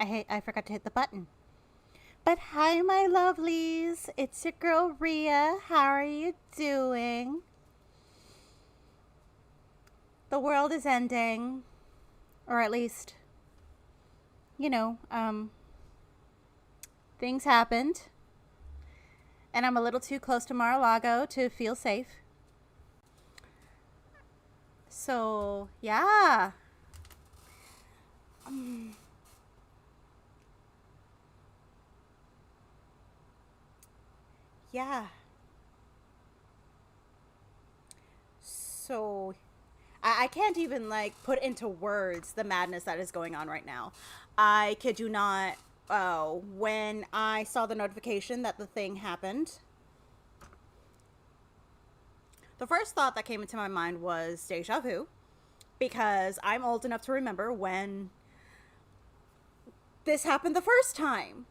I forgot to hit the button. But hi, my lovelies. It's your girl, Rhea. How are you doing? The world is ending. Or at least, you know, things happened. And I'm a little too close to Mar-a-Lago to feel safe. So, yeah. Yeah. So, I can't even, like, put into words the madness that is going on right now. I kid you not. When I saw the notification that the thing happened, the first thought that came into my mind was deja vu, because I'm old enough to remember when this happened the first time.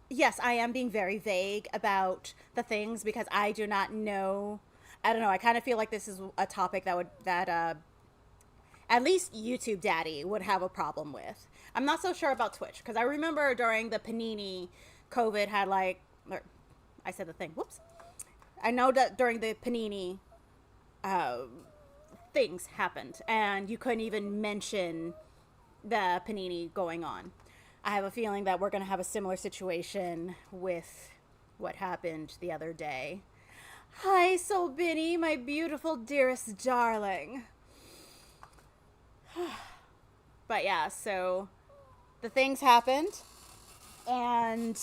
Yes, I am being very vague about the things because I do not know. I don't know. I kind of feel like this is a topic that at least YouTube Daddy would have a problem with. I'm not so sure about Twitch because I remember during the Panini, COVID had like, or I said the thing. Whoops. I know that during the Panini, uh, things happened and you couldn't even mention the Panini going on. I have a feeling that we're going to have a similar situation with what happened the other day. Hi, Soul Binny, my beautiful dearest darling. But yeah, so the things happened, and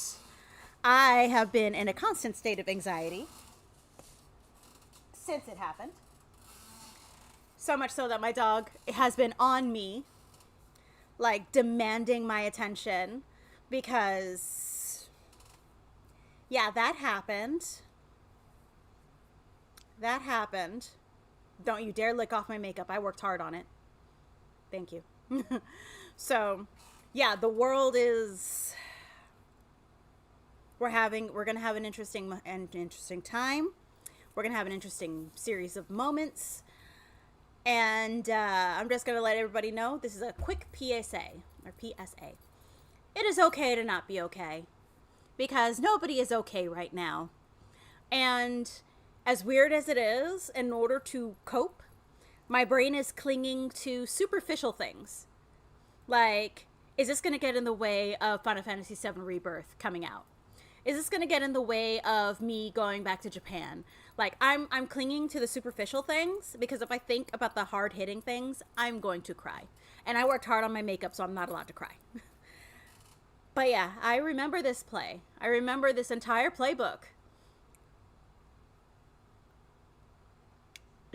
I have been in a constant state of anxiety since it happened. So much so that my dog has been on me, like demanding my attention because, yeah, that happened. That happened. Don't you dare lick off my makeup. I worked hard on it. Thank you. So, yeah, the world is. We're gonna have an interesting time. We're gonna have an interesting series of moments, and I'm just gonna let everybody know this is a quick PSA or PSA. It is okay to not be okay, because nobody is okay right now, and as weird as it is, in order to cope, my brain is clinging to superficial things. Like, is this going to get in the way of Final Fantasy VII Rebirth coming out? Is this going to get in the way of me going back to Japan? Like, I'm clinging to the superficial things because if I think about the hard-hitting things, I'm going to cry. And I worked hard on my makeup, so I'm not allowed to cry. But yeah, I remember this play. I remember this entire playbook.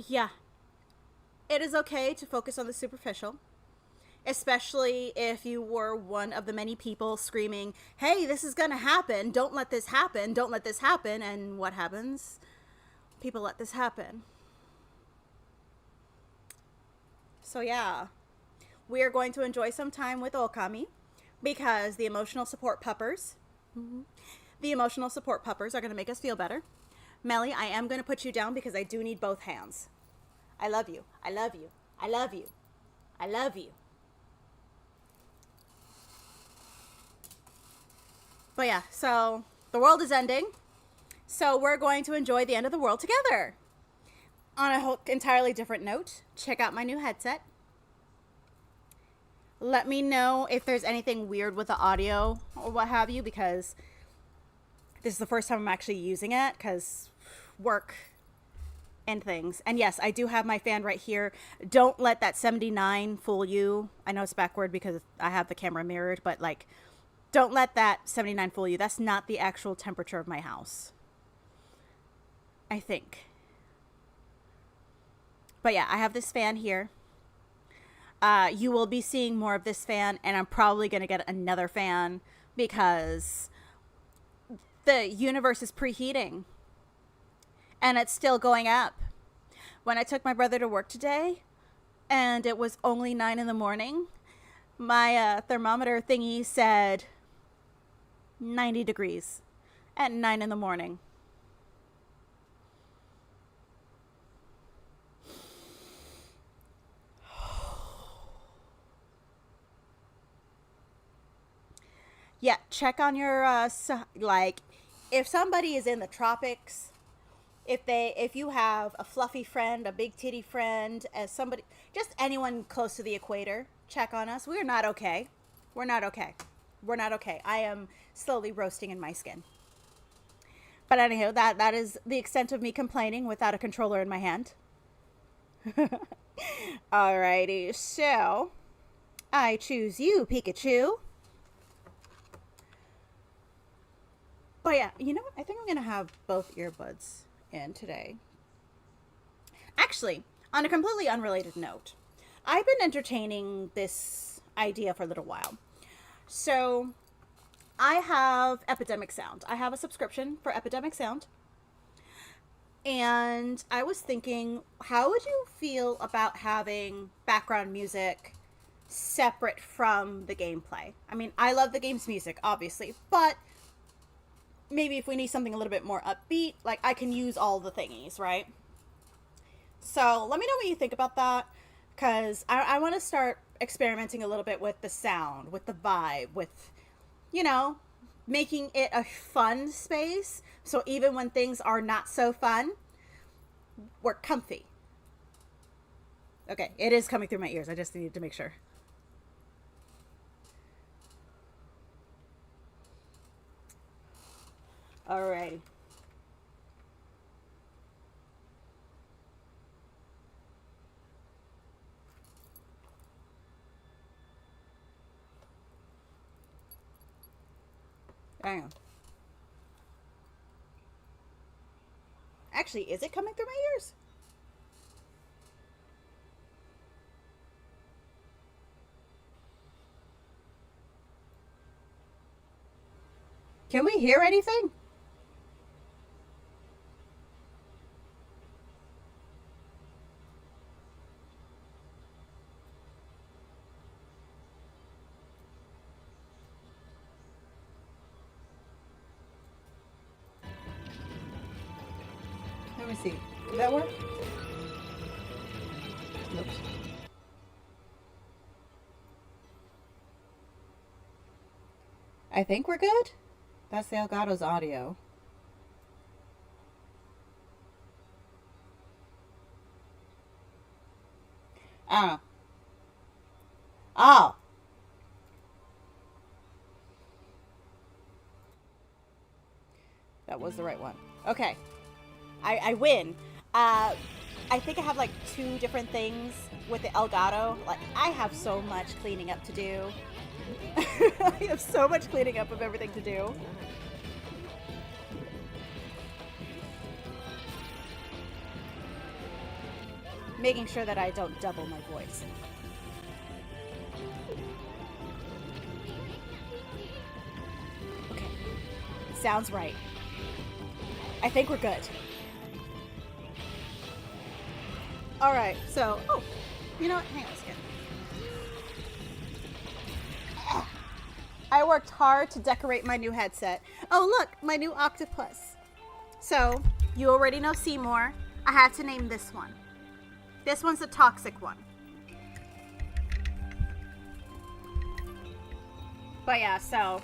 Yeah. It is okay to focus on the superficial, especially if you were one of the many people screaming, hey, this is going to happen. Don't let this happen. Don't let this happen. And what happens? People let this happen. So yeah, we are going to enjoy some time with Ookami because the emotional support puppers, the emotional support puppers are going to make us feel better. Melly, I am going to put you down because I do need both hands. I love you. I love you. I love you. I love you. But yeah, so the world is ending. So we're going to enjoy the end of the world together. On a entirely different note, check out my new headset. Let me know if there's anything weird with the audio or what have you, because this is the first time I'm actually using it because work and things. And yes, I do have my fan right here. Don't let that 79 fool you. I know it's backward because I have the camera mirrored, but like, don't let that 79 fool you. That's not the actual temperature of my house, I think. But yeah, I have this fan here. You will be seeing more of this fan, and I'm probably going to get another fan because the universe is preheating and it's still going up. When I took my brother to work today and it was only 9 in the morning, my thermometer thingy said 90 degrees at 9 in the morning. Yeah, check on your like if somebody is in the tropics, if you have a fluffy friend, a big titty friend, as somebody, just anyone close to the equator, check on us. We're not okay. We're not okay. We're not okay. I am slowly roasting in my skin. But anyhow, that is the extent of me complaining without a controller in my hand. Alrighty, so I choose you, Pikachu. But yeah, you know what? I think I'm gonna have both earbuds in today. Actually, on a completely unrelated note, I've been entertaining this idea for a little while. So I have Epidemic Sound. I have a subscription for Epidemic Sound. And I was thinking, how would you feel about having background music separate from the gameplay? I mean, I love the game's music, obviously, but maybe if we need something a little bit more upbeat, like I can use all the thingies, right? So let me know what you think about that, because I want to start experimenting a little bit with the sound, with the vibe, with, you know, making it a fun space. So even when things are not so fun, we're comfy. Okay, it is coming through my ears. I just needed to make sure. Alrighty. Hang on. Actually, is it coming through my ears? Can we hear anything? Let me see. Did that work? Oops. I think we're good. That's the Elgato's audio. Oh. Oh. That was the right one. Okay. I win. I think I have like two different things with the Elgato. Like, I have so much cleaning up to do. I have so much cleaning up of everything to do. Making sure that I don't double my voice. Okay. Sounds right. I think we're good. Alright, so... Oh, you know what? Hang on a second. I worked hard to decorate my new headset. Oh, look, my new octopus. So, you already know Seymour. I had to name this one. This one's the toxic one. But yeah, so...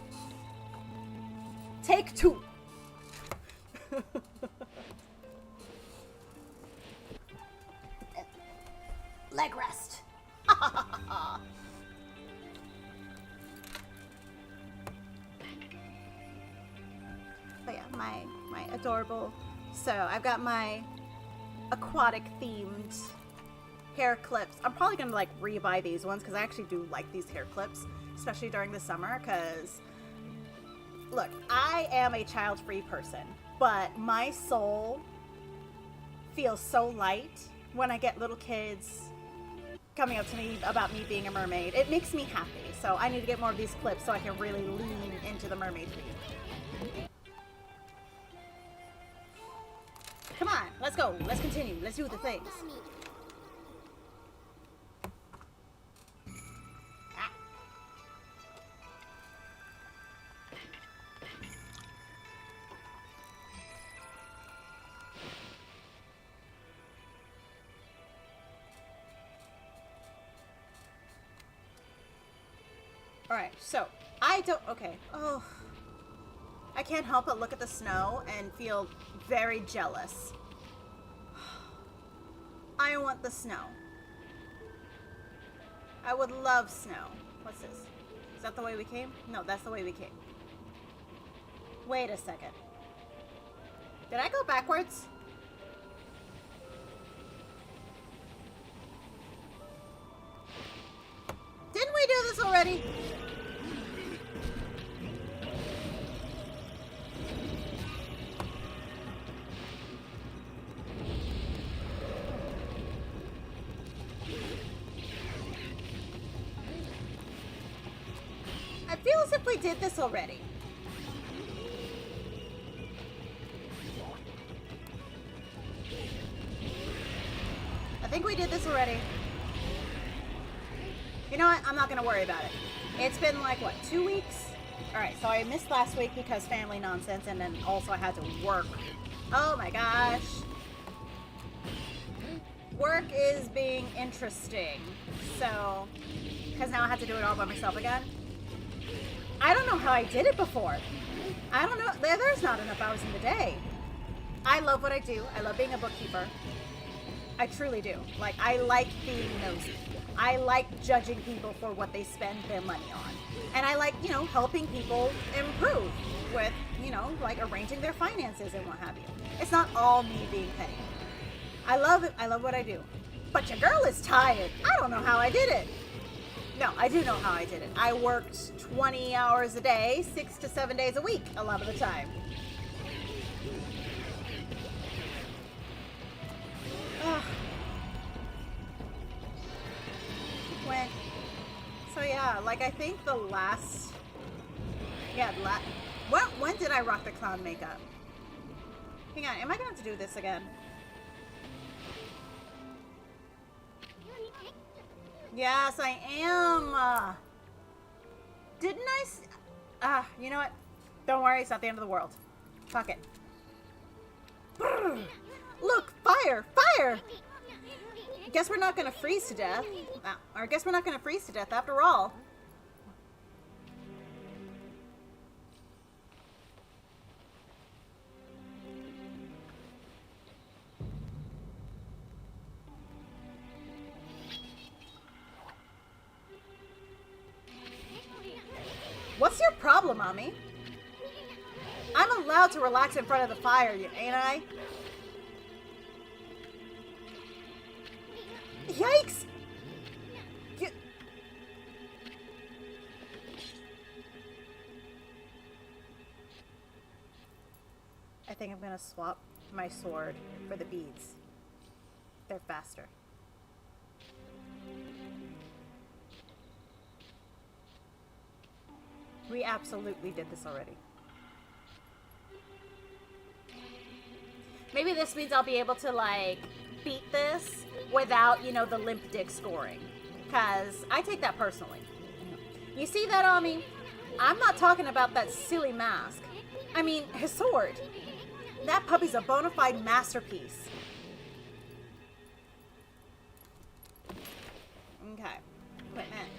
Take two. Leg rest. But yeah, my adorable. So I've got my aquatic themed hair clips. I'm probably gonna like rebuy these ones because I actually do like these hair clips, especially during the summer. Because look, I am a child-free person, but my soul feels so light when I get little kids coming up to me about me being a mermaid. It makes me happy. So I need to get more of these clips so I can really lean into the mermaid theme. Come on, let's go. Let's continue. Let's do the things. Ah. Alright, so, I don't... Okay. Oh. I can't help but look at the snow and feel very jealous. I want the snow. I would love snow. What's this? Is that the way we came? No, that's the way we came. Wait a second. Did I go backwards? Didn't we do this already? I feel as if we did this already. I think we did this already. You know what? I'm not going to worry about it. It's been like, what, 2 weeks? Alright, so I missed last week because family nonsense, and then also I had to work. Oh my gosh. Work is being interesting. So, because now I have to do it all by myself again. I don't know how I did it before. I don't know. There's not enough hours in the day. I love what I do. I love being a bookkeeper. I truly do. Like, I like being nosy. I like judging people for what they spend their money on. And I like, you know, helping people improve with, you know, like arranging their finances and what have you. It's not all me being petty. I love it. I love what I do. But your girl is tired. I don't know how I did it. No, I do know how I did it. I worked 20 hours a day, 6 to 7 days a week, a lot of the time. So yeah, like I think the last, when did I rock the clown makeup? Hang on, am I gonna have to do this again? Yes, I am. Didn't I? You know what? Don't worry, it's not the end of the world. Fuck it. Look, fire! Fire! Guess we're not gonna freeze to death. Or I guess we're not gonna freeze to death after all. What's your problem, Mommy? I'm allowed to relax in front of the fire, ain't I? Yikes! I think I'm gonna swap my sword for the beads. They're faster. We absolutely did this already. Maybe this means I'll be able to, like, beat this without, you know, the limp dick scoring. Because I take that personally. You see that on me? I'm not talking about that silly mask. I mean, his sword. That puppy's a bona fide masterpiece. Okay. Equipment.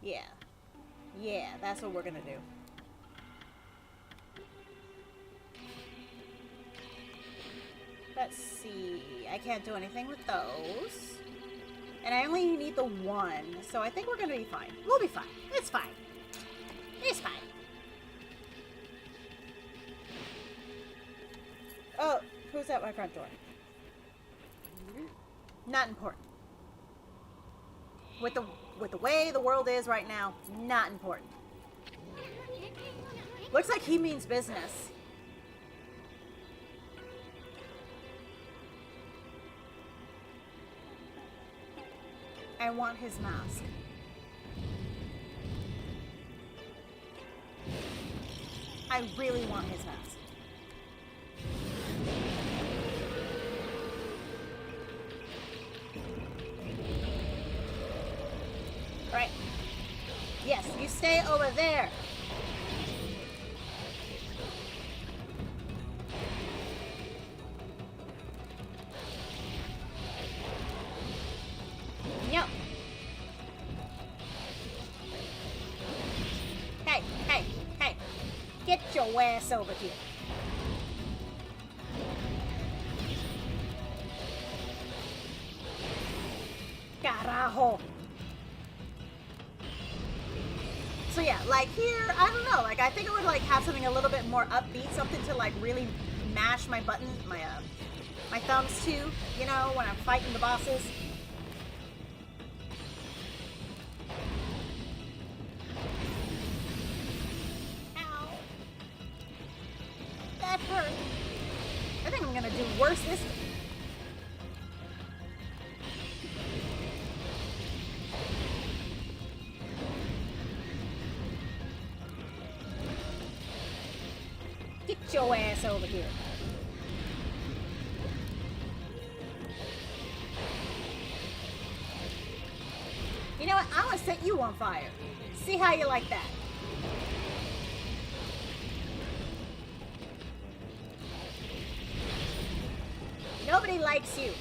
Yeah. Yeah, that's what we're gonna do. Let's see. I can't do anything with those. And I only need the one, so I think we're gonna be fine. We'll be fine. It's fine. It's fine. Oh, who's at my front door? Not important. With the way the world is right now, not important. Looks like he means business. I want his mask. I really want his mask. Right. Yes, you stay over there. your ass over here. Carajo. So yeah, like here, I don't know, like I think I would like have something a little bit more upbeat, something to like really mash my buttons, my thumbs to, you know, when I'm fighting the bosses. Ow. That hurt. I think I'm gonna do worse this time. Get your ass over here. You know what? I'm gonna set you on fire. See how you like that. Nobody likes you.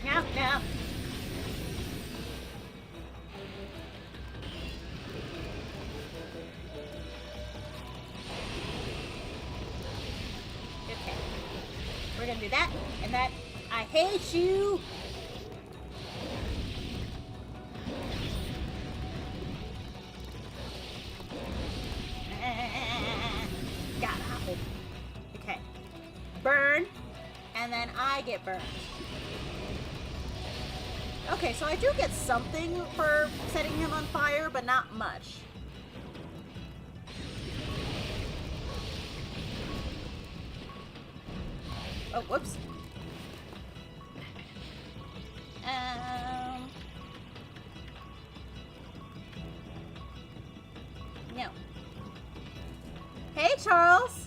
No, no. Okay. We're gonna do that and that. I hate you. Got it. Okay. Burn. And then I get burned. Okay, so I do get something for setting him on fire, but not much. Oh, whoops. No. Hey, Charles.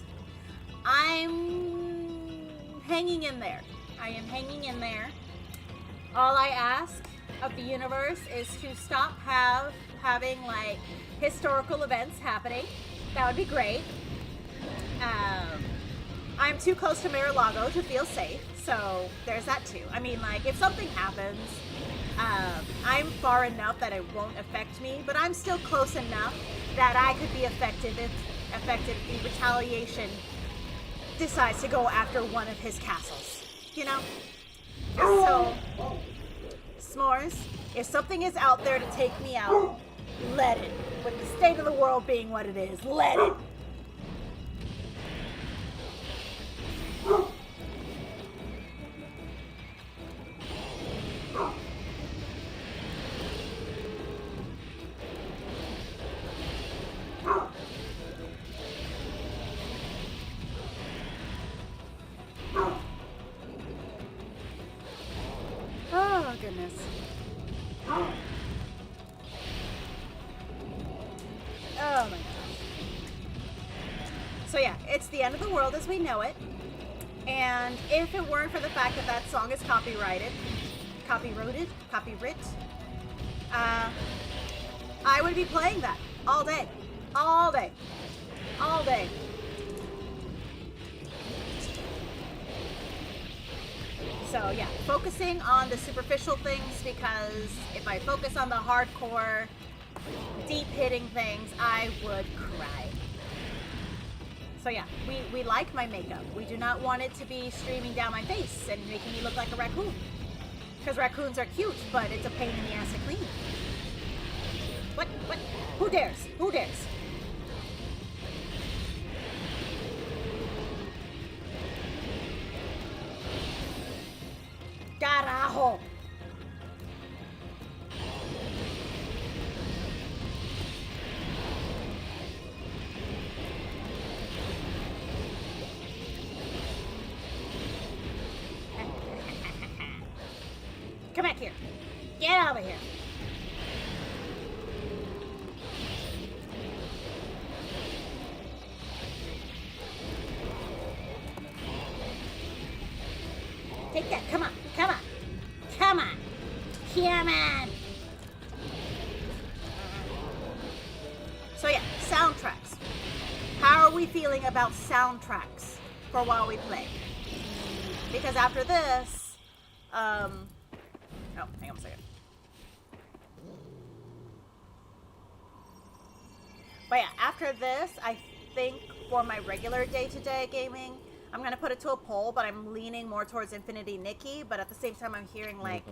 I'm hanging in there. I am hanging in there. All I ask of the universe is to stop having like historical events happening. That would be great. I'm too close to Mar-a-Lago to feel safe, so there's that too. I mean, like, if something happens, I'm far enough that it won't affect me, but I'm still close enough that I could be affected if the retaliation decides to go after one of his castles, you know? So, S'mores, if something is out there to take me out, let it. With the state of the world being what it is, let it. Oh, goodness. Oh my gosh. So yeah, it's the end of the world as we know it. And if it weren't for the fact that that song is copyrighted, I would be playing that all day, all day, all day. So yeah, focusing on the superficial things, because if I focus on the hardcore, deep hitting things, I would cry. So yeah, we like my makeup. We do not want it to be streaming down my face and making me look like a raccoon. Because raccoons are cute, but it's a pain in the ass to clean. What? Who dares? Who dares? Carajo! Come back here. Get over here. Take that. Come on. Come on. Come on. Come on. So yeah, soundtracks. How are we feeling about soundtracks for while we play? Because after this, No, hang on a second. But yeah, after this, I think for my regular day-to-day gaming, I'm going to put it to a poll, but I'm leaning more towards Infinity Nikki, but at the same time I'm hearing, like,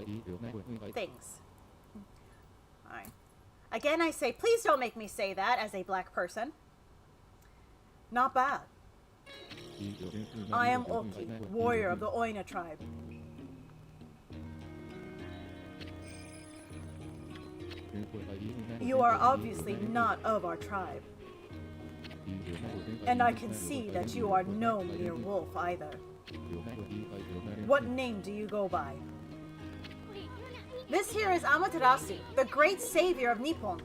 things. Alright. Again, I say, please don't make me say that as a black person. Not bad. I am Oki, warrior of the Oina tribe. You are obviously not of our tribe. And I can see that you are no mere wolf either. What name do you go by? This here is Amaterasu, the great savior of Nippon.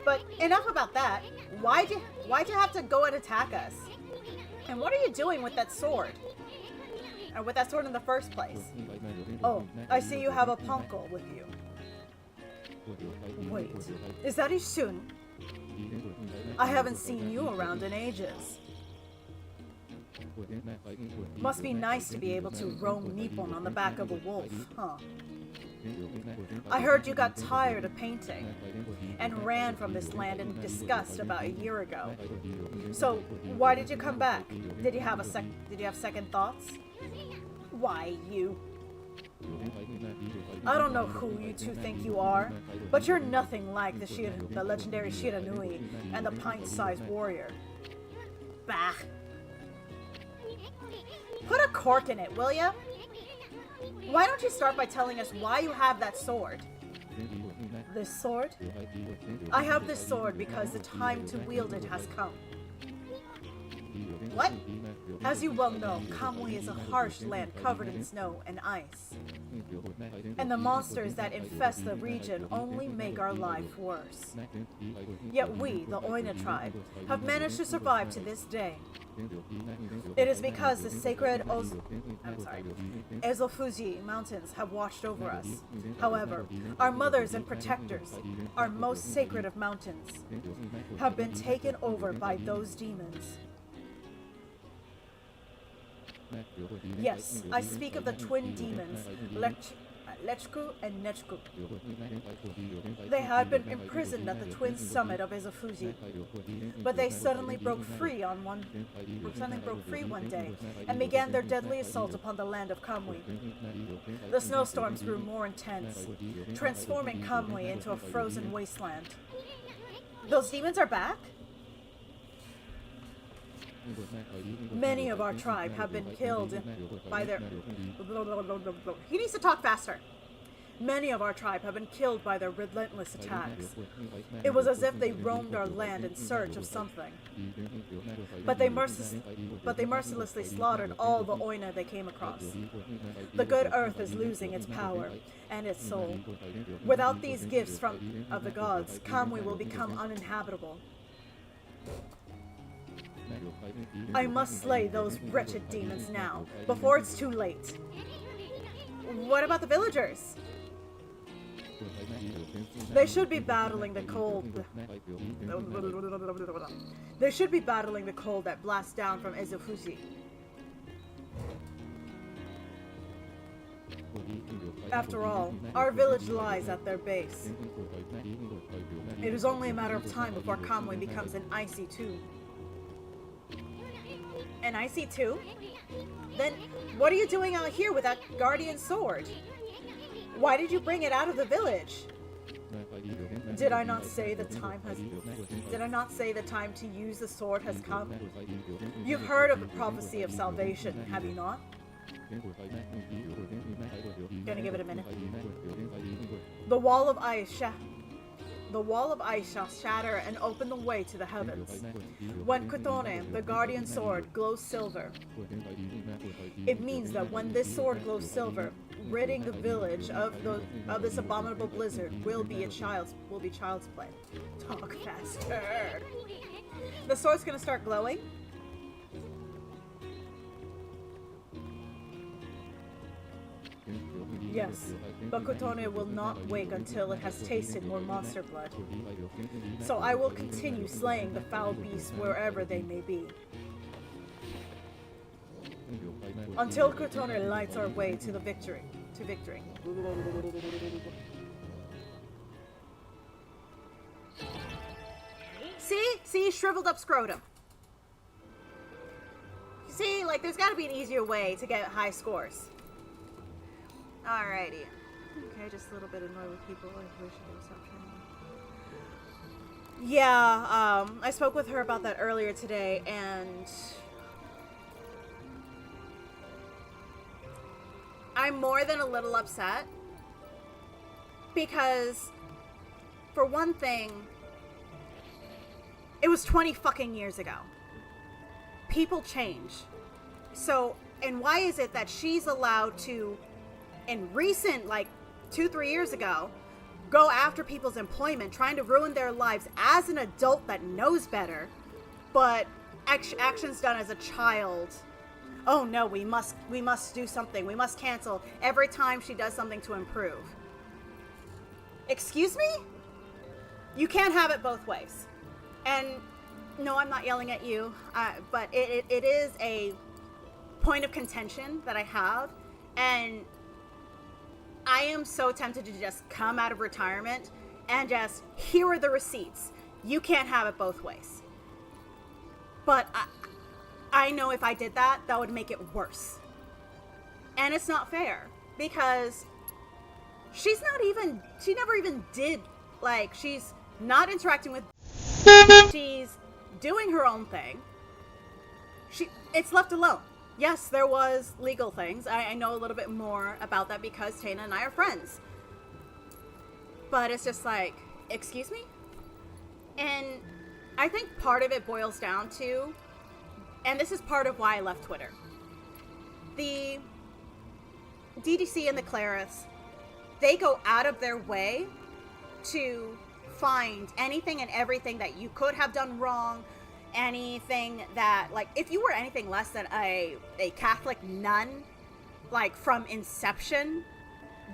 But enough about that. Why'd you have to go and attack us? And what are you doing with that sword? Or with that sword in the first place? Oh, I see you have a ponko with you. Wait, is that Ishun? I haven't seen you around in ages. Must be nice to be able to roam Nippon on the back of a wolf, huh? I heard you got tired of painting and ran from this land in disgust about a year ago. So, why did you come back? Did you have second thoughts? Why, you... I don't know who you two think you are, but you're nothing like the legendary Shiranui and the pint-sized warrior. Bah. Put a cork in it, will ya? Why don't you start by telling us why you have that sword? This sword? I have this sword because the time to wield it has come. What? As you well know, Kamui is a harsh land covered in snow and ice. And the monsters that infest the region only make our life worse. Yet we, the Oina tribe, have managed to survive to this day. It is because the sacred Ezofuji mountains have watched over us. However, our mothers and protectors, our most sacred of mountains, have been taken over by those demons. Yes, I speak of the twin demons, Lechku and Nechku. They had been imprisoned at the twin summit of Ezofuji, but they suddenly broke free one day and began their deadly assault upon the land of Kamui. The snowstorms grew more intense, transforming Kamui into a frozen wasteland. Those demons are back? Many of our tribe have been killed by their... He needs to talk faster. Many of our tribe have been killed by their relentless attacks. It was as if they roamed our land in search of something. But they mercilessly slaughtered all the Oina they came across. The good earth is losing its power and its soul. Without these gifts of the gods, Kamui will become uninhabitable. I must slay those wretched demons now, before it's too late. What about the villagers? They should be battling the cold. They should be battling the cold that blasts down from Ezofuji. After all, our village lies at their base. It is only a matter of time before Kamui becomes an icy tomb. An icy tomb? Then what are you doing out here with that guardian sword? Why did you bring it out of the village? Did I not say the time to use the sword has come? You've heard of the prophecy of salvation, have you not? Gonna give it a minute. The wall of ice shall shatter and open the way to the heavens. When Kutone, the guardian sword, glows silver, it means that when this sword glows silver, ridding the village of this abominable blizzard will be child's play. Talk faster. The sword's gonna start glowing. Yes, but Kotone will not wake until it has tasted more monster blood. So I will continue slaying the foul beasts wherever they may be. Until Kotone lights our way to to victory. See, shriveled up scrotum. See, like, there's got to be an easier way to get high scores. Alrighty. Okay, just a little bit annoyed with people. I wish I would stop trying. Yeah, I spoke with her about that earlier today, and I'm more than a little upset because, for one thing, it was 20 fucking years ago. People change. So, and why is it that she's allowed to, in recent, like, 2-3 years ago, go after people's employment, trying to ruin their lives as an adult that knows better, but actions done as a child? Oh no, we must do something. We must cancel every time she does something to improve. Excuse me? You can't have it both ways. And no, I'm not yelling at you, but it is a point of contention that I have, and I am so tempted to just come out of retirement and just, here are the receipts. You can't have it both ways. But I know if I did that, that would make it worse. And it's not fair, because she never even did, like, she's not interacting with, she's doing her own thing. It's left alone. Yes, there was legal things. I know a little bit more about that because Tana and I are friends. But it's just like, excuse me? And I think part of it boils down to, and this is part of why I left Twitter, the DDC and the Claris, they go out of their way to find anything and everything that you could have done wrong, anything that, like, if you were anything less than a Catholic nun, like, from inception,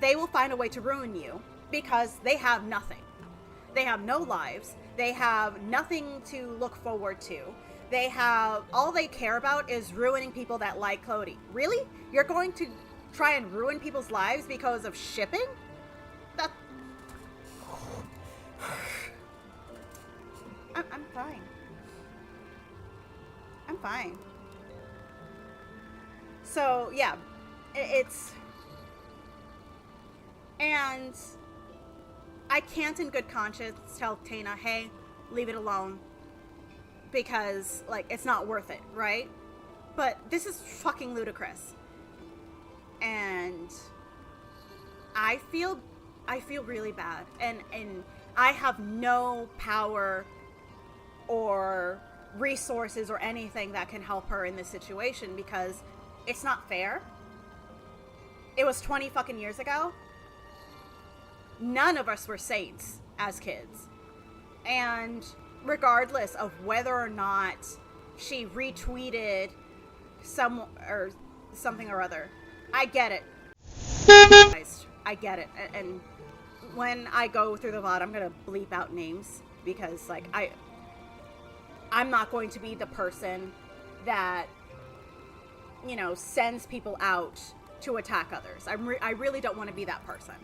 they will find a way to ruin you because they have nothing. They have no lives. They have nothing to look forward to. All they care about is ruining people that like Cody. Really? You're going to try and ruin people's lives because of shipping? I'm fine. I'm fine. So, yeah, and I can't in good conscience tell Tana, hey, leave it alone, because, like, it's not worth it, right? But this is fucking ludicrous. And I feel really bad. And I have no power or resources or anything that can help her in this situation because it's not fair. It was 20 fucking years ago. None of us were saints as kids. And regardless of whether or not she retweeted something or other, I get it. I get it. And when I go through the VOD, I'm going to bleep out names because, like, I'm not going to be the person that, you know, sends people out to attack others. I really don't want to be that person.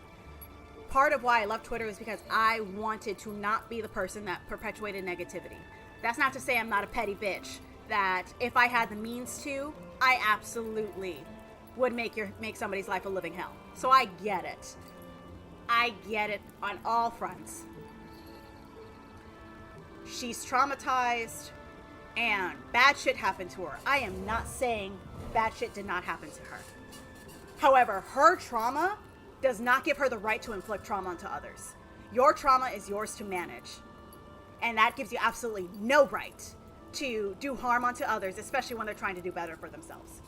Part of why I left Twitter is because I wanted to not be the person that perpetuated negativity. That's not to say I'm not a petty bitch, that if I had the means to, I absolutely would make somebody's life a living hell. So I get it. I get it on all fronts. She's traumatized, and bad shit happened to her. I am not saying bad shit did not happen to her. However, her trauma does not give her the right to inflict trauma onto others. Your trauma is yours to manage. And that gives you absolutely no right to do harm onto others, especially when they're trying to do better for themselves.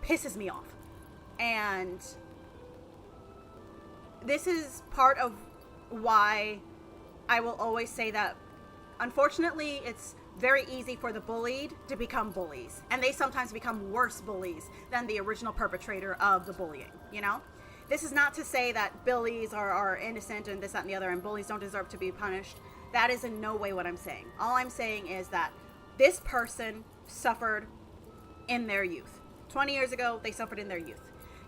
Pisses me off. And this is part of why I will always say that, unfortunately, it's very easy for the bullied to become bullies. And they sometimes become worse bullies than the original perpetrator of the bullying, you know? This is not to say that bullies are innocent and this, that, and the other, and bullies don't deserve to be punished. That is in no way what I'm saying. All I'm saying is that this person suffered in their youth. 20 years ago, they suffered in their youth.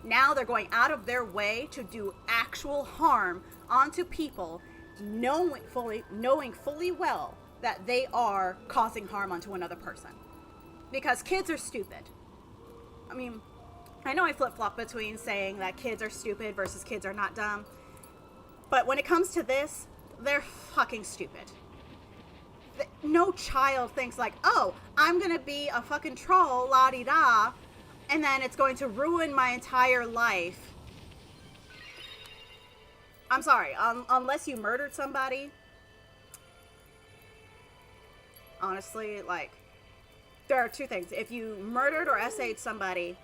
Now they're going out of their way to do actual harm onto people, knowing fully well that they are causing harm onto another person. Because kids are stupid. I mean, I know I flip-flop between saying that kids are stupid versus kids are not dumb. But when it comes to this, they're fucking stupid. No child thinks like, oh, I'm gonna be a fucking troll, la-di-da, and then it's going to ruin my entire life. I'm sorry, unless you murdered somebody. Honestly, like, there are two things. If you murdered or essayed somebody,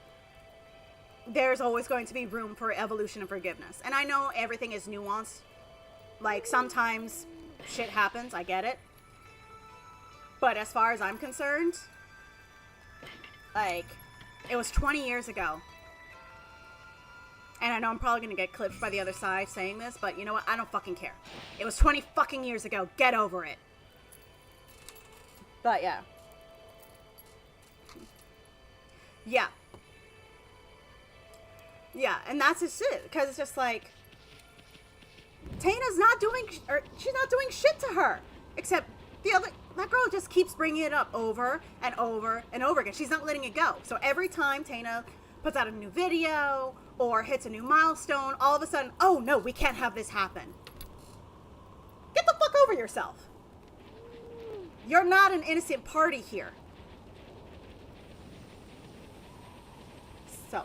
there's always going to be room for evolution and forgiveness. And I know everything is nuanced. Like, sometimes shit happens, I get it. But as far as I'm concerned, like, it was 20 years ago. And I know I'm probably going to get clipped by the other side saying this, but you know what? I don't fucking care. It was 20 fucking years ago. Get over it. But yeah. Yeah. Yeah, and that's just it. Because it's just like, Tana's not doing, or she's not doing shit to her. Except that girl just keeps bringing it up over and over and over again. She's not letting it go. So every time Tana puts out a new video or hits a new milestone, all of a sudden, oh no, we can't have this happen. Get the fuck over yourself. You're not an innocent party here. So.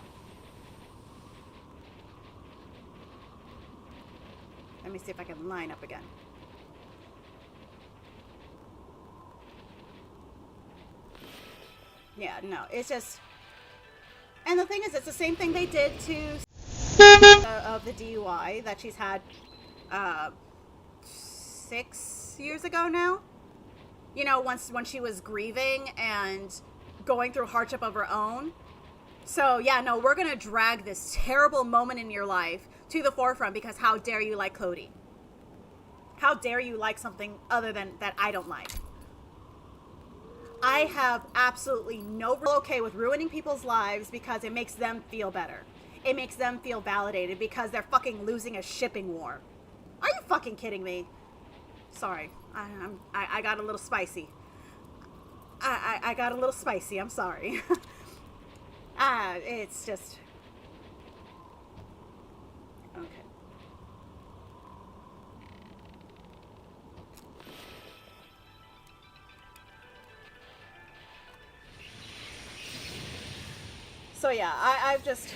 Let me see if I can line up again. Yeah, no, it's just... And the thing is, it's the same thing they did to... of the DUI that she's had 6 years ago now. You know, when she was grieving and going through hardship of her own. So, yeah, no, we're going to drag this terrible moment in your life to the forefront because how dare you like Cody? How dare you like something other than that I don't like? I have absolutely no okay with ruining people's lives because it makes them feel better. It makes them feel validated because they're fucking losing a shipping war. Are you fucking kidding me? Sorry, I got a little spicy. I got a little spicy. I'm sorry. It's just okay. So yeah, I've just...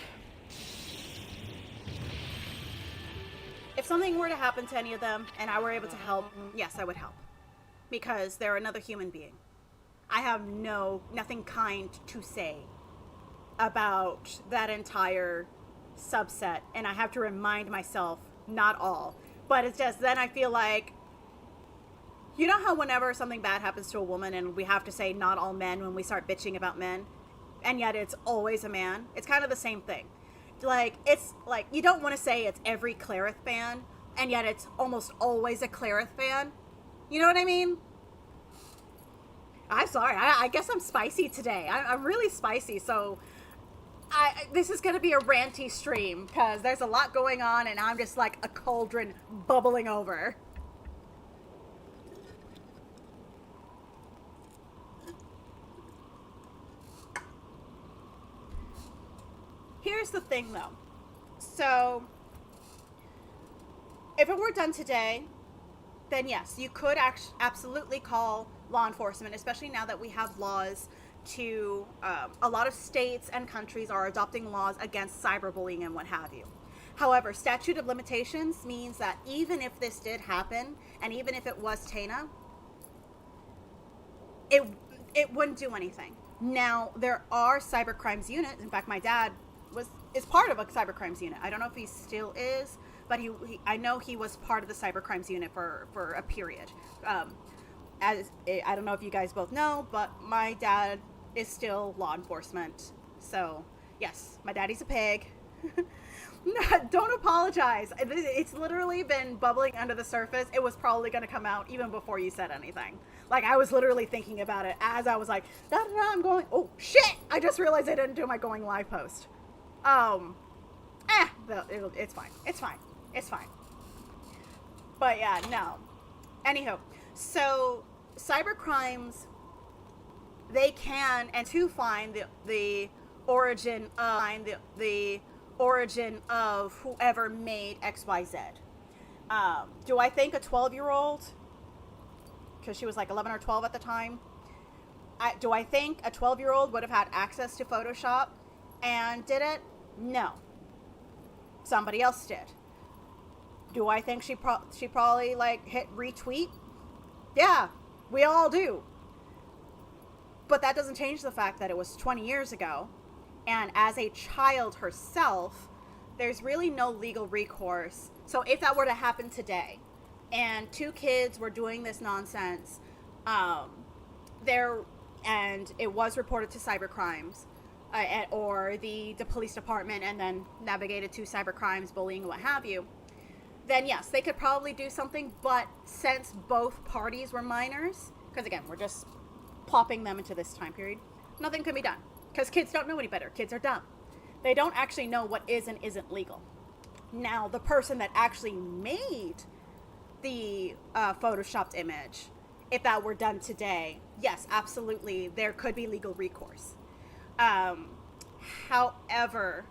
If something were to happen to any of them and I were able to help, yes, I would help. Because they're another human being. I have nothing kind to say about that entire subset. And I have to remind myself, not all. But it's just, then I feel like, you know how whenever something bad happens to a woman and we have to say not all men when we start bitching about men? And yet it's always a man. It's kind of the same thing. Like, it's like, you don't want to say it's every Clarith fan, and yet it's almost always a Clarith fan. You know what I mean? I'm sorry. I guess I'm spicy today. I'm really spicy, so this is going to be a ranty stream, because there's a lot going on, and I'm just like a cauldron bubbling over. Here's the thing, though. So, if it were done today, then yes, you could absolutely call law enforcement, especially now that we have laws to, a lot of states and countries are adopting laws against cyberbullying and what have you. However, statute of limitations means that even if this did happen, and even if it was Tana, it wouldn't do anything. Now, there are cybercrimes units. In fact, my dad is part of a cybercrimes unit. I don't know if he still is, but I know he was part of the cybercrimes unit for a period. I don't know if you guys both know, but my dad is still law enforcement. So yes, my daddy's a pig. Don't apologize. It's literally been bubbling under the surface. It was probably going to come out even before you said anything. Like, I was literally thinking about it as I was like, I'm going, oh shit, I just realized I didn't do my going live post. It's fine. It's fine. It's fine. But yeah, no. Anywho, so cyber crimes, they can, and to find the origin of the origin of whoever made XYZ. Do I think a 12-year-old, because she was like 11 or 12 at the time, do I think a 12-year-old would have had access to Photoshop and did it? No. Somebody else did. Do I think she probably like hit retweet? Yeah, we all do. But that doesn't change the fact that it was 20 years ago. And as a child herself, there's really no legal recourse. So if that were to happen today, and two kids were doing this nonsense, and it was reported to cybercrimes, or the police department, and then navigated to cybercrimes, bullying, what have you, then yes, they could probably do something. But since both parties were minors, because again, we're just plopping them into this time period, nothing can be done. Because kids don't know any better. Kids are dumb. They don't actually know what is and isn't legal. Now, the person that actually made the photoshopped image, if that were done today, yes, absolutely, there could be legal recourse. However,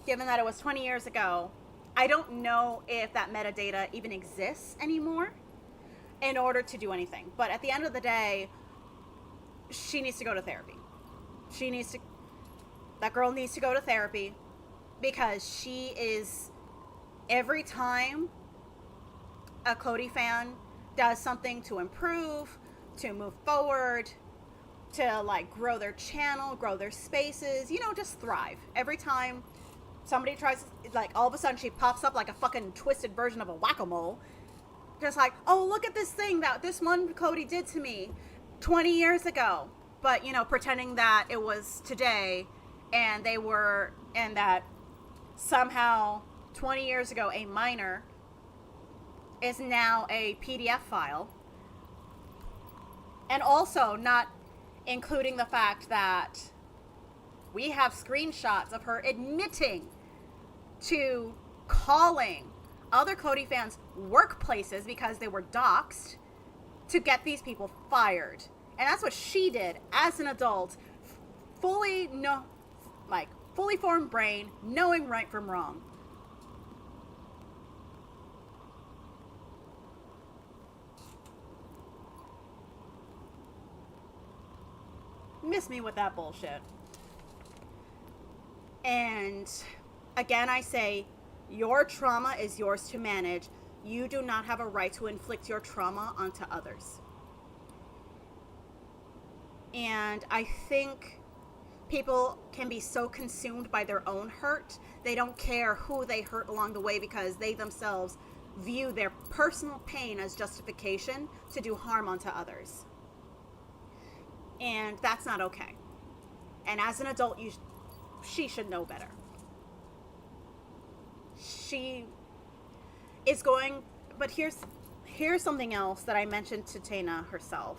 given that it was 20 years ago, I don't know if that metadata even exists anymore in order to do anything. But at the end of the day, she needs to go to therapy. That girl needs to go to therapy, because she is, every time a Cody fan does something to improve, to move forward, to like grow their channel, grow their spaces, just thrive. Every time somebody tries, like, all of a sudden she pops up like a fucking twisted version of a whack-a-mole, just like, oh, look at this thing that this one Cody did to me 20 years ago. But, pretending that it was today, and that somehow 20 years ago a minor is now a PDF file. And also not including the fact that we have screenshots of her admitting to calling other Cody fans' workplaces because they were doxxed to get these people fired. And that's what she did as an adult, fully formed brain, knowing right from wrong. Miss me with that bullshit. And again, I say, your trauma is yours to manage. You do not have a right to inflict your trauma onto others. And I think people can be so consumed by their own hurt, they don't care who they hurt along the way, because they themselves view their personal pain as justification to do harm onto others. And that's not okay. And as an adult, she should know better. She is going, but here's something else that I mentioned to Tana herself.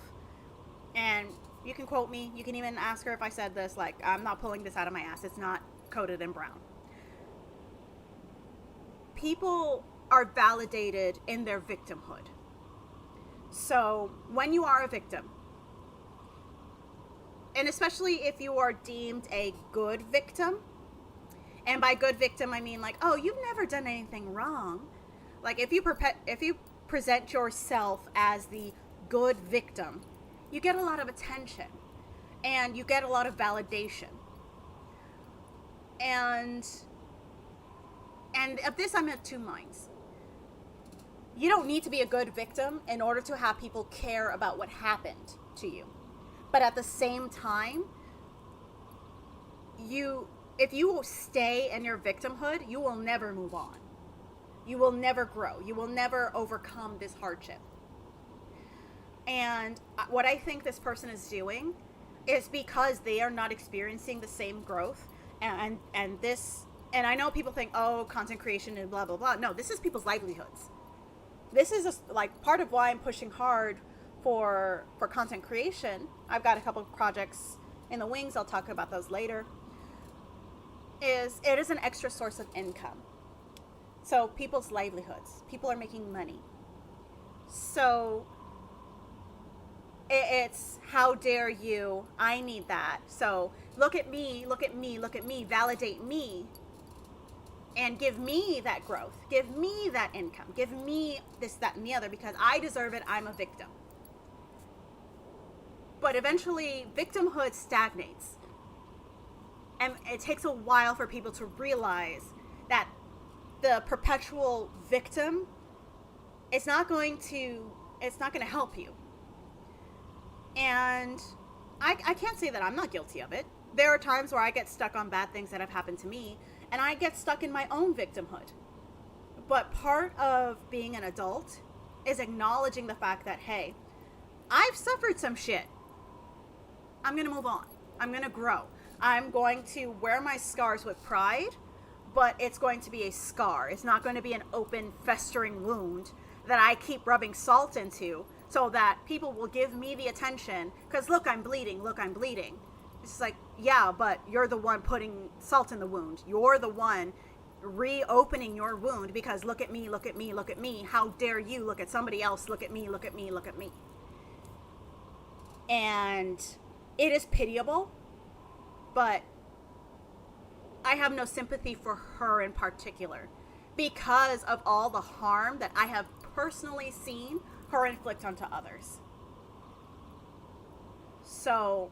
And you can quote me. You can even ask her if I said this. Like, I'm not pulling this out of my ass. It's not coded in brown. People are validated in their victimhood. So when you are a victim, and especially if you are deemed a good victim, and by good victim I mean like, oh, you've never done anything wrong. Like, if you present yourself as the good victim, you get a lot of attention, and you get a lot of validation. And of this, I'm at two minds. You don't need to be a good victim in order to have people care about what happened to you. But at the same time, if you stay in your victimhood, you will never move on. You will never grow. You will never overcome this hardship. And what I think this person is doing is because they are not experiencing the same growth. And I know people think, oh, content creation and blah, blah, blah. No, this is people's livelihoods. This is part of why I'm pushing hard for content creation. I've got a couple of projects in the wings. I'll talk about those later. is it is an extra source of income. So people's livelihoods, people are making money. So it's how dare you, I need that. So look at me, look at me, look at me, validate me, and give me that growth, give me that income, give me this, that, and the other, because I deserve it, I'm a victim. But eventually victimhood stagnates, and it takes a while for people to realize that the perpetual victim is not going to help you. And I can't say that I'm not guilty of it. There are times where I get stuck on bad things that have happened to me, and I get stuck in my own victimhood. But part of being an adult is acknowledging the fact that, hey, I've suffered some shit. I'm going to move on. I'm going to grow. I'm going to wear my scars with pride, but it's going to be a scar. It's not going to be an open, festering wound that I keep rubbing salt into so that people will give me the attention. Because look, I'm bleeding. Look, I'm bleeding. It's like, yeah, but you're the one putting salt in the wound. You're the one reopening your wound because look at me, look at me, look at me. How dare you look at somebody else? Look at me, look at me, look at me. And it is pitiable, but I have no sympathy for her in particular because of all the harm that I have personally seen her inflict onto others. So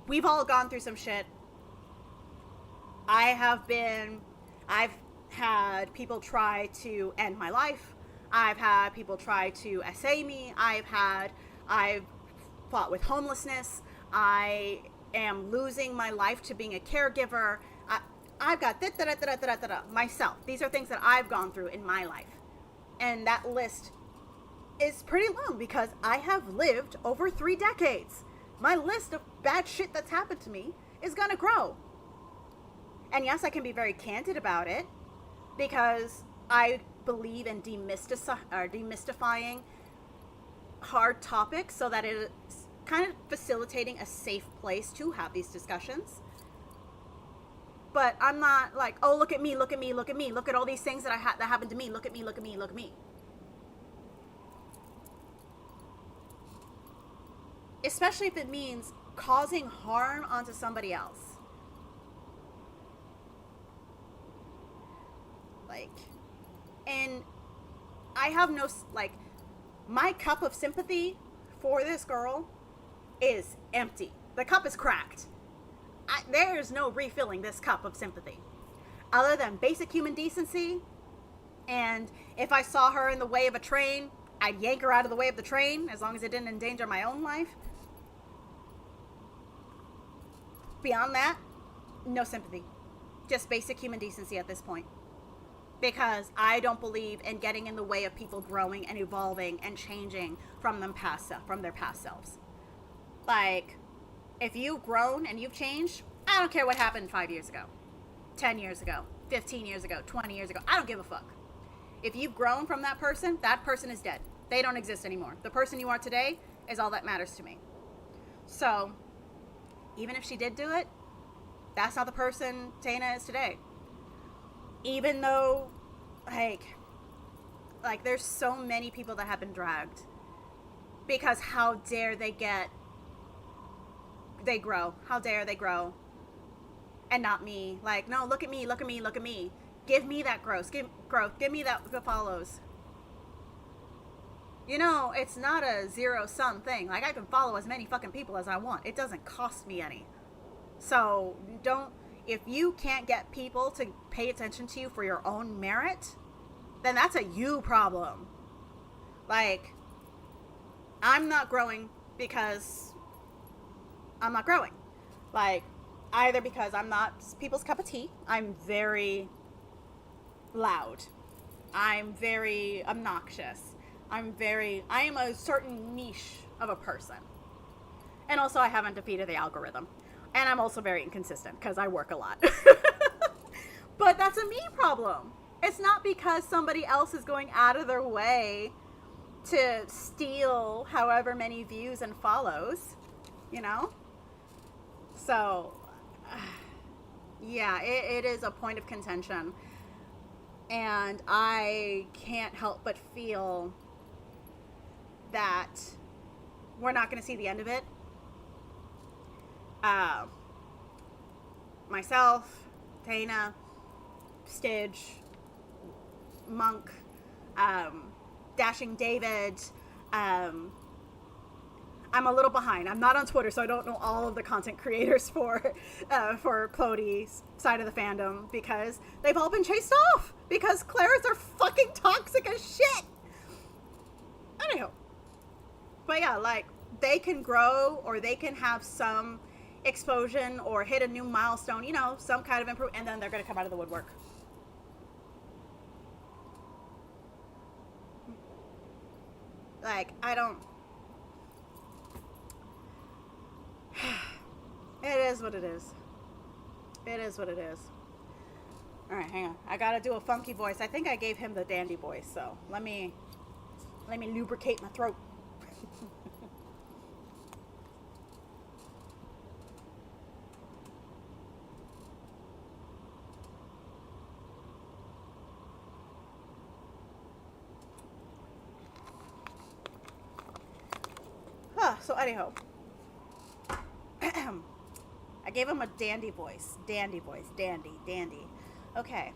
we've all gone through some shit. I've had people try to end my life. I've had people try to essay me. I've fought with homelessness. I am losing my life to being a caregiver. I've got myself. These are things that I've gone through in my life. And that list is pretty long because I have lived over 3 decades. My list of bad shit that's happened to me is gonna grow. And yes, I can be very candid about it because I believe in demystifying hard topics so that it is kind of facilitating a safe place to have these discussions. But I'm not like, oh, look at me, look at me, look at me, look at all these things that that happened to me, look at me, look at me, look at me. Especially if it means causing harm onto somebody else. Like, and I have no, like, my cup of sympathy for this girl is empty. The cup is cracked. There's no refilling this cup of sympathy. Other than basic human decency, and if I saw her in the way of a train, I'd yank her out of the way of the train, as long as it didn't endanger my own life. Beyond that, no sympathy. Just basic human decency at this point. Because I don't believe in getting in the way of people growing and evolving and changing from their past selves. Like, if you've grown and you've changed, I don't care what happened 5 years ago, 10 years ago, 15 years ago, 20 years ago. I don't give a fuck. If you've grown from that person is dead. They don't exist anymore. The person you are today is all that matters to me. So, even if she did do it, that's not the person Tana is today. Even though, like there's so many people that have been dragged. Because how dare they grow. How dare they grow. And not me. Like, no, look at me, look at me, look at me. Give me that growth. Give me that follows. You know, it's not a zero-sum thing. Like, I can follow as many fucking people as I want. It doesn't cost me any. So, if you can't get people to pay attention to you for your own merit, then that's a you problem. Like, I'm not growing because I'm not growing. Like, either because I'm not people's cup of tea. I'm very loud. I'm very obnoxious. I am a certain niche of a person. And also I haven't defeated the algorithm. And I'm also very inconsistent because I work a lot. But that's a me problem. It's not because somebody else is going out of their way to steal however many views and follows, you know? So, Yeah, it is a point of contention. And I can't help but feel that we're not going to see the end of it. Myself, Tana, Stidge, Monk, Dashing David. I'm a little behind. I'm not on Twitter, so I don't know all of the content creators for Clody's side of the fandom, because they've all been chased off because Clairs are fucking toxic as shit. Anyhow. But yeah, like, they can grow, or they can have some explosion or hit a new milestone, you know, some kind of improvement, and then they're going to come out of the woodwork. Like, I don't... It is what it is. It is what it is. Alright, hang on. I gotta do a funky voice. I think I gave him the dandy voice, so let me lubricate my throat. So anyhow, I gave him a dandy voice. Dandy voice. Dandy. Dandy. Okay.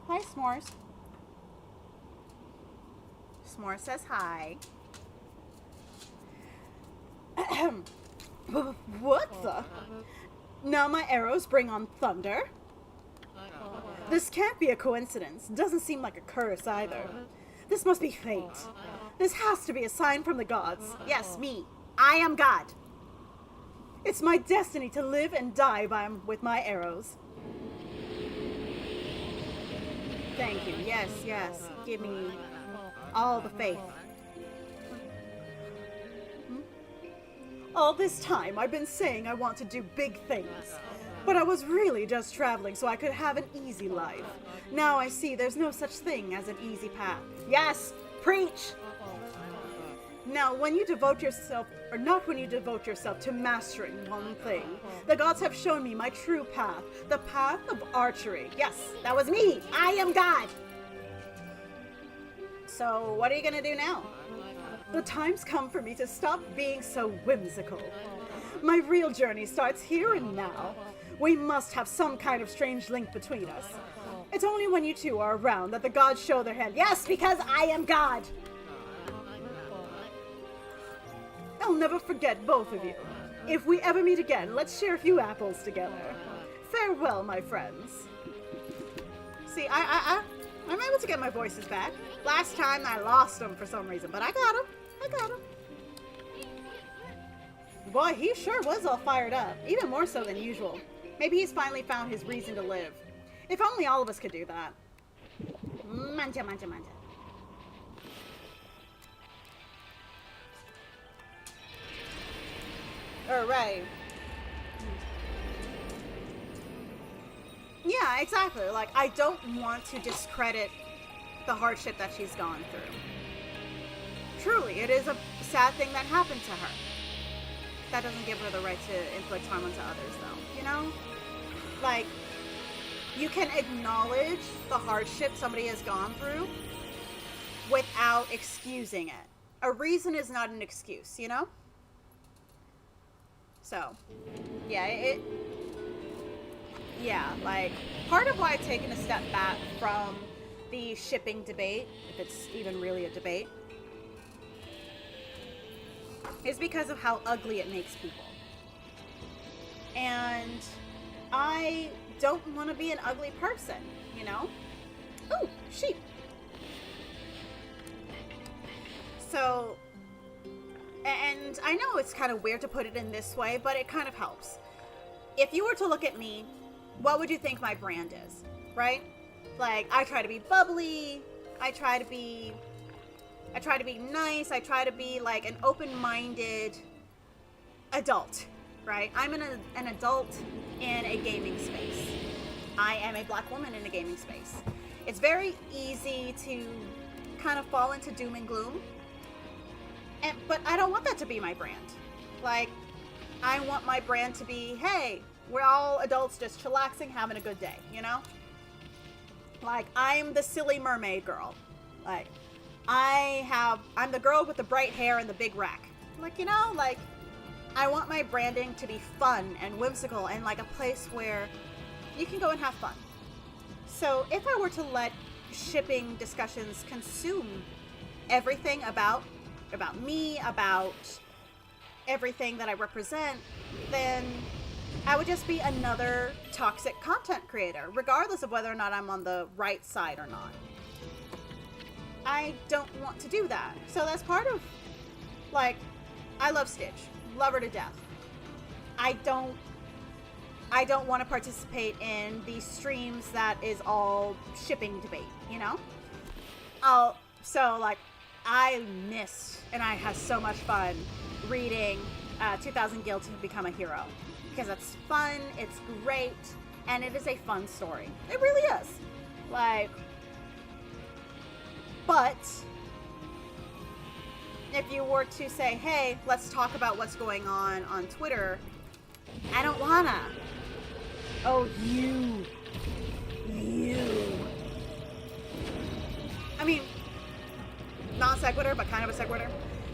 Hi, S'mores. S'mores says hi. What the? Now my arrows bring on thunder? This can't be a coincidence. Doesn't seem like a curse either. This must be fate. This has to be a sign from the gods. Yes, me. I am God. It's my destiny to live and die with my arrows. Thank you. Yes, yes. Give me all the faith. All this time I've been saying I want to do big things. But I was really just traveling so I could have an easy life. Now I see there's no such thing as an easy path. Yes, preach! Now, when you devote yourself, or not when you devote yourself to mastering one thing, the gods have shown me my true path, the path of archery. Yes, that was me. I am God. So, what are you gonna do now? The time's come for me to stop being so whimsical. My real journey starts here and now. We must have some kind of strange link between us. It's only when you two are around that the gods show their hand. Yes, because I am God! I'll never forget both of you. If we ever meet again, let's share a few apples together. Farewell, my friends. See, I'm able to get my voices back. Last time I lost them for some reason, but I got them. I got them. Boy, he sure was all fired up, even more so than usual. Maybe he's finally found his reason to live. If only all of us could do that. Manja, manja, manja. Alright. Yeah, exactly. Like, I don't want to discredit the hardship that she's gone through. Truly, it is a sad thing that happened to her. That doesn't give her the right to inflict harm onto others, though. You know? Like, you can acknowledge the hardship somebody has gone through without excusing it. A reason is not an excuse, you know? So, yeah, yeah, like, part of why I've taken a step back from the shipping debate, if it's even really a debate, is because of how ugly it makes people. And I don't want to be an ugly person, you know? Ooh, sheep. So, and I know it's kind of weird to put it in this way, but it kind of helps. If you were to look at me, what would you think my brand is, right? Like, I try to be bubbly, I try to be nice, I try to be like an open-minded adult, right? I'm an adult in a gaming space. I am a black woman in a gaming space. It's very easy to kind of fall into doom and gloom. But I don't want that to be my brand. Like, I want my brand to be, hey, we're all adults just chillaxing, having a good day, you know? Like, I'm the silly mermaid girl. Like, I'm the girl with the bright hair and the big rack. Like, you know, like, I want my branding to be fun and whimsical and like a place where you can go and have fun. So if I were to let shipping discussions consume everything about me, about everything that I represent, then I would just be another toxic content creator, regardless of whether or not I'm on the right side or not. I don't want to do that. So that's part of, like, I love Stitch. Love her to death. I don't want to participate in these streams that is all shipping debate, you know? So, like, I missed, and I had so much fun reading 2000 Guild to Become a Hero. Because it's fun, it's great, and it is a fun story. It really is. Like, but if you were to say, hey, let's talk about what's going on Twitter, I don't wanna. Oh, you. I mean, non sequitur, but kind of a sequitur.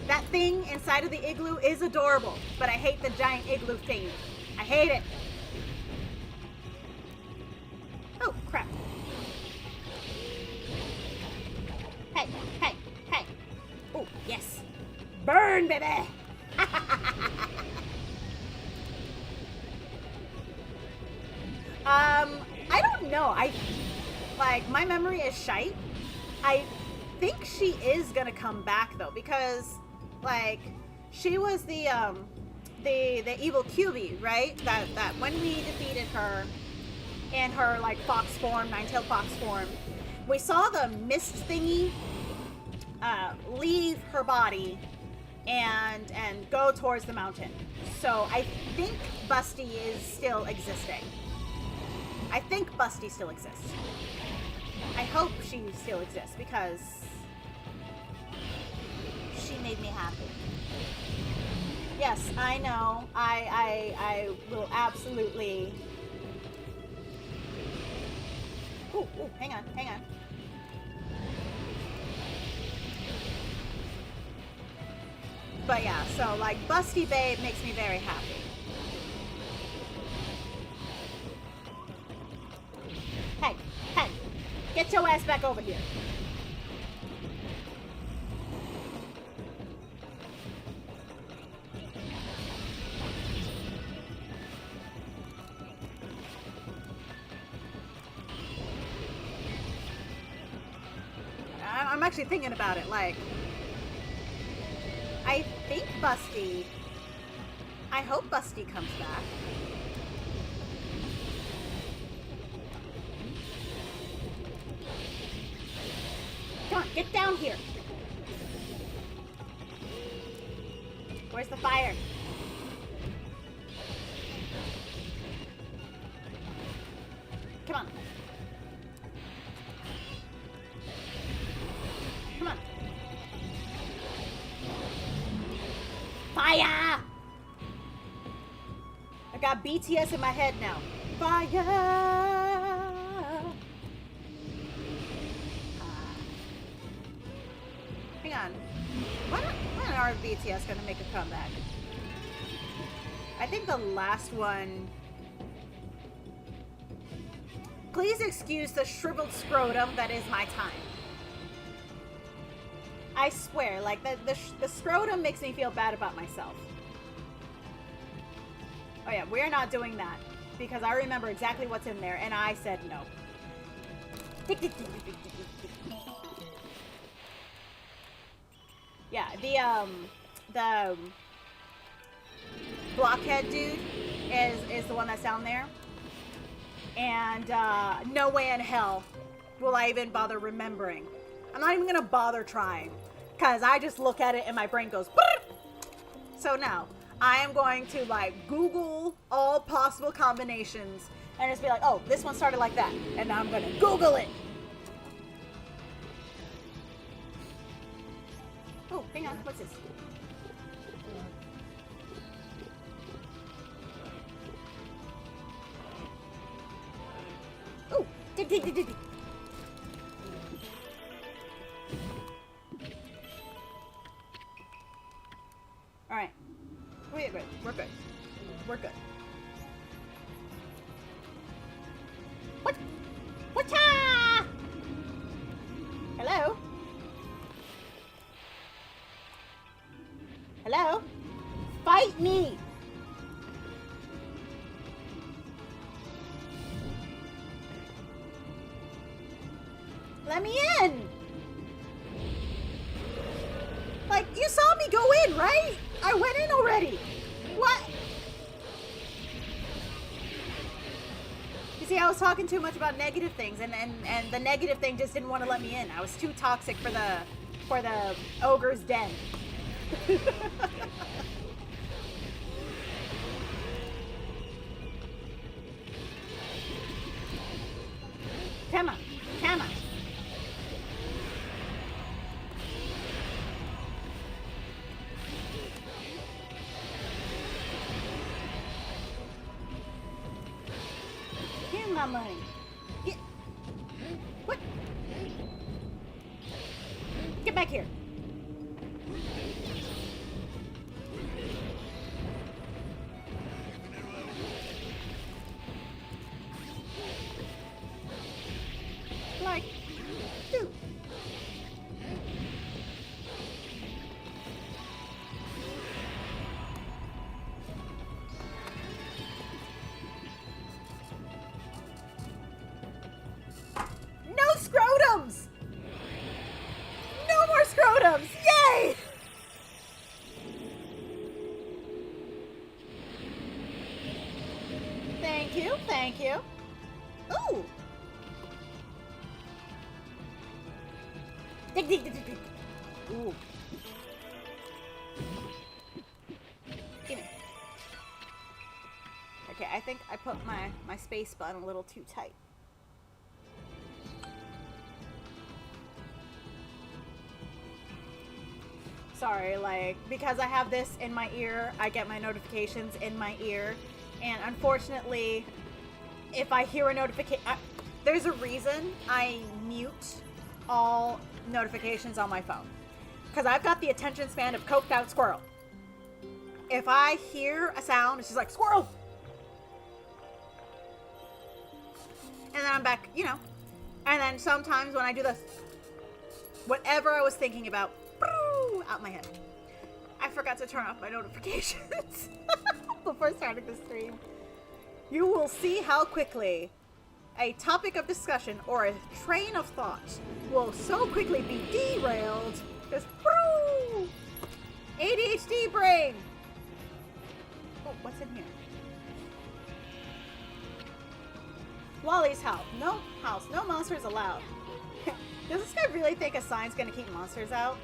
That thing inside of the igloo is adorable, but I hate the giant igloo thing. I hate it. Oh, crap. Hey. Oh, yes. Burn, baby. I don't know. My memory is shite. I think she is gonna come back though, because, like, she was the evil QB, right? That when we defeated her in her, like, fox form, nine-tailed fox form, we saw the mist thingy leave her body and go towards the mountain. So I think Busty is still existing. I think Busty still exists. I hope she still exists because she made me happy. Yes, I know. I will absolutely. Ooh, hang on. But yeah, so, like, Busty Babe makes me very happy. Hey, get your ass back over here. I'm actually thinking about it, like, I think Busty, I hope Busty comes back. Come on, get down here. Where's the fire? Come on. Come on. Fire! I got BTS in my head now. Fire! Hang on. When are BTS gonna make a comeback? I think the last one. Please excuse the shriveled scrotum that is my time. I swear, like, the scrotum makes me feel bad about myself. Oh yeah, we're not doing that because I remember exactly what's in there and I said no. Yeah, the blockhead dude is the one that's down there. And no way in hell will I even bother remembering. I'm not even gonna bother trying, because I just look at it and my brain goes, Brr! So now I am going to, like, Google all possible combinations and just be like, oh, this one started like that, and now I'm gonna Google it. Oh, hang on, what's this? dig, dig, dig. Alright. We're good. We're good. We're good. What? Whatcha? Hello? Hello? Fight me! Let me in! Like, you saw me go in, right? I went in already. What? You see, I was talking too much about negative things, and the negative thing just didn't want to let me in. I was too toxic for the ogre's den. Come on, come on. Here's my money. Get, what? Get back here. Like, dude. No scrotums! No more scrotums! Yay! Thank you, thank you. Ooh! Dig, dig, dig, dig, dig. Ooh. Gimme. Okay, I think I put my space button a little too tight. Sorry, like, because I have this in my ear, I get my notifications in my ear, and unfortunately, if I hear a notification, there's a reason I mute all notifications on my phone, because I've got the attention span of coked out squirrel. If I hear a sound, it's just like, squirrel! And then I'm back, you know. And then sometimes when I do this, whatever I was thinking about, out my head. I forgot to turn off my notifications before starting the stream. You will see how quickly a topic of discussion or a train of thought will so quickly be derailed. Just ADHD brain. Oh, what's in here? Wally's house. No house. No monsters allowed. Does this guy really think a sign's gonna keep monsters out?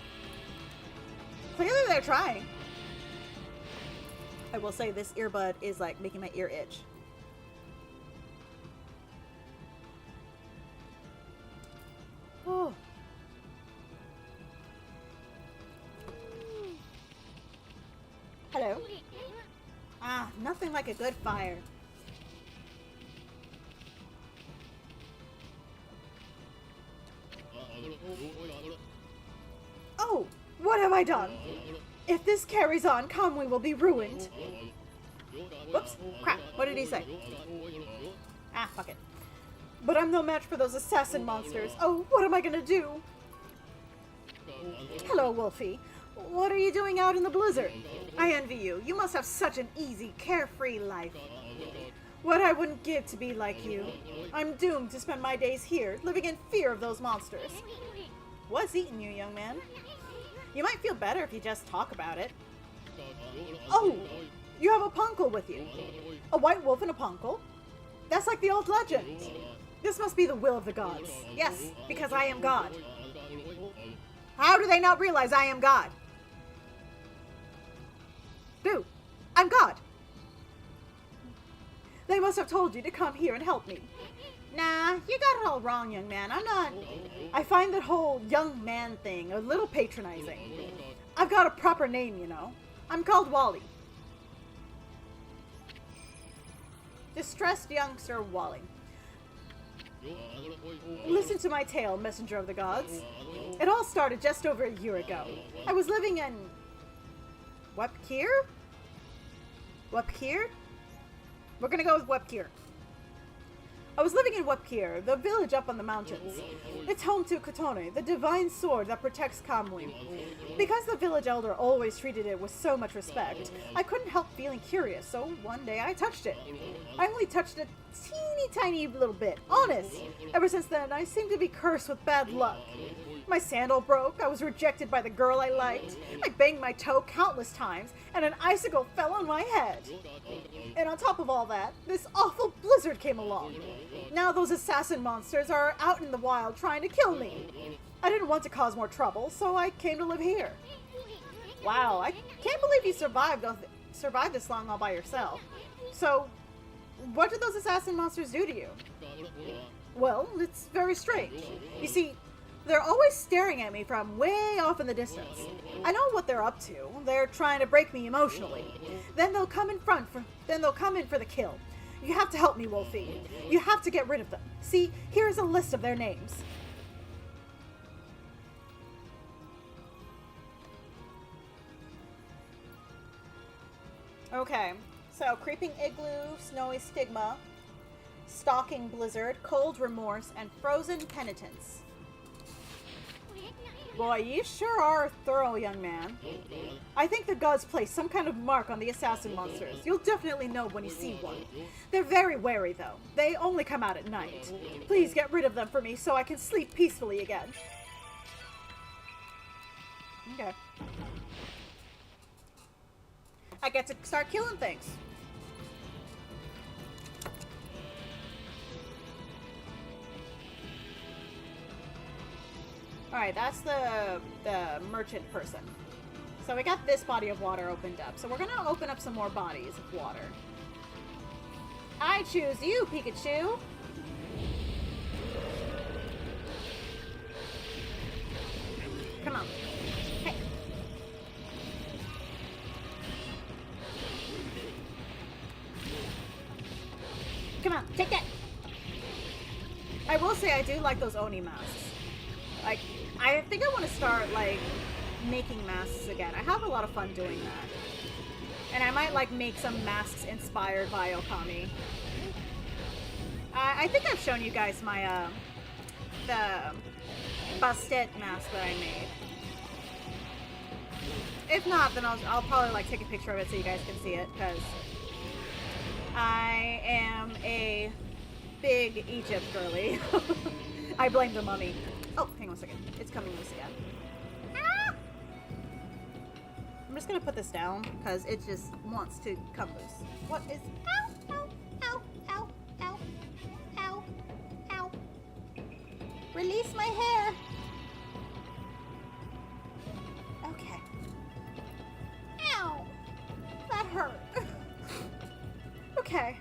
Clearly they're trying. I will say this earbud is like making my ear itch. Oh. Hello. Ah, nothing like a good fire. Oh, what have I done? If this carries on, Kamui will be ruined. Whoops, crap, what did he say? Ah, fuck it. But I'm no match for those assassin monsters. Oh, what am I gonna do? Hello, Wolfie. What are you doing out in the blizzard? I envy you. You must have such an easy, carefree life. What I wouldn't give to be like you. I'm doomed to spend my days here, living in fear of those monsters. What's eating you, young man? You might feel better if you just talk about it. Oh, you have a punkle with you. A white wolf and a punkle? That's like the old legend. This must be the will of the gods. Yes, because I am God. How do they not realize I am God? Dude, I'm God. They must have told you to come here and help me. Nah, you got it all wrong, young man. I'm not... I find that whole young man thing a little patronizing. I've got a proper name, you know. I'm called Wally. Distressed youngster Wally. Listen to my tale, messenger of the gods. It all started just over a year ago. I was living in... Wepkir? Wepkir? We're gonna go with Wepkir. I was living in Wepkir, the village up on the mountains. It's home to Kotone, the divine sword that protects Kamui. Because the village elder always treated it with so much respect, I couldn't help feeling curious, so one day I touched it. I only touched it a teeny tiny little bit, honest. Ever since then, I seem to be cursed with bad luck. My sandal broke, I was rejected by the girl I liked, I banged my toe countless times, and an icicle fell on my head. And on top of all that, this awful blizzard came along. Now those assassin monsters are out in the wild trying to kill me. I didn't want to cause more trouble, so I came to live here. Wow, I can't believe you survived this long all by yourself. So, what did those assassin monsters do to you? Well, it's very strange. You see, they're always staring at me from way off in the distance. I know what they're up to. They're trying to break me emotionally. Then they'll come in for the kill. You have to help me, Wolfie. You have to get rid of them. See, here's a list of their names. Okay, so Creeping Igloo, Snowy Stigma, Stalking Blizzard, Cold Remorse, and Frozen Penitence. Boy, you sure are a thorough young man. I think the gods place some kind of mark on the assassin monsters. You'll definitely know when you see one. They're very wary, though. They only come out at night. Please get rid of them for me so I can sleep peacefully again. Okay. I get to start killing things. Alright, that's the merchant person. So we got this body of water opened up. So we're going to open up some more bodies of water. I choose you, Pikachu! Come on. Hey. Come on, take that! I will say I do like those Oni masks. Like, I think I want to start, like, making masks again. I have a lot of fun doing that. And I might, like, make some masks inspired by Ookami. I think I've shown you guys my, the Bastet mask that I made. If not, then I'll probably, like, take a picture of it so you guys can see it, because I am a big Egypt girly. I blame the mummy. Oh, hang on a second. It's coming loose again. Ah! I'm just gonna put this down because it just wants to come loose. What is... Ow! Ow! Ow! Ow! Ow! Ow! Ow! Release my hair! Okay. Ow! That hurt. Okay.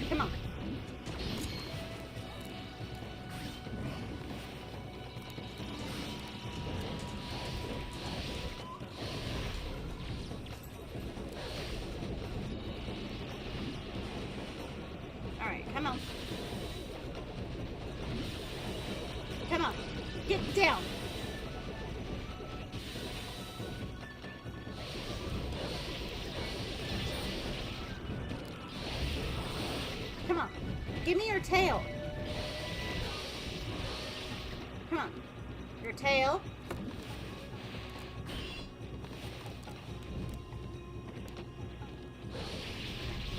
Come on. All right, come on. Come on. Get down. Come on. Give me your tail. Come on. Your tail.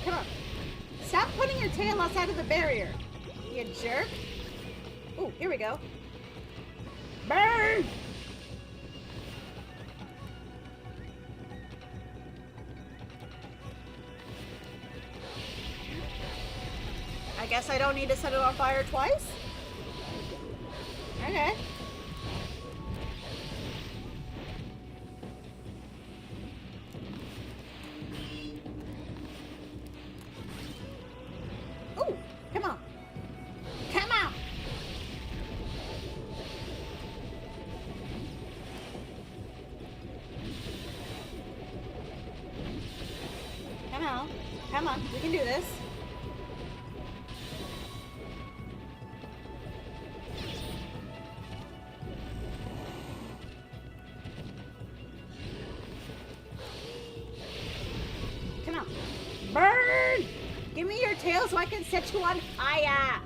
Come on. Stop putting your tail outside of the barrier. You jerk. Ooh, here we go. Burn! I guess I don't need to set it on fire twice? Okay. Ooh, come on. Come on! Come on, we can do this. Come on. Burn! Give me your tail so I can set you on fire.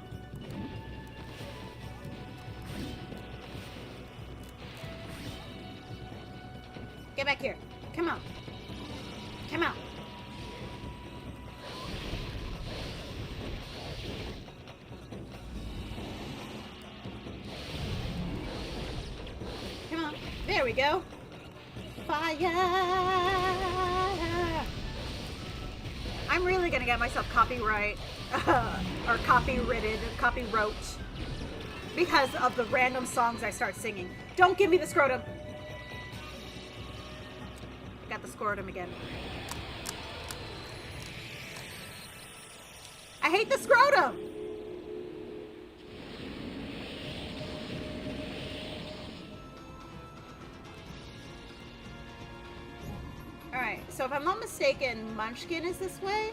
Get back here. Come on. Come on. Come on. There we go. Fire. I'm really gonna get myself copyright or copywrote because of the random songs I start singing. Don't give me the scrotum. Got the scrotum again. I hate the scrotum. Alright, so if I'm not mistaken, Munchkin is this way?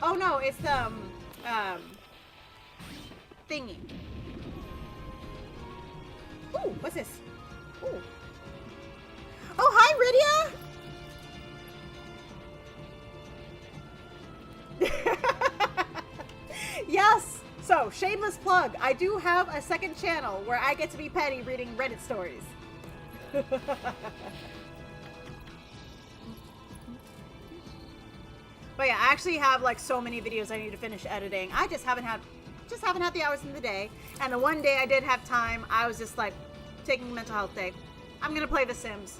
Oh no, it's the, thingy. Ooh, what's this? Ooh. Oh, hi, Rydia! Yes! So, shameless plug. I do have a second channel where I get to be petty reading Reddit stories. But yeah, I actually have like so many videos I need to finish editing. I just haven't had the hours in the day. And the one day I did have time, I was just like taking a mental health day. I'm gonna play The Sims.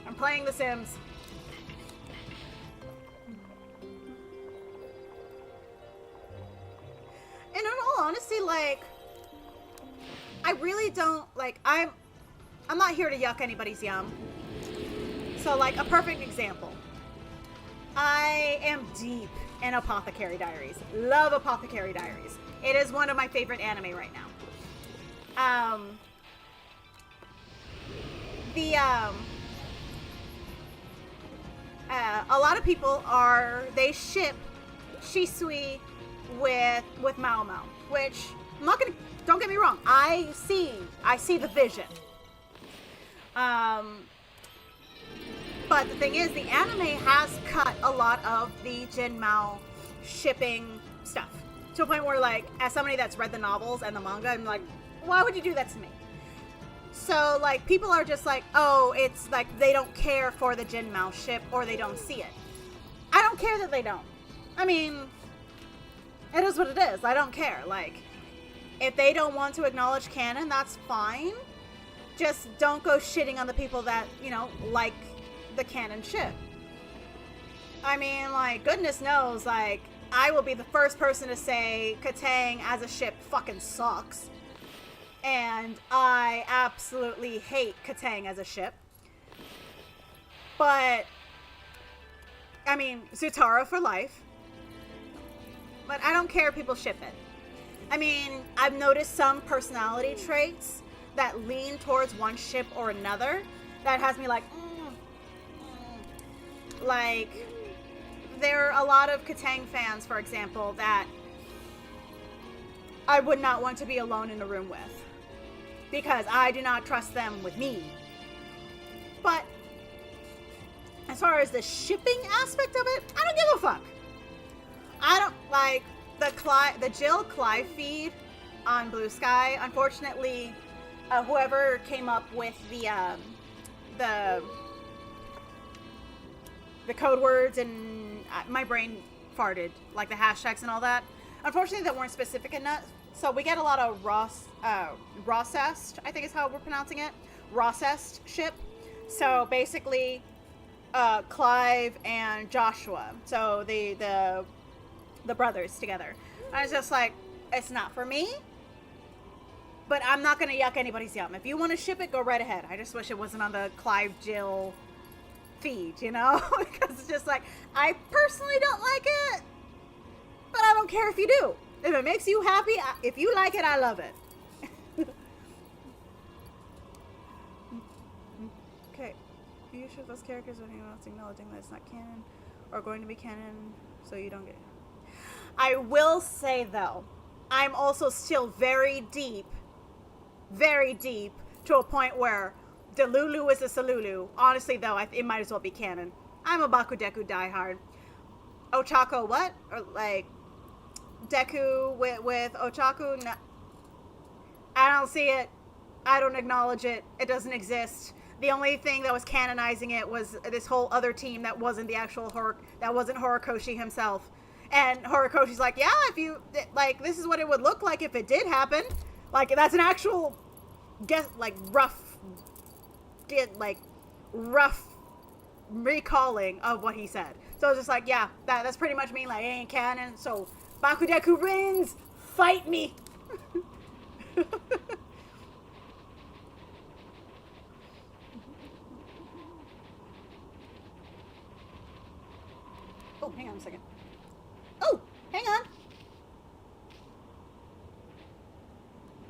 I'm playing The Sims. And in all honesty, like, I really don't, like, I'm not here to yuck anybody's yum. So, like, a perfect example. I am deep in Apothecary Diaries. Love Apothecary Diaries. It is one of my favorite anime right now. A lot of people they ship Shisui with Mao Mao, which I'm not gonna, don't get me wrong, I see the vision. But the thing is, the anime has cut a lot of the Jin Mao shipping stuff to a point where, like, as somebody that's read the novels and the manga, I'm like, why would you do that to me? So, like, people are just like, oh, it's like they don't care for the Jin Mao ship or they don't see it. I don't care that they don't. I mean, it is what it is. I don't care. Like, if they don't want to acknowledge canon, that's fine. Just don't go shitting on the people that, you know, like the canon ship. I mean, like, goodness knows, like, I will be the first person to say Katang as a ship fucking sucks. And I absolutely hate Katang as a ship. But, I mean, Zutara for life. But I don't care if people ship it. I mean, I've noticed some personality traits that lean towards one ship or another that has me like, like, there are a lot of Katang fans, for example, that I would not want to be alone in a room with, because I do not trust them with me. But as far as the shipping aspect of it, I don't give a fuck. I don't like the Jill Clive feed on Blue Sky. Unfortunately, whoever came up with the code words, and my brain farted, like the hashtags and all that. Unfortunately, that weren't specific enough. So we get a lot of Rossest, I think is how we're pronouncing it. Rossest ship. So basically, Clive and Joshua. So the brothers together. I was just like, it's not for me. But I'm not gonna yuck anybody's yum. If you want to ship it, go right ahead. I just wish it wasn't on the Clive Jill feed, you know? Because it's just like, I personally don't like it, but I don't care if you do. If it makes you happy, if you like it, I love it. Okay, you should those characters when you're not acknowledging that it's not canon. are going to be canon, so you don't get... I will say, though, I'm also still very deep, to a point where Delulu is a Salulu. Honestly, though, it might as well be canon. I'm a Bakudeku diehard. Ochako, what? Or, like, Deku with Ochaku? No, I don't see it. I don't acknowledge it. It doesn't exist. The only thing that was canonizing it was this whole other team that wasn't the actual that wasn't Horikoshi himself. And Horikoshi's like, yeah, if you, like, this is what it would look like if it did happen. Like, that's an actual, rough recalling of what he said. So it's just like, yeah, that's pretty much me, like, it ain't canon, so Bakudeku wins! Fight me! Oh, hang on a second. Oh, hang on.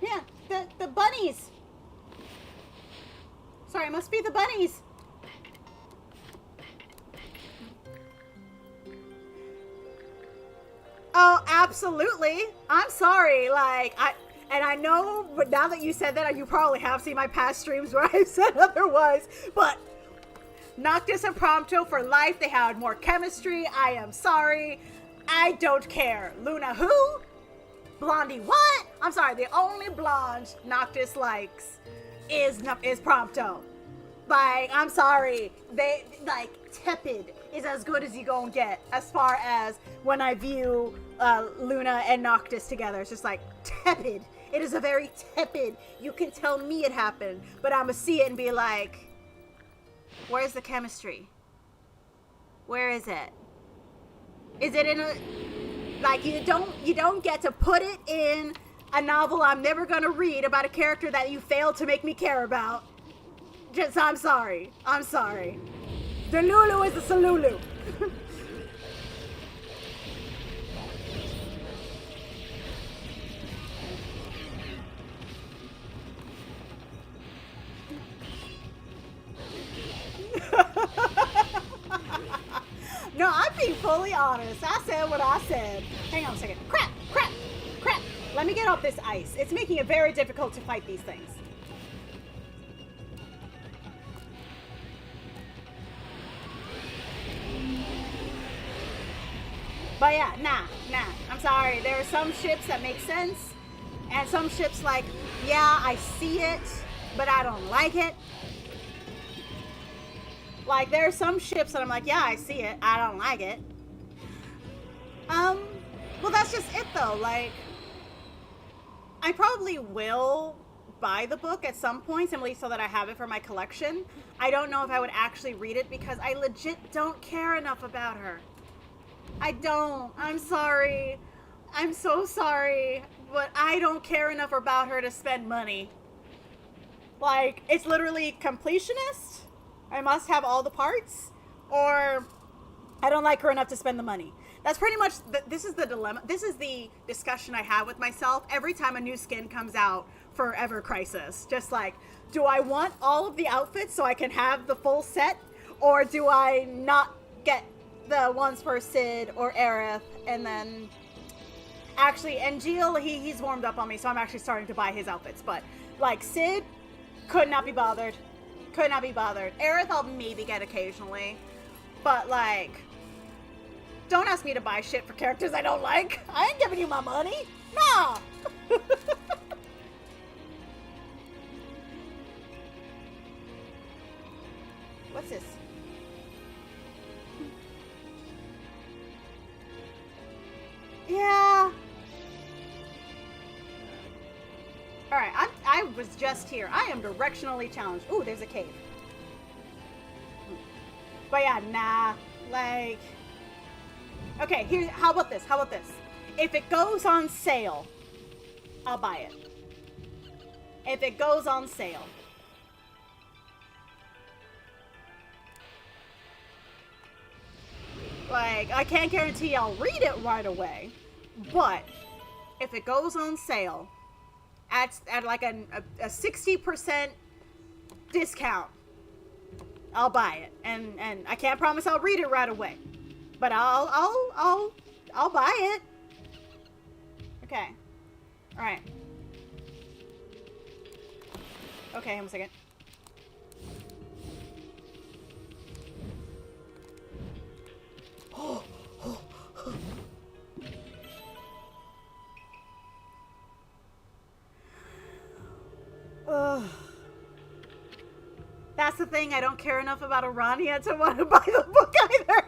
Yeah, the bunnies. Sorry, it must be the bunnies. Oh, absolutely. I'm sorry. Like, I know, but now that you said that, you probably have seen my past streams where I've said otherwise, but Noctis and Prompto for life. They had more chemistry. I am sorry. I don't care. Luna who? Blondie what? I'm sorry. The only blonde Noctis likes is Prompto. Like, I'm sorry. They, like, tepid is as good as you gonna get as far as when I view Luna and Noctis together. It's just like tepid. It is a very tepid. You can tell me it happened, but I'ma see it and be like, where's the chemistry? Where is it? Is it in a, like, you don't get to put it in a novel I'm never gonna read about a character that you failed to make me care about. Just, I'm sorry. I'm sorry. The Lulu is the Salulu. No, I'm being fully honest. I said what I said. Hang on a second. Crap! Let me get off this ice. It's making it very difficult to fight these things. But yeah, nah. I'm sorry. There are some ships that make sense. And some ships like, yeah, I see it, but I don't like it. Like, there are some ships that I'm like, yeah, I see it, I don't like it. Well, that's just it, though. Like, I probably will buy the book at some point, simply so that I have it for my collection. I don't know if I would actually read it because I legit don't care enough about her. I don't. I'm sorry. I'm so sorry. But I don't care enough about her to spend money. Like, it's literally completionist. I must have all the parts, or I don't like her enough to spend the money. That's pretty much, this is the dilemma. This is the discussion I have with myself every time a new skin comes out for Ever Crisis. Just like, do I want all of the outfits so I can have the full set, or do I not get the ones for Sid or Aerith, and then... Actually, Angeal, he's warmed up on me, so I'm actually starting to buy his outfits. But, like, Sid, could not be bothered. Could not be bothered. Aerith I'll maybe get occasionally. But, like, don't ask me to buy shit for characters I don't like. I ain't giving you my money. Nah. What's this? Yeah. Alright, I was just here. I am directionally challenged. Ooh, there's a cave. But yeah, nah. Like... Okay, here, how about this? If it goes on sale, I'll buy it. If it goes on sale. Like, I can't guarantee I'll read it right away. But, if it goes on sale... At like a 60% discount, I'll buy it. And I can't promise I'll read it right away. but I'll buy it. Okay. All right. Okay, hang on a second. Ugh. That's the thing, I don't care enough about Arania to want to buy the book either.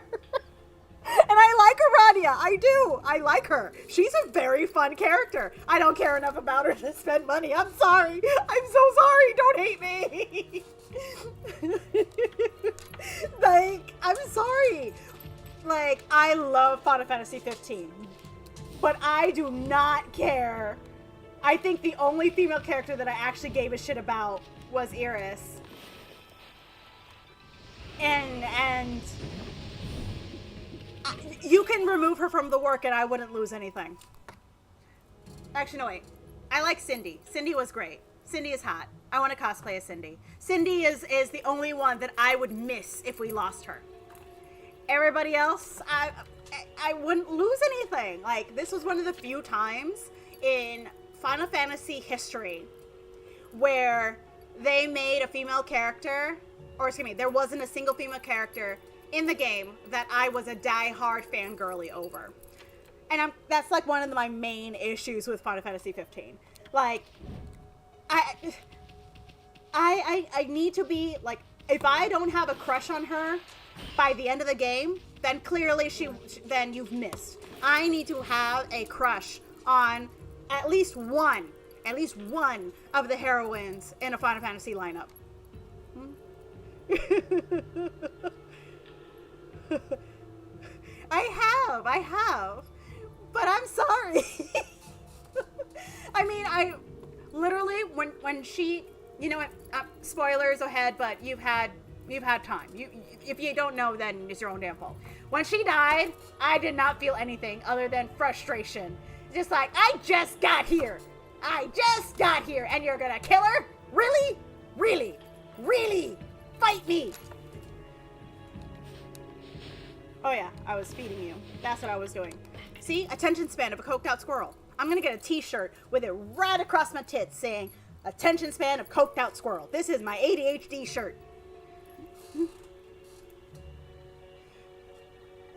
And I like Arania, I do. I like her. She's a very fun character. I don't care enough about her to spend money. I'm sorry. I'm so sorry. Don't hate me. Like, I'm sorry. Like, I love Final Fantasy 15. But I do not care. I think the only female character that I actually gave a shit about was Iris. And you can remove her from the work and I wouldn't lose anything. Actually, no, wait. I like Cindy. Cindy was great. Cindy is hot. I want to cosplay as Cindy. Cindy is the only one that I would miss if we lost her. Everybody else, I wouldn't lose anything. Like, this was one of the few times in Final Fantasy history where they made a female character, or excuse me, there wasn't a single female character in the game that I was a die-hard fangirly over. And that's like one of my main issues with Final Fantasy 15. Like, I need to be, like, if I don't have a crush on her by the end of the game, then clearly then you've missed. I need to have a crush on at least one of the heroines in a Final Fantasy lineup. I have, but I'm sorry. I mean, I literally, when she, you know what, spoilers ahead, but you've had time. If you don't know, then it's your own damn fault. When she died, I did not feel anything other than frustration. Just like, I just got here, and you're gonna kill her? Really? Really? Really? Fight me! Oh yeah, I was feeding you. That's what I was doing. See? Attention span of a coked out squirrel. I'm gonna get a t-shirt with it right across my tits saying, attention span of coked out squirrel. This is my ADHD shirt.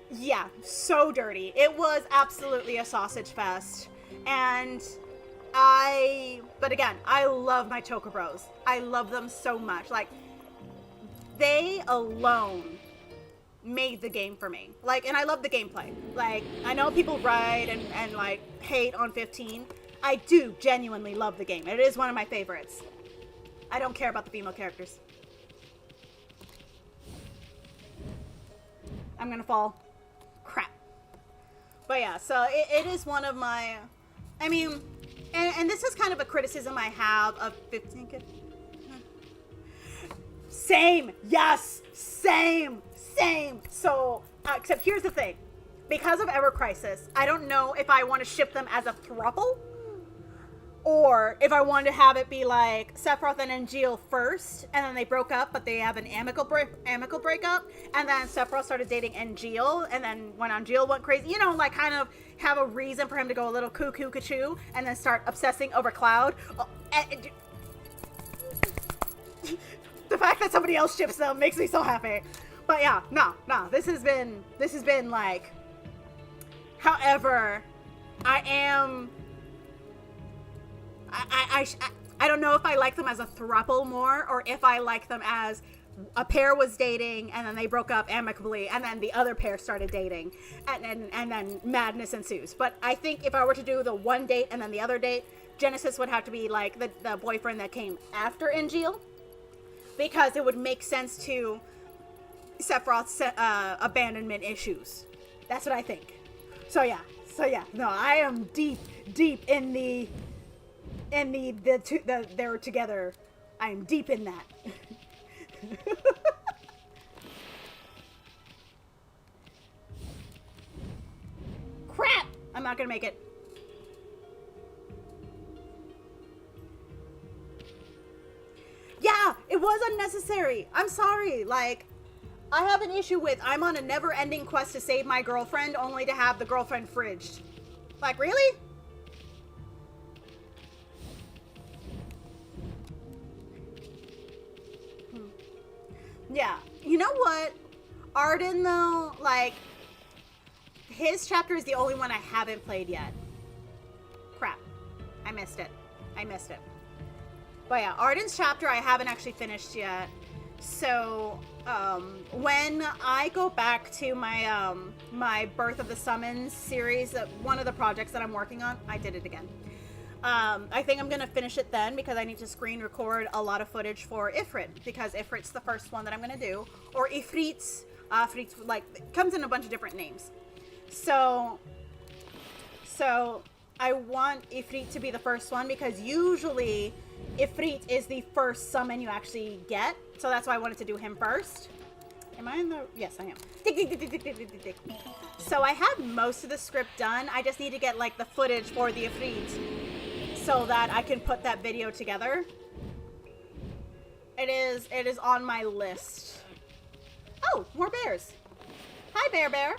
Yeah, so dirty. It was absolutely a sausage fest. And but again, I love my Chocobros. I love them so much. Like, they alone made the game for me. Like, and I love the gameplay. Like, I know people ride and like hate on 15. I do genuinely love the game. It is one of my favorites. I don't care about the female characters. I'm gonna fall. Crap. But yeah, so it is one of my, I mean, and this is kind of a criticism I have of 15. Same. Yes. Same. So, except here's the thing. Because of Ever Crisis, I don't know if I want to ship them as a throuple, or if I want to have it be like Sephiroth and Angeal first, and then they broke up, but they have an amicable breakup, and then Sephiroth started dating Angeal, and then when Angeal went crazy, you know, like kind of have a reason for him to go a little cuckoo, and then start obsessing over Cloud. The fact that somebody else ships them makes me so happy. But yeah, no, this has been like, however, I don't know if I like them as a throuple more, or if I like them as a pair was dating and then they broke up amicably and then the other pair started dating and then madness ensues. But I think if I were to do the one date and then the other date, Genesis would have to be like the boyfriend that came after Angeal, because it would make sense to Sephiroth's abandonment issues. That's what I think. So yeah, no, I am deep in the they're together. I am deep in that. Crap! I'm not gonna make it. Yeah, it was unnecessary. I'm sorry. Like, I have an issue with I'm on a never-ending quest to save my girlfriend only to have the girlfriend fridged. Like, really? Yeah. You know what? Arden, though, like, his chapter is the only one I haven't played yet. Crap. I missed it. But yeah, Arden's chapter I haven't actually finished yet. So, when I go back to my, my Birth of the Summons series, one of the projects that I'm working on, I did it again. I think I'm going to finish it then because I need to screen record a lot of footage for Ifrit, because Ifrit's the first one that I'm going to do. Or Ifrit's, Ifrit's, like, it comes in a bunch of different names. So I want Ifrit to be the first one because usually Ifrit is the first summon you actually get. So that's why I wanted to do him first. Am I in the... Yes, I am. Tick, tick, tick, tick, tick, tick, tick, tick. So I have most of the script done. I just need to get, like, the footage for the Ifrit so that I can put that video together. It is on my list. Oh, more bears. Hi, Bear.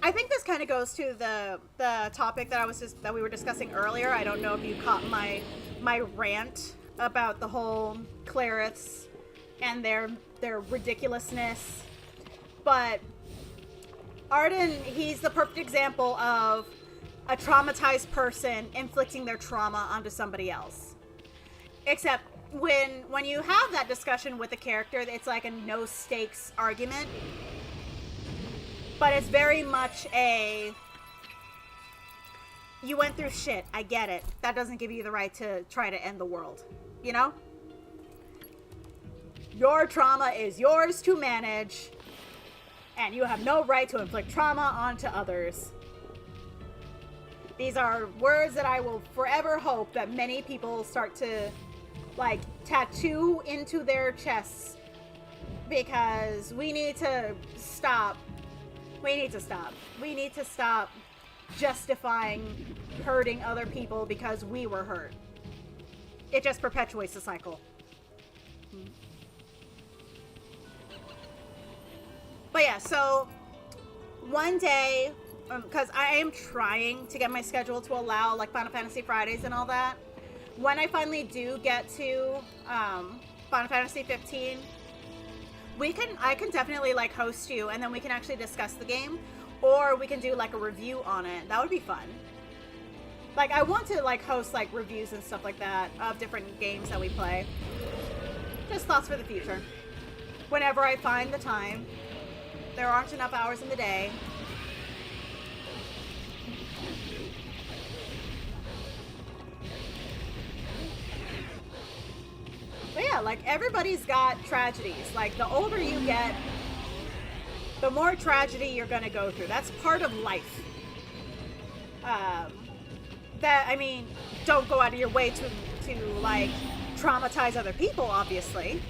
I think this kind of goes to the topic that we were discussing earlier. I don't know if you caught my rant about the whole clerics and their ridiculousness. But Arden, he's the perfect example of a traumatized person inflicting their trauma onto somebody else. Except when you have that discussion with a character, it's like a no stakes argument. But it's very much a, you went through shit, I get it. That doesn't give you the right to try to end the world, you know? Your trauma is yours to manage, and you have no right to inflict trauma onto others. These are words that I will forever hope that many people start to, like, tattoo into their chests, because we need to stop. We need to stop justifying hurting other people because we were hurt. It just perpetuates the cycle. But yeah, so one day, because I am trying to get my schedule to allow like Final Fantasy Fridays and all that. When I finally do get to Final Fantasy 15, I can definitely like host you, and then we can actually discuss the game, or we can do like a review on it. That would be fun. Like, I want to like host like reviews and stuff like that of different games that we play. Just thoughts for the future. Whenever I find the time. There aren't enough hours in the day. But yeah, like, everybody's got tragedies. Like, the older you get, the more tragedy you're gonna go through. That's part of life. I mean, don't go out of your way to like, traumatize other people, obviously.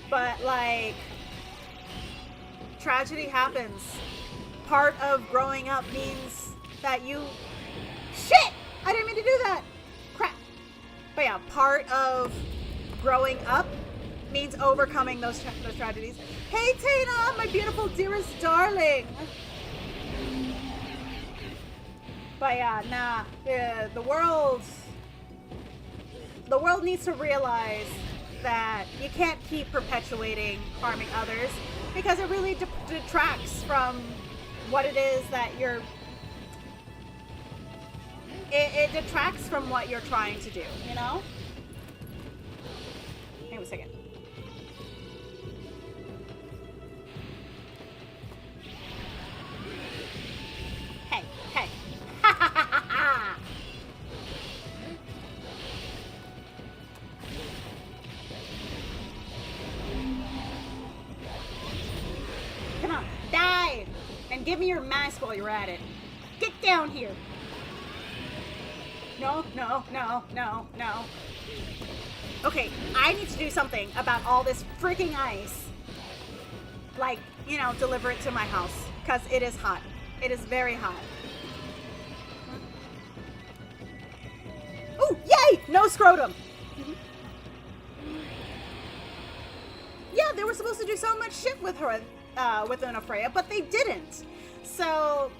But, like, tragedy happens. Part of growing up means that you... Shit! I didn't mean to do that! Crap. But yeah, part of growing up means overcoming those tragedies. Hey, Tana, my beautiful dearest darling! But yeah, nah. The world needs to realize that you can't keep perpetuating harming others, because it really detracts from what it is that you're... It detracts from what you're trying to do, you know? Hang on a second. Hey. Ha ha ha ha ha! Come on, die! And give me your mask while you're at it. Get down here! No. Okay, I need to do something about all this freaking ice. Like, you know, deliver it to my house. Because it is hot. It is very hot. No scrotum. Yeah, they were supposed to do so much shit with her, with Luna Freya, but they didn't. So,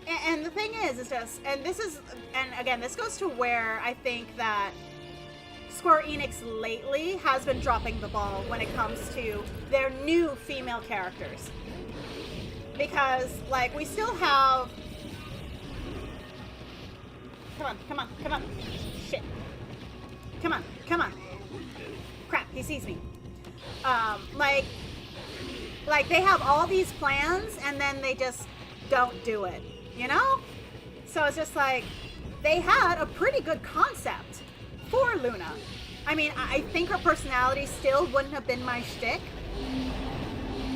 and the thing is just, and again, this goes to where I think that Square Enix lately has been dropping the ball when it comes to their new female characters. Because, like, we still have... Come on. Shit. Come on. Crap, he sees me. Like they have all these plans and then they just don't do it, you know? So it's just like, they had a pretty good concept for Luna. I mean, I think her personality still wouldn't have been my shtick,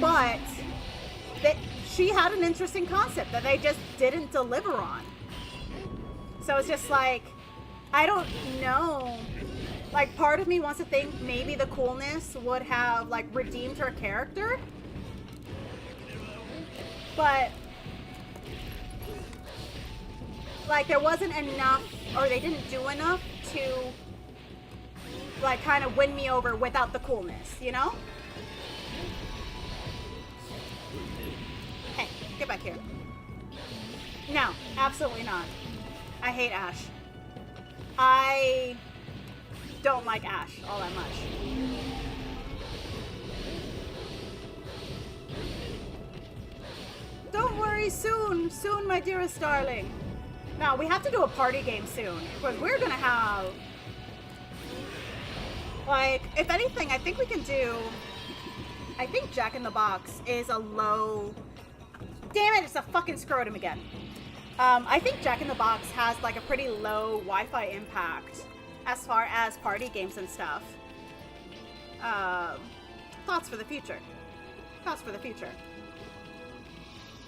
but she had an interesting concept that they just didn't deliver on. So it's just like, I don't know. Like, part of me wants to think maybe the coolness would have, like, redeemed her character. But, like, there wasn't enough, or they didn't do enough to, like, kind of win me over without the coolness, you know? Hey, get back here. No, absolutely not. I hate Ash. I don't like Ash all that much. Don't worry, soon, my dearest darling. Now, we have to do a party game soon, because we're gonna have, like, if anything, I think we can do, I think Jack in the Box is a low, damn it, it's a fucking scrotum again. I think Jack in the Box has, like, a pretty low Wi-Fi impact as far as party games and stuff. Thoughts for the future.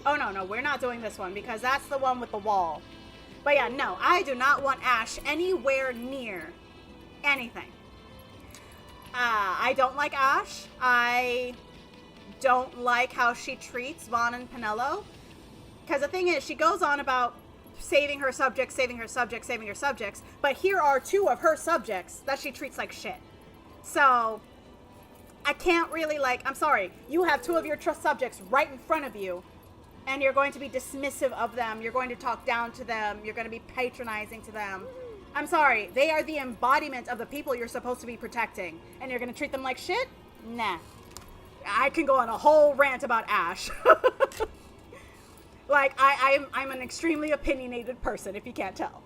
Oh, no, we're not doing this one because that's the one with the wall. But yeah, no, I do not want Ash anywhere near anything. I don't like Ash. I don't like how she treats Vaughn and Penelo. Because the thing is, she goes on about saving her subjects, but here are 2 of her subjects that she treats like shit. So, I can't really, like, I'm sorry, you have 2 of your trust subjects right in front of you, and you're going to be dismissive of them, you're going to talk down to them, you're going to be patronizing to them. I'm sorry, they are the embodiment of the people you're supposed to be protecting, and you're going to treat them like shit? Nah. I can go on a whole rant about Ash. Like, I'm an extremely opinionated person, if you can't tell.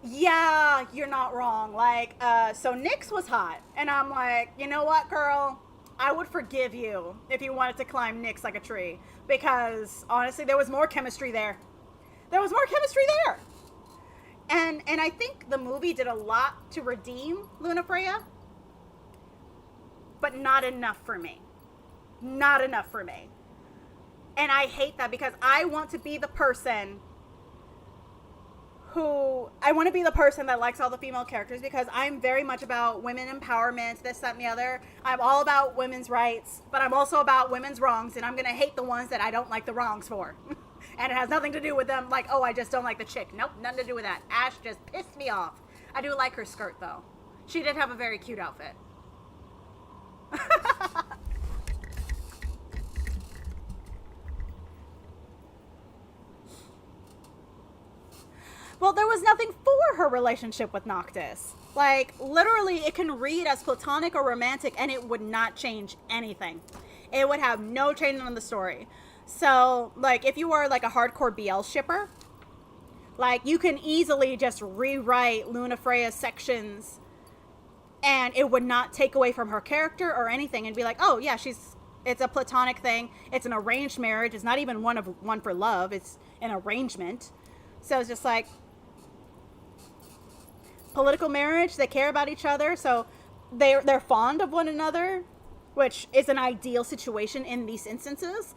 Yeah, you're not wrong. Like, so Nyx was hot. And I'm like, you know what, girl? I would forgive you if you wanted to climb Nyx like a tree. Because, honestly, there was more chemistry there. And I think the movie did a lot to redeem Luna Freya. But not enough for me. And I hate that because I want to be the person that likes all the female characters because I'm very much about women empowerment, this, that, and the other. I'm all about women's rights, but I'm also about women's wrongs, and I'm going to hate the ones that I don't like the wrongs for. And it has nothing to do with them, like, oh, I just don't like the chick. Nope, nothing to do with that. Ash just pissed me off. I do like her skirt, though. She did have a very cute outfit. Well, there was nothing for her relationship with Noctis. Like, literally, it can read as platonic or romantic, and it would not change anything. It would have no change on the story. So, like, if you were, like, a hardcore BL shipper, like, you can easily just rewrite Luna Freya's sections, and it would not take away from her character or anything, and be like, oh, yeah, it's a platonic thing. It's an arranged marriage. It's not even one for love. It's an arrangement. So it's just like political marriage. They care about each other, so they're fond of one another, which is an ideal situation in these instances.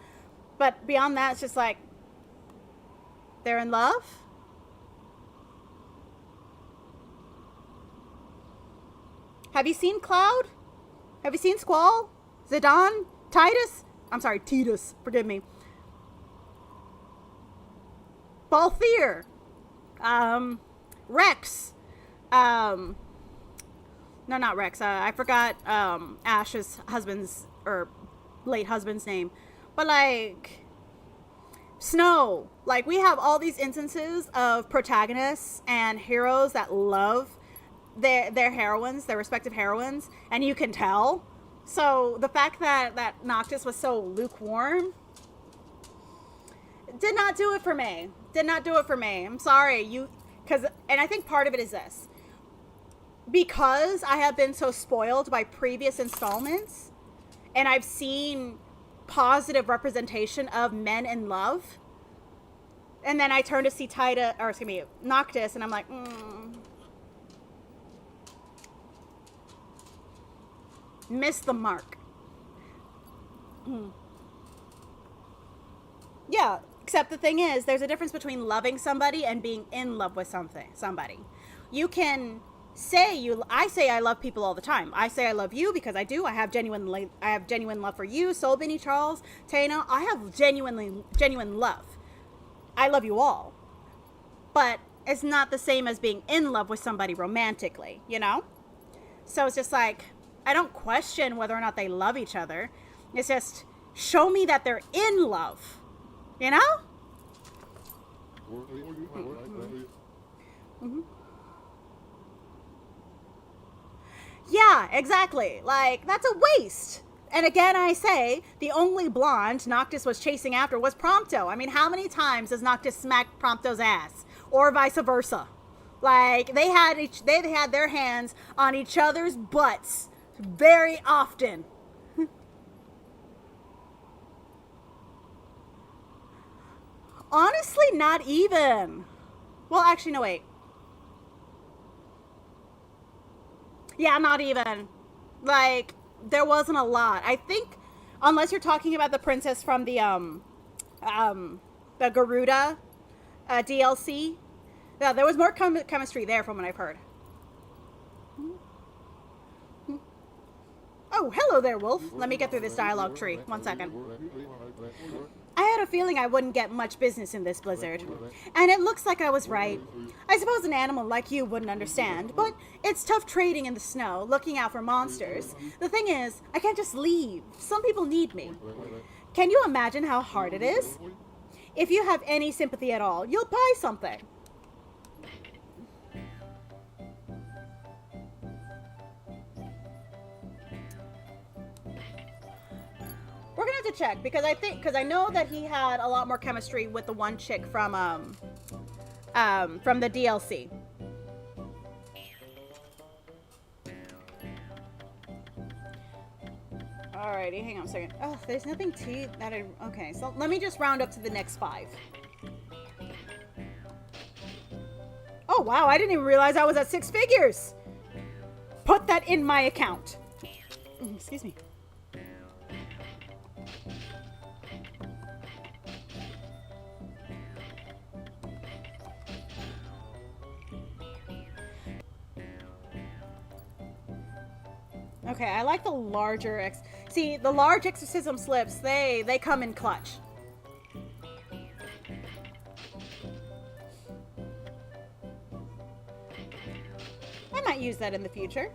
But beyond that, it's just like they're in love. Have you seen Cloud? Have you seen Squall? Zidane? Titus? I'm sorry, Titus. Forgive me. Balthier, Rex, no, not Rex. I forgot Ash's husband's or late husband's name, but like Snow. Like, we have all these instances of protagonists and heroes that love their heroines, their respective heroines, and you can tell. So the fact that Noctis was so lukewarm did not do it for me. Did not do it for me. I'm sorry. And I think part of it is this. Because I have been so spoiled by previous installments, and I've seen positive representation of men in love, and then I turn to see Noctis, and I'm like, missed the mark. Yeah, except the thing is, there's a difference between loving somebody and being in love with somebody. You can I say I love people all the time. I say I love you because I do. I have genuine love for you, Soul Benny, Charles, Tana. I have genuine love. I love you all. But it's not the same as being in love with somebody romantically, you know? So it's just like, I don't question whether or not they love each other. It's just, show me that they're in love, you know? Mm-hmm. Yeah, exactly. Like, that's a waste. And again, I say, the only blonde Noctis was chasing after was Prompto. I mean, how many times does Noctis smack Prompto's ass? Or vice versa? Like, they had their hands on each other's butts very often. Honestly, not even. Well, actually, no, wait. Yeah, not even. Like, there wasn't a lot. I think, unless you're talking about the princess from the Garuda DLC. Yeah, there was more chemistry there from what I've heard. Oh, hello there, Wolf. Let me get through this dialogue tree. 1 second. I had a feeling I wouldn't get much business in this blizzard. And it looks like I was right. I suppose an animal like you wouldn't understand, but it's tough trading in the snow, looking out for monsters. The thing is, I can't just leave. Some people need me. Can you imagine how hard it is? If you have any sympathy at all, you'll buy something. We're gonna have to check because I know that he had a lot more chemistry with the one chick from the DLC. Alrighty, hang on a second. Oh, there's nothing okay, so let me just round up to the next 5. Oh wow, I didn't even realize I was at 6 figures. Put that in my account. Excuse me. Okay, I like the larger see, the large exorcism slips, they come in clutch. I might use that in the future.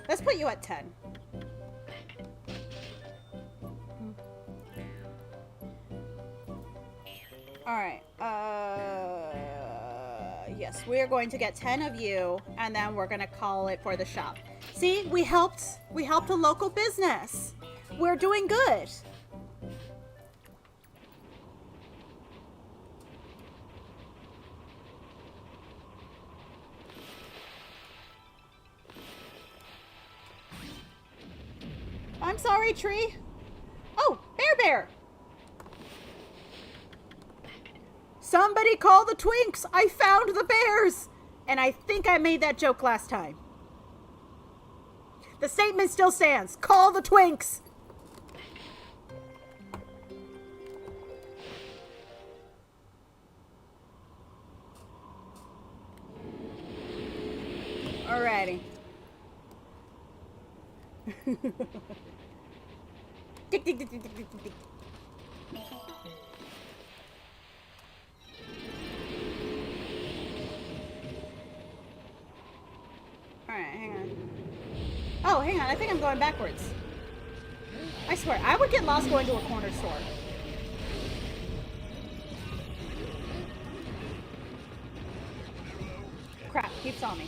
Let's put you at 10. Alright, yes, we are going to get 10 of you, and then we're gonna call it for the shop. See, we helped a local business. We're doing good. I'm sorry, Tree. Oh, Bear. Somebody call the Twinks! I found the bears! And I think I made that joke last time. The statement still stands. Call the Twinks! Alrighty. Tick, tick, tick, tick, tick, tick, tick. Alright, hang on. Oh, hang on. I think I'm going backwards. I swear, I would get lost going to a corner store. Crap, keeps on me.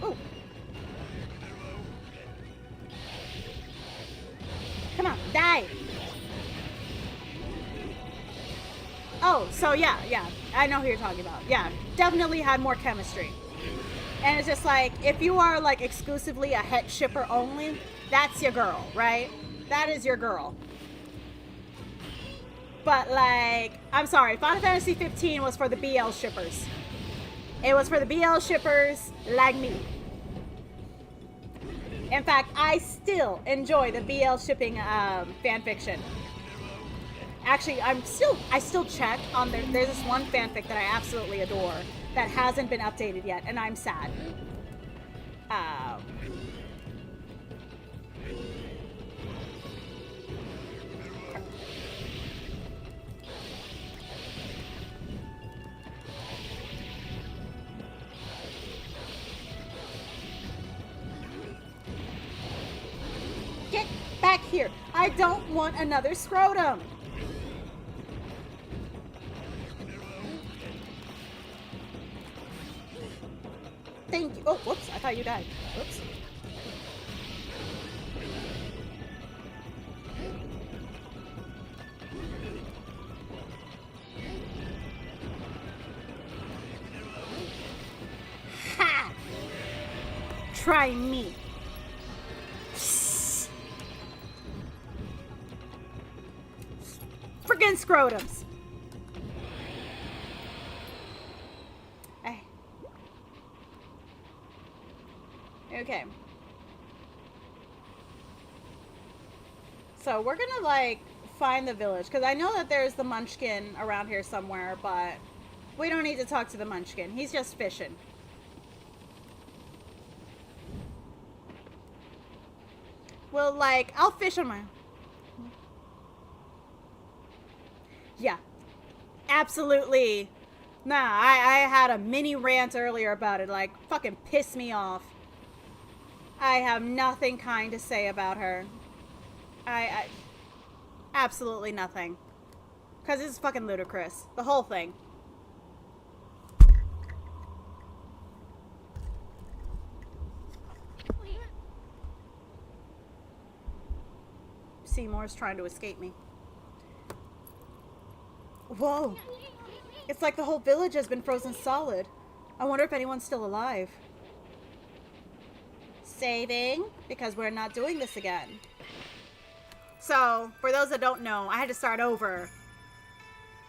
Oh. Come on, die. Oh, so yeah, I know who you're talking about. Yeah, definitely had more chemistry. And it's just like, if you are like exclusively a het shipper only, that's your girl, right? That is your girl. But like, I'm sorry, Final Fantasy 15 was for the BL shippers. It was for the BL shippers like me. In fact, I still enjoy the BL shipping fanfiction. Actually, I still check on there's this one fanfic that I absolutely adore that hasn't been updated yet, and I'm sad. Get back here. I don't want another scrotum. Thank you. Oh, whoops. I thought you died. Whoops. Ha! Try me. Friggin' scrotums. Okay. So we're gonna like find the village because I know that there's the munchkin around here somewhere, but we don't need to talk to the munchkin. He's just fishing. Well, like, I'll fish on my... Yeah. Absolutely. Nah, I had a mini rant earlier about it. Like, fucking piss me off. I have nothing kind to say about her. I absolutely nothing. Because it's fucking ludicrous. The whole thing. Seymour's trying to escape me. Whoa. It's like the whole village has been frozen solid. I wonder if anyone's still alive. Saving, because we're not doing this again. So, for those that don't know, I had to start over.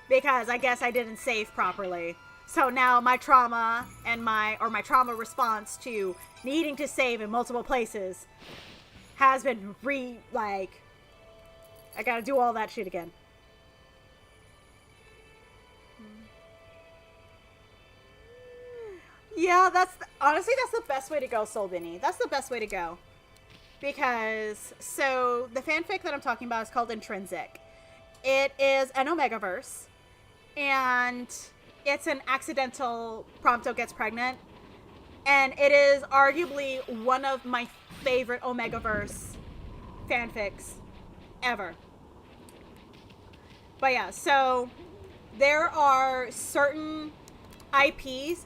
Because I guess I didn't save properly. So now my trauma and my trauma response to needing to save in multiple places has been I gotta do all that shit again. Yeah, honestly, that's the best way to go, Solvini. That's the best way to go. Because, so, the fanfic that I'm talking about is called Intrinsic. It is an Omegaverse. And it's an accidental Prompto gets pregnant. And it is arguably one of my favorite Omegaverse fanfics ever. But yeah, so there are certain IPs.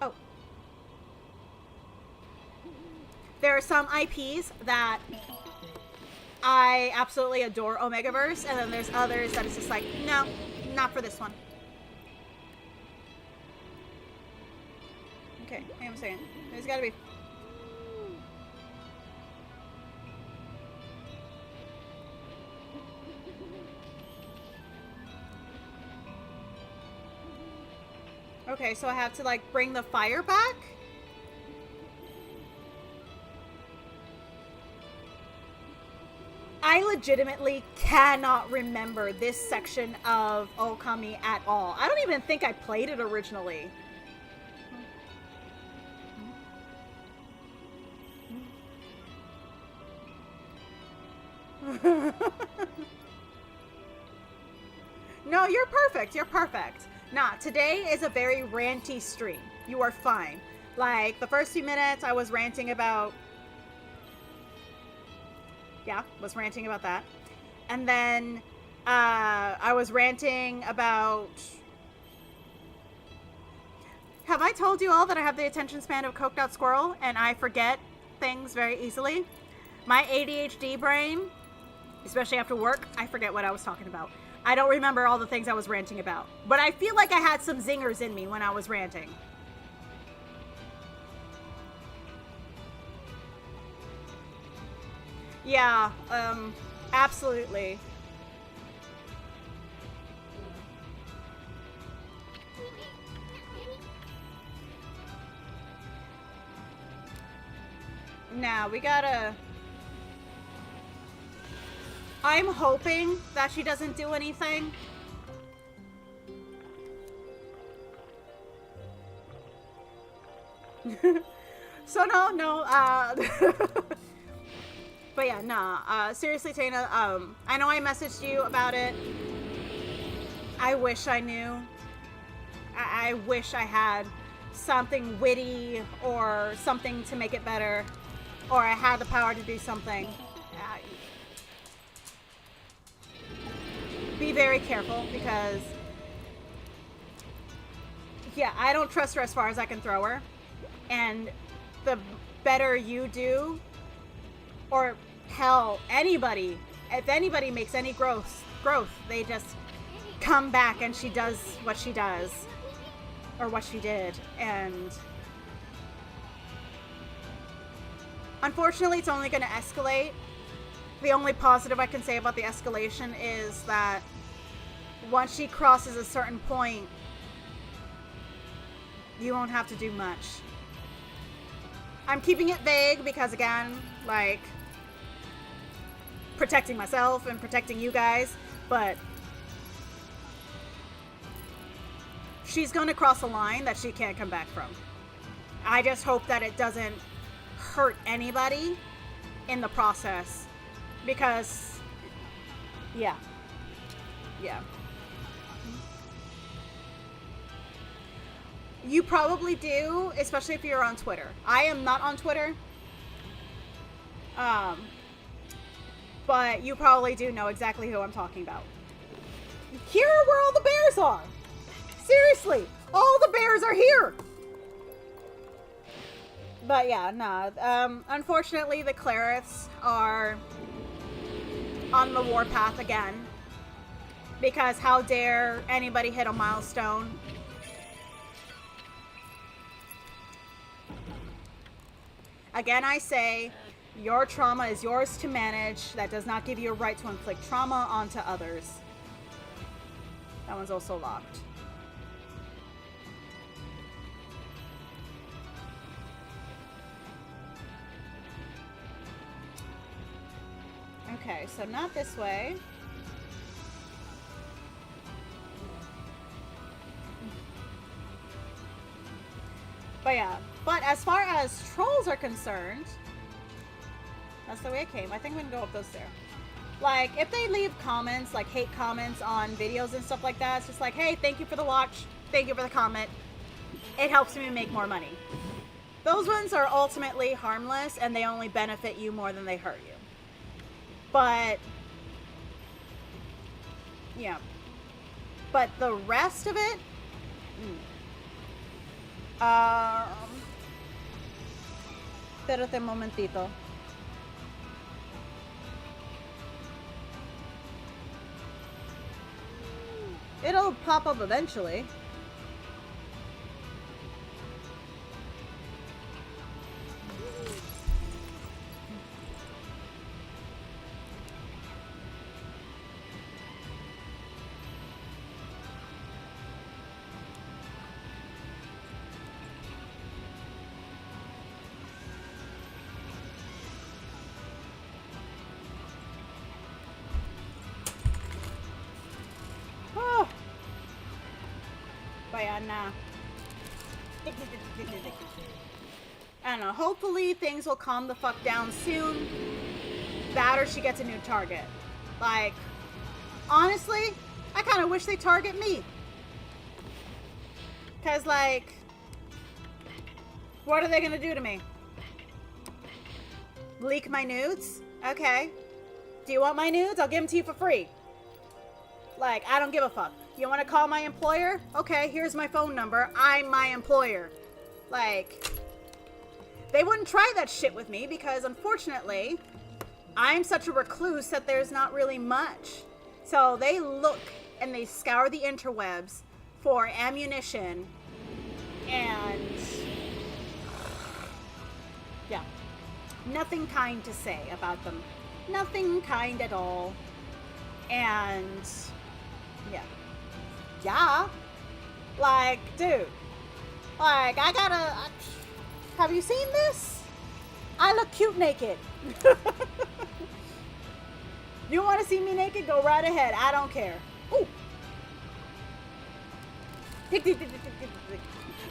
Oh. There are some IPs that I absolutely adore Omegaverse, and then there's others that it's just like, no, not for this one. Okay, hang on a second. There's gotta be... Okay, so I have to, like, bring the fire back? I legitimately cannot remember this section of Ookami at all. I don't even think I played it originally. No, you're perfect. You're perfect. Nah, today is a very ranty stream. You are fine. Like, the first few minutes, I was ranting about... Yeah, was ranting about that. And then, I was ranting about... Have I told you all that I have the attention span of a coked out squirrel and I forget things very easily? My ADHD brain, especially after work, I forget what I was talking about. I don't remember all the things I was ranting about. But I feel like I had some zingers in me when I was ranting. Yeah, absolutely. Now, we gotta... I'm hoping that she doesn't do anything. So no, but yeah, nah, seriously, Tana, I know I messaged you about it. I wish I knew. I wish I had something witty or something to make it better, or I had the power to do something. Be very careful, because yeah, I don't trust her as far as I can throw her, and the better you do, or hell, anybody, if anybody makes any growth, they just come back and she does what she does, or what she did. And unfortunately, it's only going to escalate. The only positive I can say about the escalation is that once she crosses a certain point, you won't have to do much. I'm keeping it vague because, again, like, protecting myself and protecting you guys, but she's going to cross a line that she can't come back from. I just hope that it doesn't hurt anybody in the process, because, yeah. You probably do, especially if you're on Twitter. I am not on Twitter. But you probably do know exactly who I'm talking about. Here are where all the bears are. Seriously, all the bears are here. But yeah, nah. Unfortunately, the Clariths are on the warpath again. Because how dare anybody hit a milestone? Again, I say, your trauma is yours to manage. That does not give you a right to inflict trauma onto others. That one's also locked. Okay, so not this way. But yeah, but as far as trolls are concerned, that's the way it came. I think we can go up those there. Like, if they leave comments, like hate comments on videos and stuff like that, it's just like, hey, thank you for the watch. Thank you for the comment. It helps me make more money. Those ones are ultimately harmless, and they only benefit you more than they hurt you. But, yeah. But the rest of it... Espérate un momentito. It'll pop up eventually. But yeah, nah. I don't know. Hopefully things will calm the fuck down soon. That or she gets a new target. Like, honestly, I kind of wish they target me. Because, like, what are they going to do to me? Leak my nudes? Okay. Do you want my nudes? I'll give them to you for free. Like, I don't give a fuck. You want to call my employer? Okay, here's my phone number. I'm my employer. Like, they wouldn't try that shit with me because, unfortunately, I'm such a recluse that there's not really much. So they look and they scour the interwebs for ammunition and, yeah, nothing kind to say about them. Nothing kind at all. And, yeah. Yeah. Like, dude. Like, have you seen this? I look cute naked. You want to see me naked? Go right ahead. I don't care. Ooh.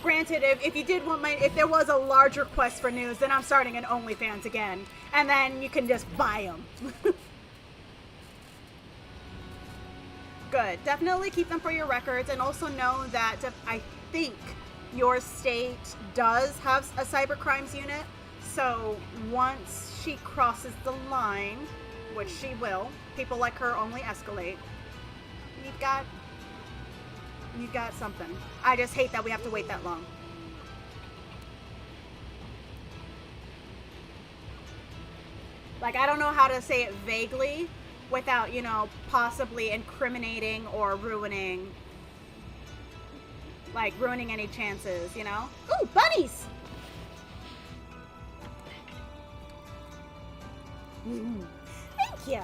Granted, if you did want if there was a large request for news, then I'm starting an OnlyFans again. And then you can just buy them. Good. Definitely keep them for your records, and also know that I think your state does have a cybercrimes unit. So once she crosses the line, which she will, people like her only escalate. You've got something. I just hate that we have to wait that long. Like, I don't know how to say it vaguely without, you know, possibly incriminating or ruining any chances, you know? Ooh, bunnies! Thank you.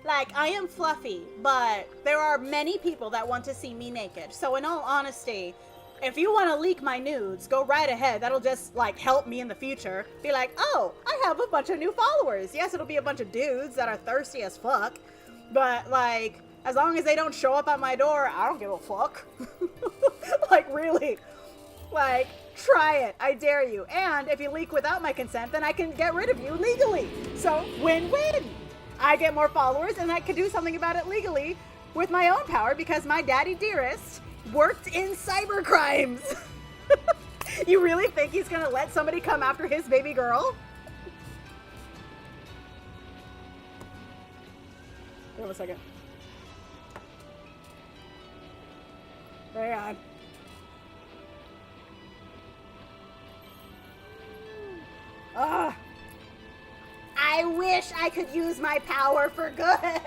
Like, I am fluffy, but there are many people that want to see me naked. So in all honesty, if you want to leak my nudes, go right ahead. That'll just, like, help me in the future. Be like, oh, I have a bunch of new followers. Yes, it'll be a bunch of dudes that are thirsty as fuck. But, like, as long as they don't show up at my door, I don't give a fuck. Like, really. Like, try it. I dare you. And if you leak without my consent, then I can get rid of you legally. So, win-win. I get more followers, and I can do something about it legally with my own power because my daddy dearest worked in cyber crimes. You really think he's gonna let somebody come after his baby girl? Hold on a second. Hang on. Ah. I wish I could use my power for good.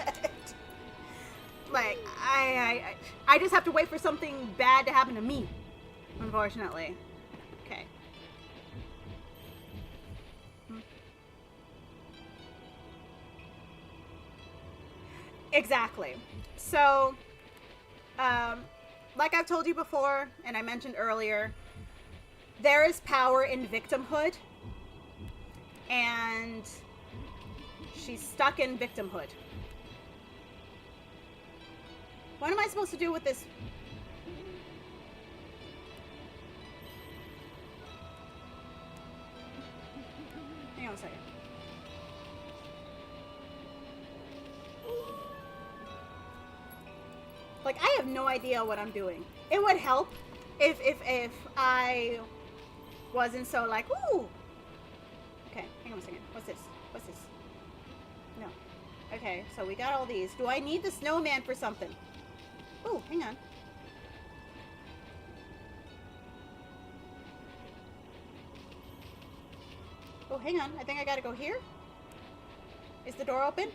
Like, I just have to wait for something bad to happen to me, unfortunately. Okay. Exactly. So, like I've told you before, and I mentioned earlier, there is power in victimhood, and she's stuck in victimhood. What am I supposed to do with this? Hang on a second. Like, I have no idea what I'm doing. It would help if I wasn't so like, ooh. Okay, hang on a second. What's this? What's this? No. Okay, so we got all these. Do I need the snowman for something? Oh, hang on. Oh, hang on. I think I gotta go here. Is the door open?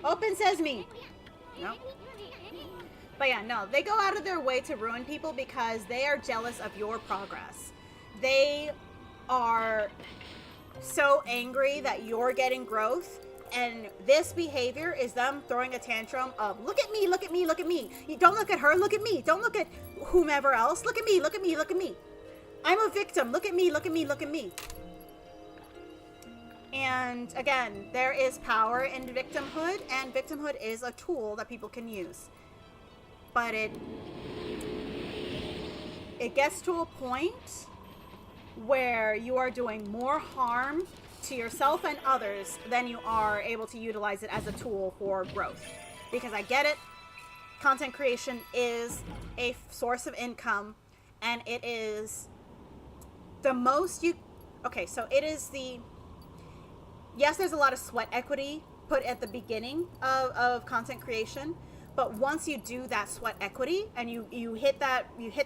Open sesame. No. But yeah, no. They go out of their way to ruin people because they are jealous of your progress. They are so angry that you're getting growth. And this behavior is them throwing a tantrum of, look at me, look at me, look at me. You don't look at her, look at me. Don't look at whomever else. Look at me, look at me, look at me. I'm a victim. Look at me, look at me, look at me. And again, there is power in victimhood, and victimhood is a tool that people can use. But it gets to a point where you are doing more harm to yourself and others than you are able to utilize it as a tool for growth. Because I get it, content creation is a source of income, and it is the most you... Okay, so it is the... Yes, there's a lot of sweat equity put at the beginning of content creation, but once you do that sweat equity and you hit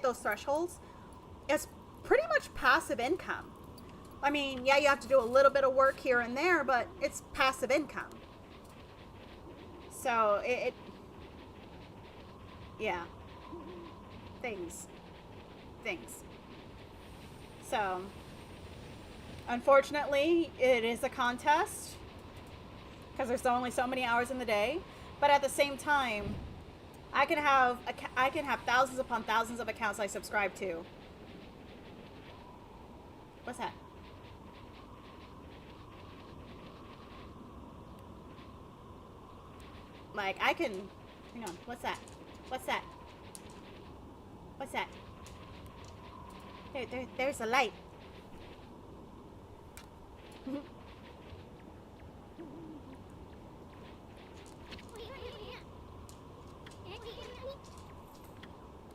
those thresholds, it's pretty much passive income. I mean, yeah, you have to do a little bit of work here and there, but it's passive income. So yeah, things. So, unfortunately, it is a contest because there's only so many hours in the day. But at the same time, I can have thousands upon thousands of accounts I subscribe to. What's that? Like, I can... Hang on. What's that? What's that? What's that? There's a light.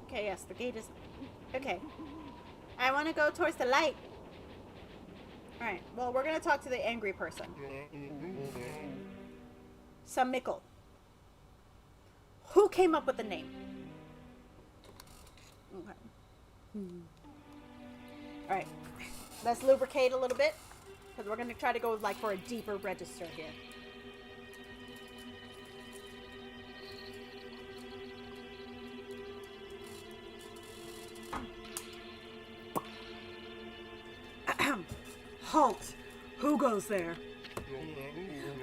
Okay, yes, the gate is... Okay. I want to go towards the light. Alright, well, we're going to talk to the angry person. Samickle. Who came up with the name? Okay. Alright. Let's lubricate a little bit, because we're going to try to go like for a deeper register here. Halt! Who goes there?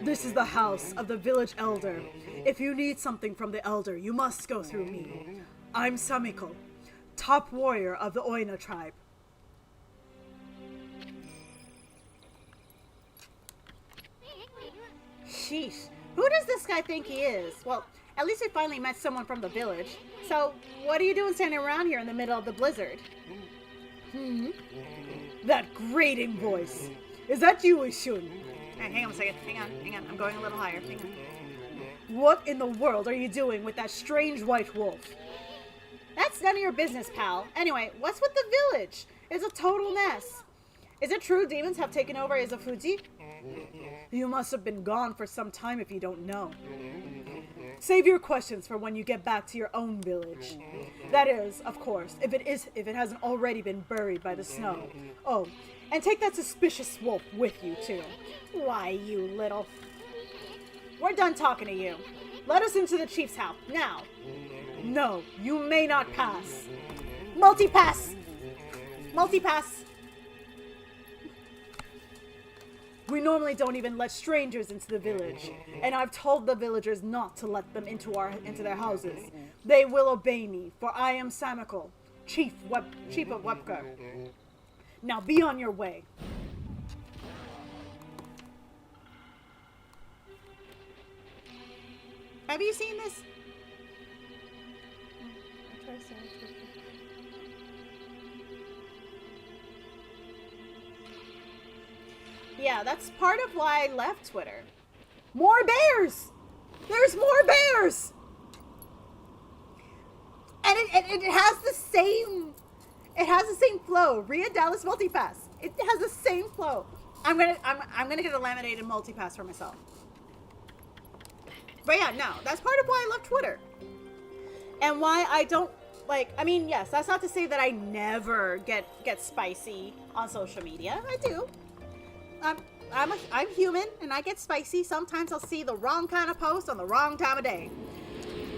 This is the house of the village elder. If you need something from the elder, you must go through me. I'm Samiko, top warrior of the Oina tribe. Sheesh. Who does this guy think he is? Well, at least he finally met someone from the village. So, what are you doing standing around here in the middle of the blizzard? That grating voice. Is that you, Ishun? Hey, hang on a second. Hang on. I'm going a little higher. Hang on. What in the world are you doing with that strange white wolf? That's none of your business, pal. Anyway, what's with the village? It's a total mess. Is it true demons have taken over Izafuji? You must have been gone for some time if you don't know. Save your questions for when you get back to your own village. That is, of course, if it hasn't already been buried by the snow. Oh, and take that suspicious wolf with you too. Why, you little... We're done talking to you. Let us into the chief's house, now. No, you may not pass. Multi-pass! Multi-pass! We normally don't even let strangers into the village, and I've told the villagers not to let them into their houses. They will obey me, for I am Samiko, chief of Webka. Now be on your way. Have you seen this? Yeah, that's part of why I left Twitter. More bears! There's more bears! And it has the same... It has the same flow. Ria Dallas multipass. It has the same flow. I'm gonna get a laminated multipass for myself. But yeah, no, that's part of why I left Twitter. And why I don't like, I mean, yes, that's not to say that I never get spicy on social media. I do. I'm human and I get spicy. Sometimes I'll see the wrong kind of post on the wrong time of day.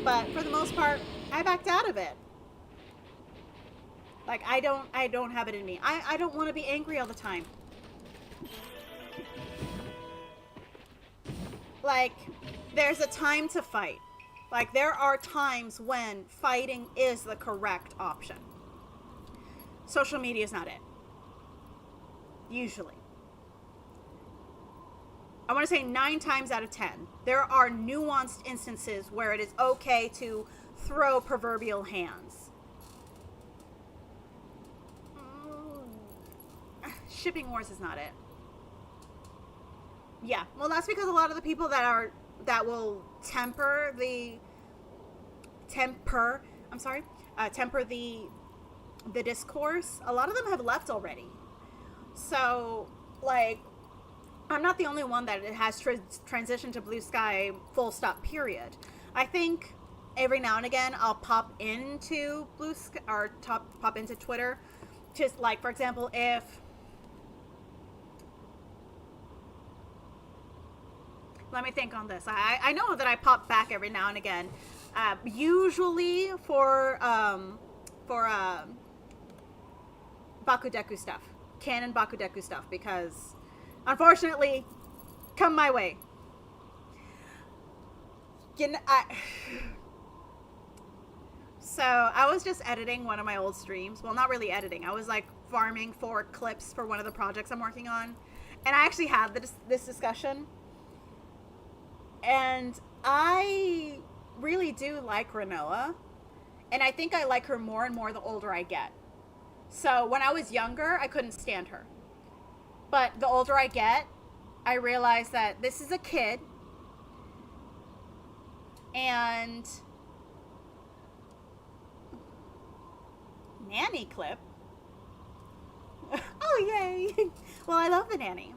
But for the most part, I backed out of it. Like, I don't have it in me. I don't want to be angry all the time. Like, there's a time to fight. Like, there are times when fighting is the correct option. Social media is not it. Usually. I want to say 9 times out of 10, there are nuanced instances where it is okay to throw proverbial hands. Shipping Wars is not it. Yeah, well, that's because a lot of the people that will temper the discourse, a lot of them have left already. So, like, I'm not the only one that it has transitioned to Blue Sky full stop period. I think every now and again I'll pop into Blue Sky or pop into Twitter. Just like, for example, if let me think on this. I know that I pop back every now and again. Usually for Bakudeku stuff. Canon Bakudeku stuff, because unfortunately come my way. So I was just editing one of my old streams. Well, not really editing. I was like farming for clips for one of the projects I'm working on. And I actually had this discussion. And I really do like Renoa. And I think I like her more and more the older I get. So when I was younger, I couldn't stand her. But the older I get, I realize that this is a kid. And nanny clip. Oh, yay. Well, I love the nanny.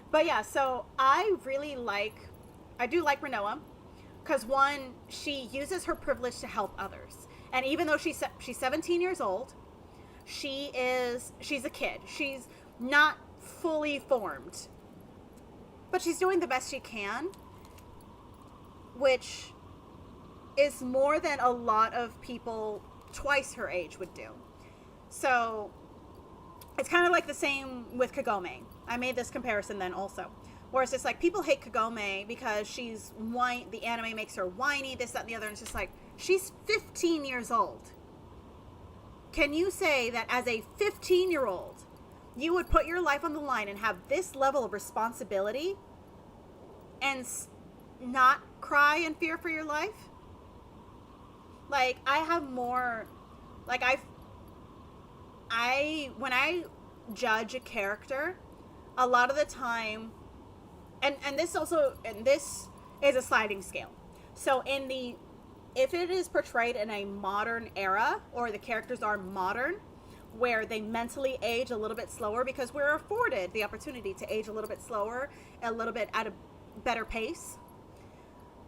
But yeah, so I do like Renoa. Because one, she uses her privilege to help others. And even though she's 17 years old, she's a kid. She's not fully formed. But she's doing the best she can. Which is more than a lot of people twice her age would do. So it's kind of like the same with Kagome. I made this comparison then also. Where it's just like, people hate Kagome because the anime makes her whiny, this, that, and the other. And it's just like, she's 15 years old. Can you say that as a 15-year-old, you would put your life on the line and have this level of responsibility and not cry and fear for your life? Like, I have more, like, when I judge a character, a lot of the time, and this is a sliding scale. So if it is portrayed in a modern era, or the characters are modern, where they mentally age a little bit slower, because we're afforded the opportunity to age a little bit slower, a little bit at a better pace,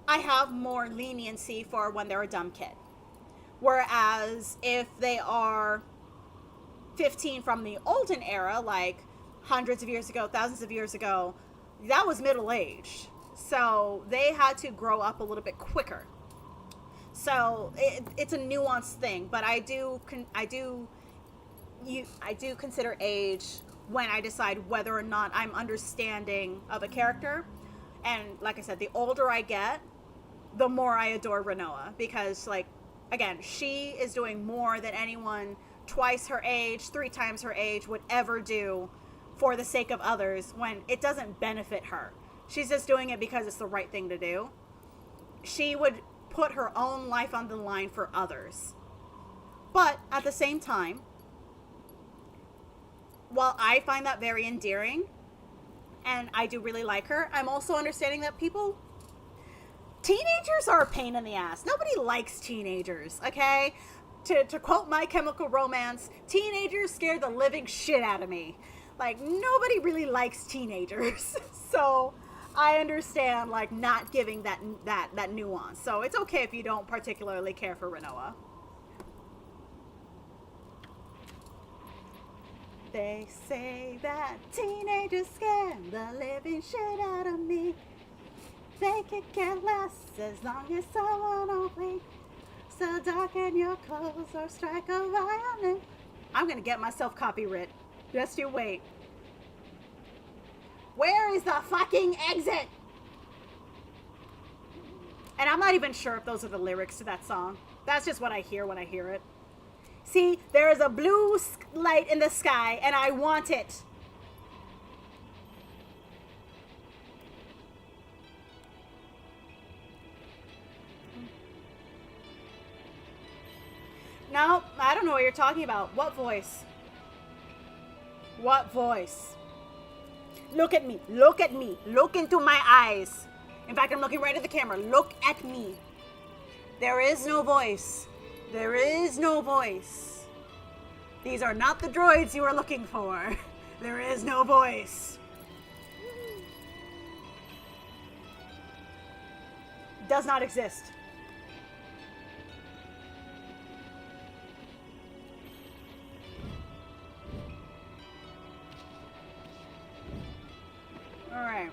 I have more leniency for when they're a dumb kid. Whereas if they are 15 from the olden era, like hundreds of years ago, thousands of years ago, that was middle-aged. So they had to grow up a little bit quicker. So it's a nuanced thing, but I do consider age when I decide whether or not I'm understanding of a character. And like I said, the older I get, the more I adore Renoa, because, like, again, she is doing more than anyone twice her age, 3 times her age would ever do for the sake of others, when it doesn't benefit her. She's just doing it because it's the right thing to do. She would put her own life on the line for others. But at the same time, while I find that very endearing, and I do really like her, I'm also understanding that teenagers are a pain in the ass. Nobody likes teenagers, okay? To quote My Chemical Romance, teenagers scare the living shit out of me. Like, nobody really likes teenagers. So I understand, like, not giving that nuance. So it's okay if you don't particularly care for Renoa. They say that teenagers scare the living shit out of me. They could care less as long as someone don't blink. So darken your clothes or strike a violin. I'm gonna get myself copyright. Just you wait. Where is the fucking exit? And I'm not even sure if those are the lyrics to that song. That's just what I hear when I hear it. See, there is a blue light in the sky, and I want it. No, I don't know what you're talking about. What voice? What voice? Look at me. Look at me. Look into my eyes. In fact, I'm looking right at the camera. Look at me. There is no voice. There is no voice. These are not the droids you are looking for. There is no voice. Does not exist. Alright.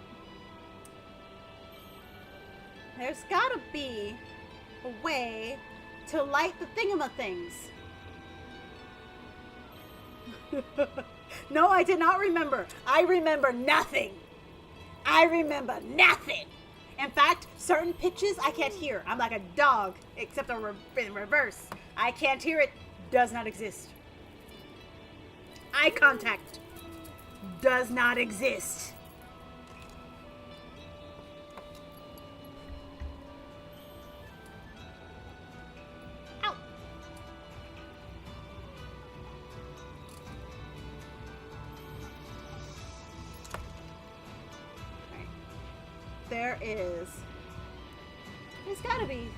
There's gotta be a way to light the thingamathings. No, I did not remember. I remember nothing. I remember nothing. In fact, certain pitches I can't hear. I'm like a dog, except in reverse. I can't hear it. Does not exist. Eye contact does not exist. Ow. Right. There's gotta be.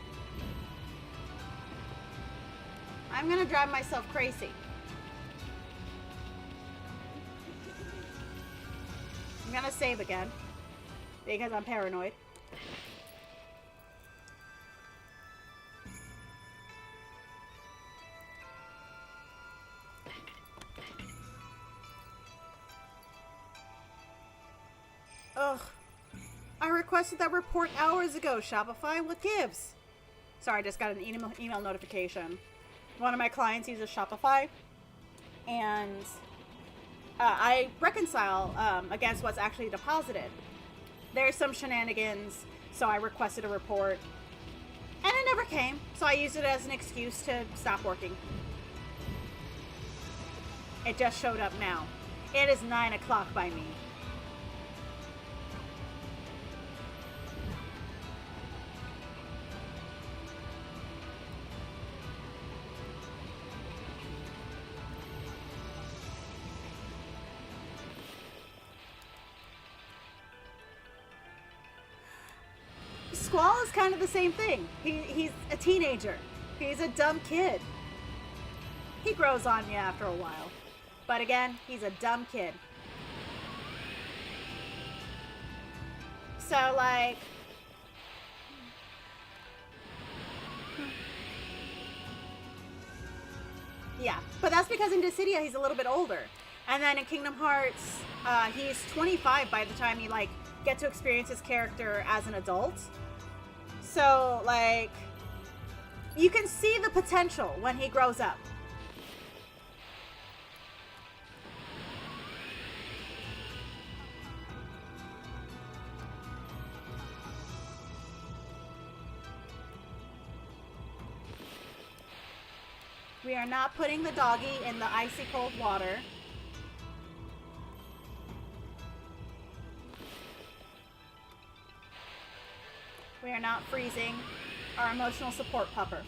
I'm gonna drive myself crazy. I'm gonna save again because I'm paranoid. Ugh. I requested that report hours ago, Shopify. What gives? Sorry, I just got an email notification. One of my clients uses Shopify, and I reconcile against what's actually deposited. There's some shenanigans, so I requested a report, and it never came, so I used it as an excuse to stop working. It just showed up now. It is 9 o'clock by me. Squall is kind of the same thing. He's a teenager. He's a dumb kid. He grows on you after a while. But again, he's a dumb kid. So, like... yeah. But that's because in Dissidia, he's a little bit older. And then in Kingdom Hearts, he's 25 by the time you, like, get to experience his character as an adult. So, like, you can see the potential when he grows up. We are not putting the doggy in the icy cold water. We are not freezing our emotional support pupper.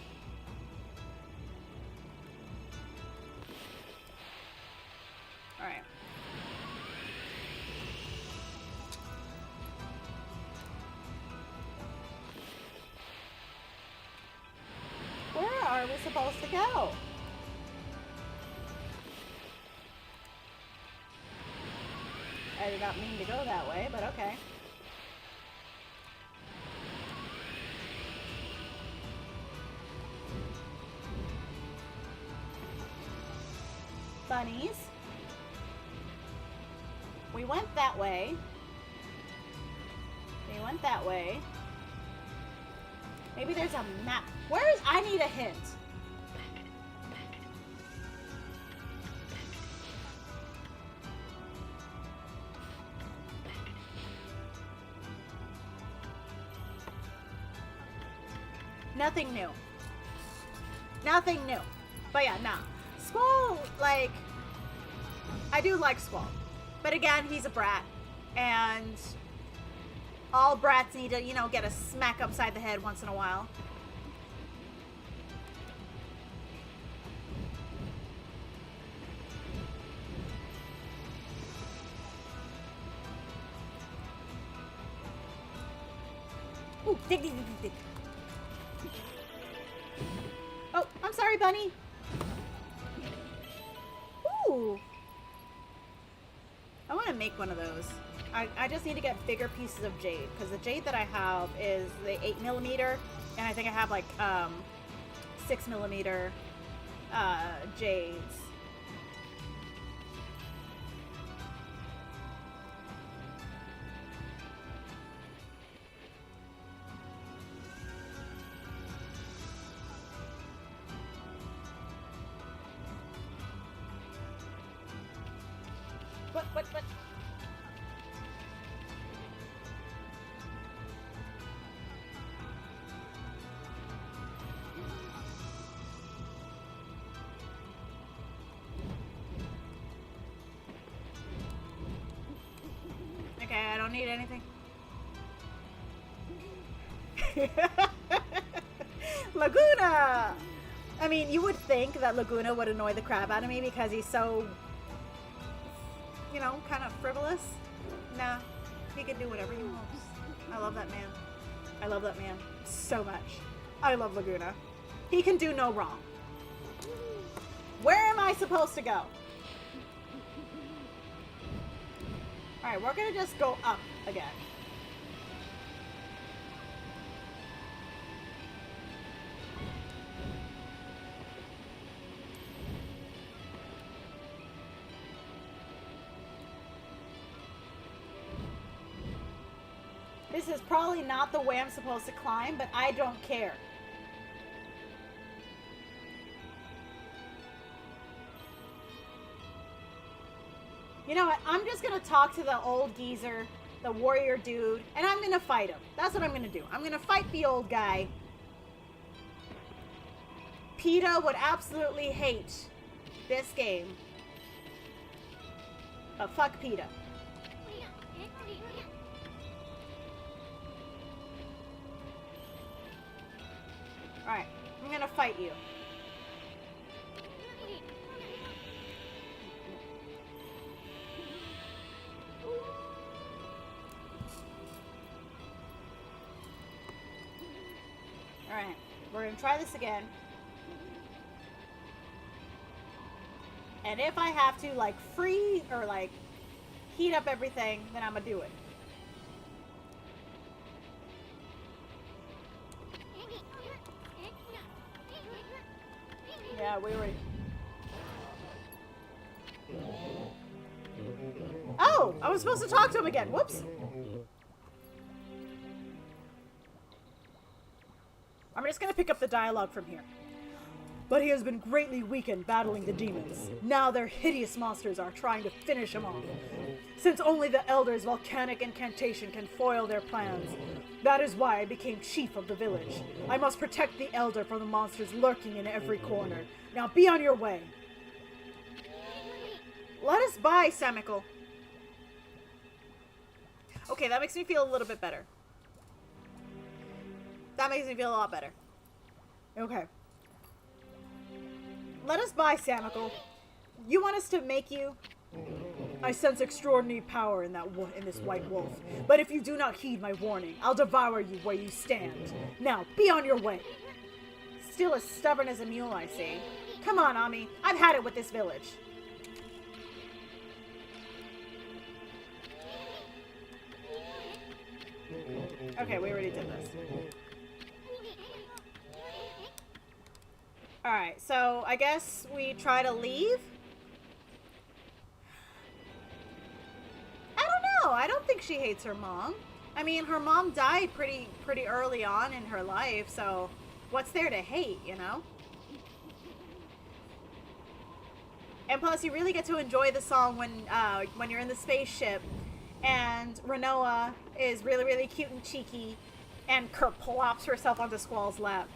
All right. Where are we supposed to go? I did not mean to go that way, but okay. Bunnies. We went that way. We went that way. Maybe there's a map. Where is... I need a hint. Nothing new. Nothing new. But yeah, nah. Squall, like... I do like Squall. But again, he's a brat. And... all brats need to, you know, get a smack upside the head once in a while. Ooh, dig, dig, dig, dig. Oh, I'm sorry, bunny. Ooh. I want to make one of those. I just need to get bigger pieces of jade, because the jade that I have is the 8mm, and I think I have like 6mm jades. What? Okay, I don't need anything. Laguna! I mean, you would think that Laguna would annoy the crap out of me because he's so, you know, kind of frivolous. Nah, he can do whatever he wants. I love that man. I love that man so much. I love Laguna. He can do no wrong. Where am I supposed to go? Alright, we're gonna just go up again. This is probably not the way I'm supposed to climb, but I don't care. You know what? I'm just gonna talk to the old geezer, the warrior dude, and I'm gonna fight him. That's what I'm gonna do. I'm gonna fight the old guy. PETA would absolutely hate this game. But fuck PETA. Alright, I'm gonna fight you. Alright, we're gonna try this again. And if I have to, like, freeze or, like, heat up everything, then I'm gonna do it. Yeah, we were... Oh! I was supposed to talk to him again. Whoops! I'm just gonna pick up the dialogue from here. But he has been greatly weakened battling the demons. Now their hideous monsters are trying to finish him off. Since only the Elder's volcanic incantation can foil their plans, that is why I became chief of the village. I must protect the Elder from the monsters lurking in every corner. Now be on your way. Let us by, Samical. Okay, that makes me feel a little bit better. That makes me feel a lot better. Okay. Let us by, Samical. You want us to make you? I sense extraordinary power in this white wolf. But if you do not heed my warning, I'll devour you where you stand. Now, be on your way. Still as stubborn as a mule, I see. Come on, Ami. I've had it with this village. Okay, we already did this. Alright, so I guess we try to leave? I don't know. I don't think she hates her mom. I mean, her mom died pretty early on in her life, so what's there to hate, you know? And plus, you really get to enjoy the song when you're in the spaceship and Renoa is really, really cute and cheeky and plops herself onto Squall's lap.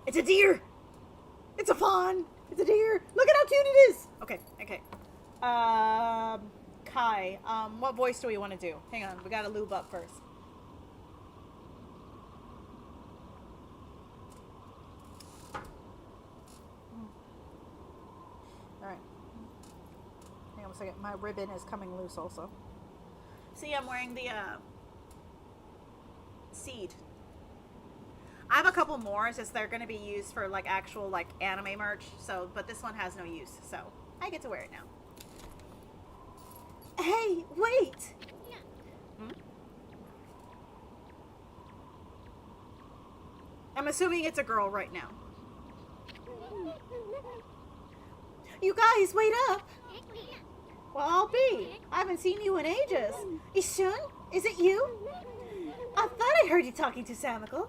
It's a deer! It's a fawn! It's a deer! Look at how cute it is! Okay, okay. Kai, what voice do we want to do? Hang on, we gotta lube up first. Alright. Hang on a second, my ribbon is coming loose also. See, I'm wearing the seed. I have a couple more, it's just they're going to be used for like actual like anime merch. So, but this one has no use, so I get to wear it now. Hey, wait! Hmm? I'm assuming it's a girl right now. You guys, wait up! Well, I'll be. I haven't seen you in ages. Ishun? Is it you? I thought I heard you talking to Samiko.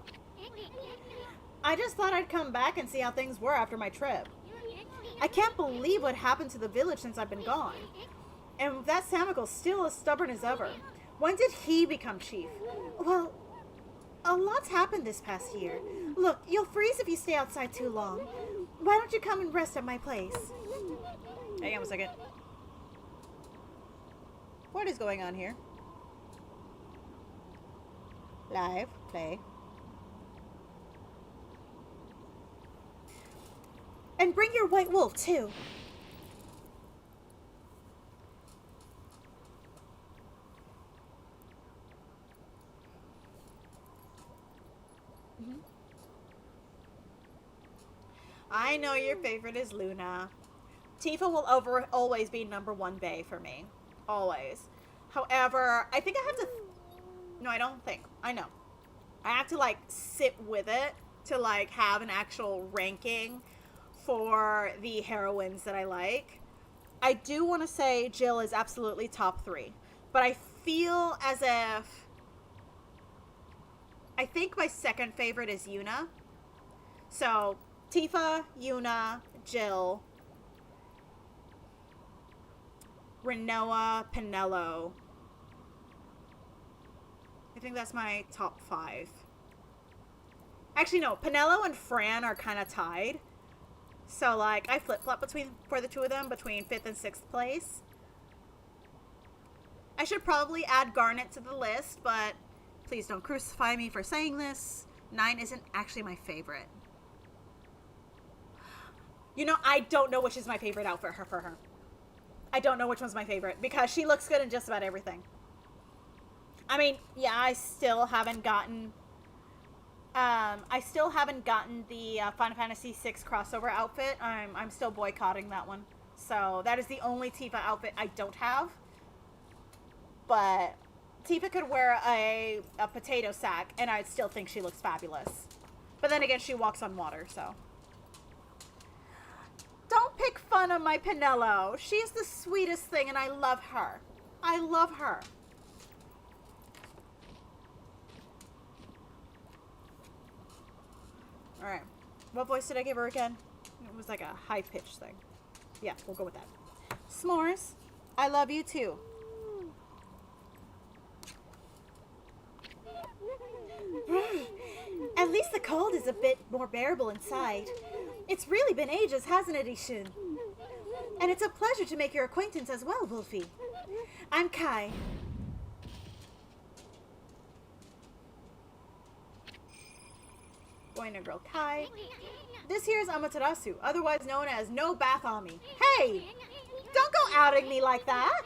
I just thought I'd come back and see how things were after my trip. I can't believe what happened to the village since I've been gone. And that Samiko's still as stubborn as ever. When did he become chief? Well, a lot's happened this past year. Look, you'll freeze if you stay outside too long. Why don't you come and rest at my place? Hang on a second. What is going on here? Live, play. And bring your white wolf, too. I know your favorite is Luna. Tifa will always be number one bae for me. Always. However, I think I have to... No, I don't think. I know. I have to, like, sit with it to, like, have an actual ranking for the heroines that I like. I do want to say Jill is absolutely top 3. But I feel as if... I think my second favorite is Yuna. So, Tifa, Yuna, Jill, Rinoa, Penelo. I think that's my top 5. Actually, no. Penelo and Fran are kind of tied. So, like, I flip-flop for the two of them between 5th and 6th place. I should probably add Garnet to the list, but please don't crucify me for saying this. 9 isn't actually my favorite. You know, I don't know which is my favorite outfit for her. I don't know which one's my favorite because she looks good in just about everything. I mean, yeah, I still haven't gotten the Final Fantasy VI crossover outfit. I'm still boycotting that one. So that is the only Tifa outfit I don't have. But Tifa could wear a potato sack and I'd still think she looks fabulous. But then again, she walks on water, so. Don't pick fun on my Penelo. She's the sweetest thing and I love her. I love her. Alright. What voice did I give her again? It was like a high-pitched thing. Yeah, we'll go with that. S'mores, I love you too. At least the cold is a bit more bearable inside. It's really been ages, hasn't it, Ishun? And it's a pleasure to make your acquaintance as well, Wolfie. I'm Kai. Boy and girl Kai. This here is Amaterasu, otherwise known as No Bath on Me. Hey! Don't go outing me like that!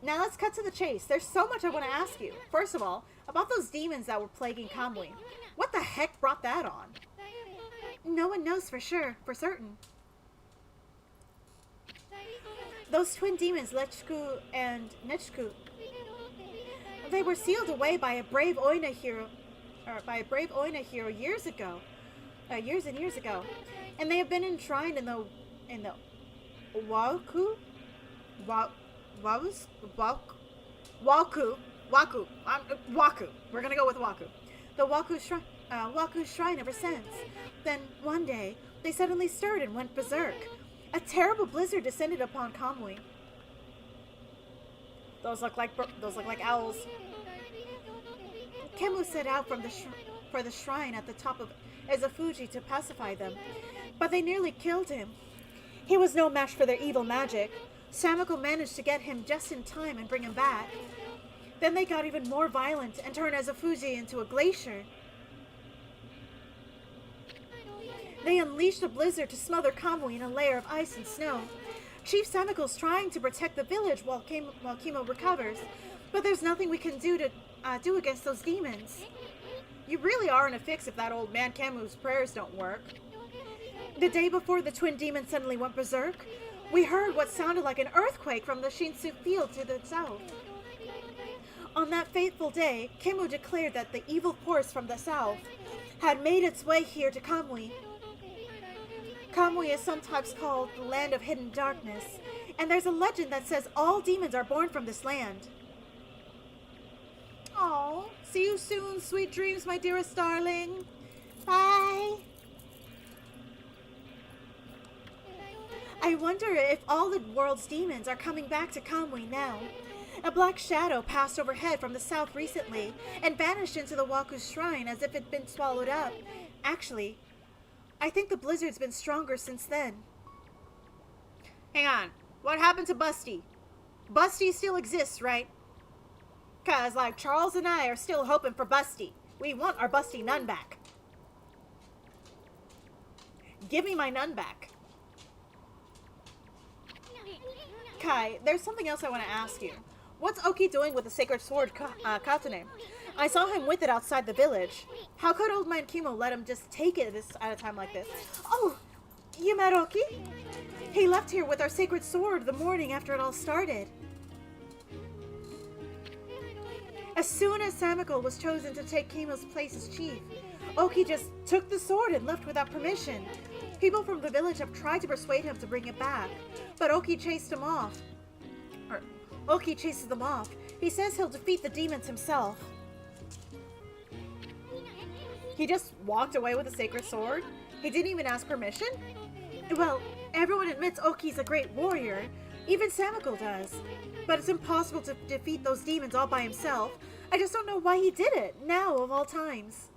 Now let's cut to the chase. There's so much I want to ask you. First of all, about those demons that were plaguing Kamui. What the heck brought that on? No one knows for certain. Those twin demons, Lechku and Nechku, they were sealed away by a brave Oina hero, years and years ago, and they have been enshrined in the Waku. We're gonna go with Waku. The Waku shrine ever since. Then one day they suddenly stirred and went berserk. A terrible blizzard descended upon Kamui. Those look like owls. Kemu set out for the shrine at the top of Ezafuji to pacify them, but they nearly killed him. He was no match for their evil magic. Samiko managed to get him just in time and bring him back. Then they got even more violent and turned Ezafuji into a glacier. They unleashed a blizzard to smother Kamui in a layer of ice and snow. Chief Samiko's trying to protect the village while Chemo recovers, but there's nothing we can do to do against those demons. You really are in a fix if that old man Camu's prayers don't work. The day before the twin demons suddenly went berserk, we heard what sounded like an earthquake from the Shinsu field to the south. On that fateful day, Camu declared that the evil force from the south had made its way here to Kamui. Kamui is sometimes called the land of hidden darkness, and there's a legend that says all demons are born from this land. Oh, see you soon, sweet dreams, my dearest darling. Bye. I wonder if all the world's demons are coming back to Kamui now. A black shadow passed overhead from the south recently and vanished into the Waku's shrine as if it'd been swallowed up. Actually, I think the blizzard's been stronger since then. Hang on. What happened to Busty? Busty still exists, right? 'Cause, like, Charles and I are still hoping for Busty. We want our Busty nun back. Give me my nun back. Kai, there's something else I want to ask you. What's Oki doing with the sacred sword, Katane? I saw him with it outside the village. How could old man Kimo let him just take it at a time like this? Oh, you met Oki? He left here with our sacred sword the morning after it all started. As soon as Samiko was chosen to take Kimo's place as chief, Oki just took the sword and left without permission. People from the village have tried to persuade him to bring it back, but Oki chases them off. He says he'll defeat the demons himself. He just walked away with a sacred sword? He didn't even ask permission? Well, everyone admits Oki's a great warrior. Even Samiko does. But it's impossible to defeat those demons all by himself. I just don't know why he did it, now of all times.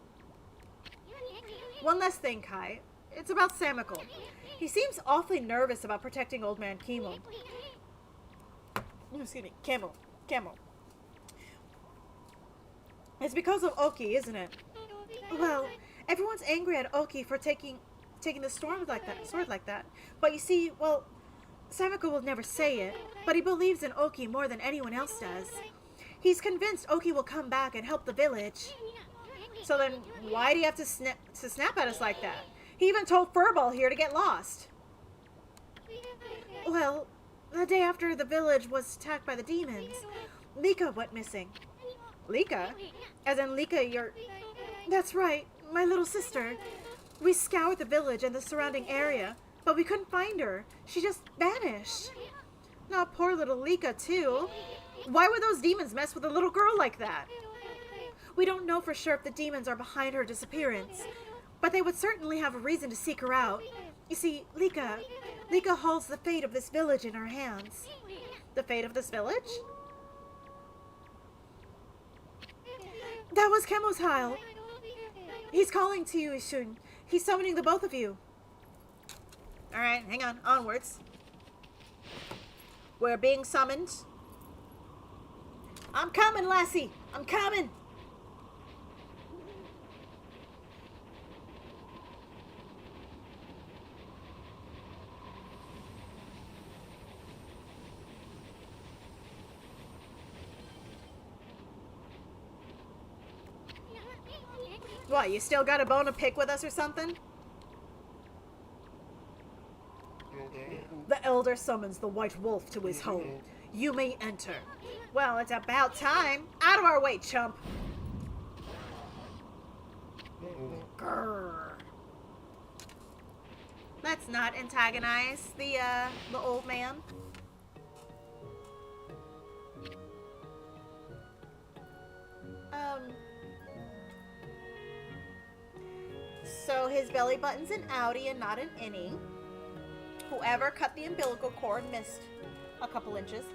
One last thing, Kai. It's about Samiko. He seems awfully nervous about protecting old man Kimo. Excuse me, Camel. It's because of Oki, isn't it? Well, everyone's angry at Oki for taking the sword like that. But you see, well, Samiko will never say it, but he believes in Oki more than anyone else does. He's convinced Oki will come back and help the village. So then, why do you have to snap at us like that? He even told Furball here to get lost. Well, the day after the village was attacked by the demons, Lika went missing. Lika? As in Lika, your... That's right, my little sister. We scoured the village and the surrounding area, but we couldn't find her. She just vanished. Now, poor little Lika, too. Why would those demons mess with a little girl like that? We don't know for sure if the demons are behind her disappearance, but they would certainly have a reason to seek her out. You see, Lika holds the fate of this village in her hands. The fate of this village? That was Kemo's Heil. He's calling to you, Ishun. He's summoning the both of you. Alright, hang on. Onwards. We're being summoned. I'm coming, lassie. I'm coming. What, you still got a bone to pick with us or something? The elder summons the white wolf to his home. You may enter. Well, it's about time. Out of our way, chump. Grrr. Let's not antagonize the old man. So his belly button's an outie and not an innie. Whoever cut the umbilical cord missed a couple inches.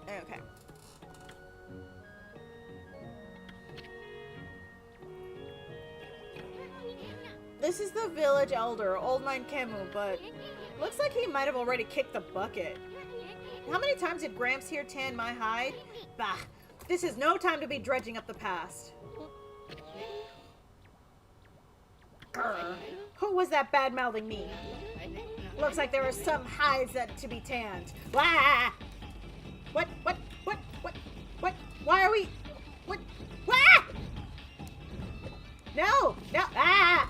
Okay. This is the village elder, Old Man Kemu, but looks like he might have already kicked the bucket. How many times did Gramps here tan my hide? Bah, this is no time to be dredging up the past. Grr. Who was that bad-mouthing me? Looks like there are some hides that to be tanned. Wah! What? Why are we? What? Wah! No! Ah!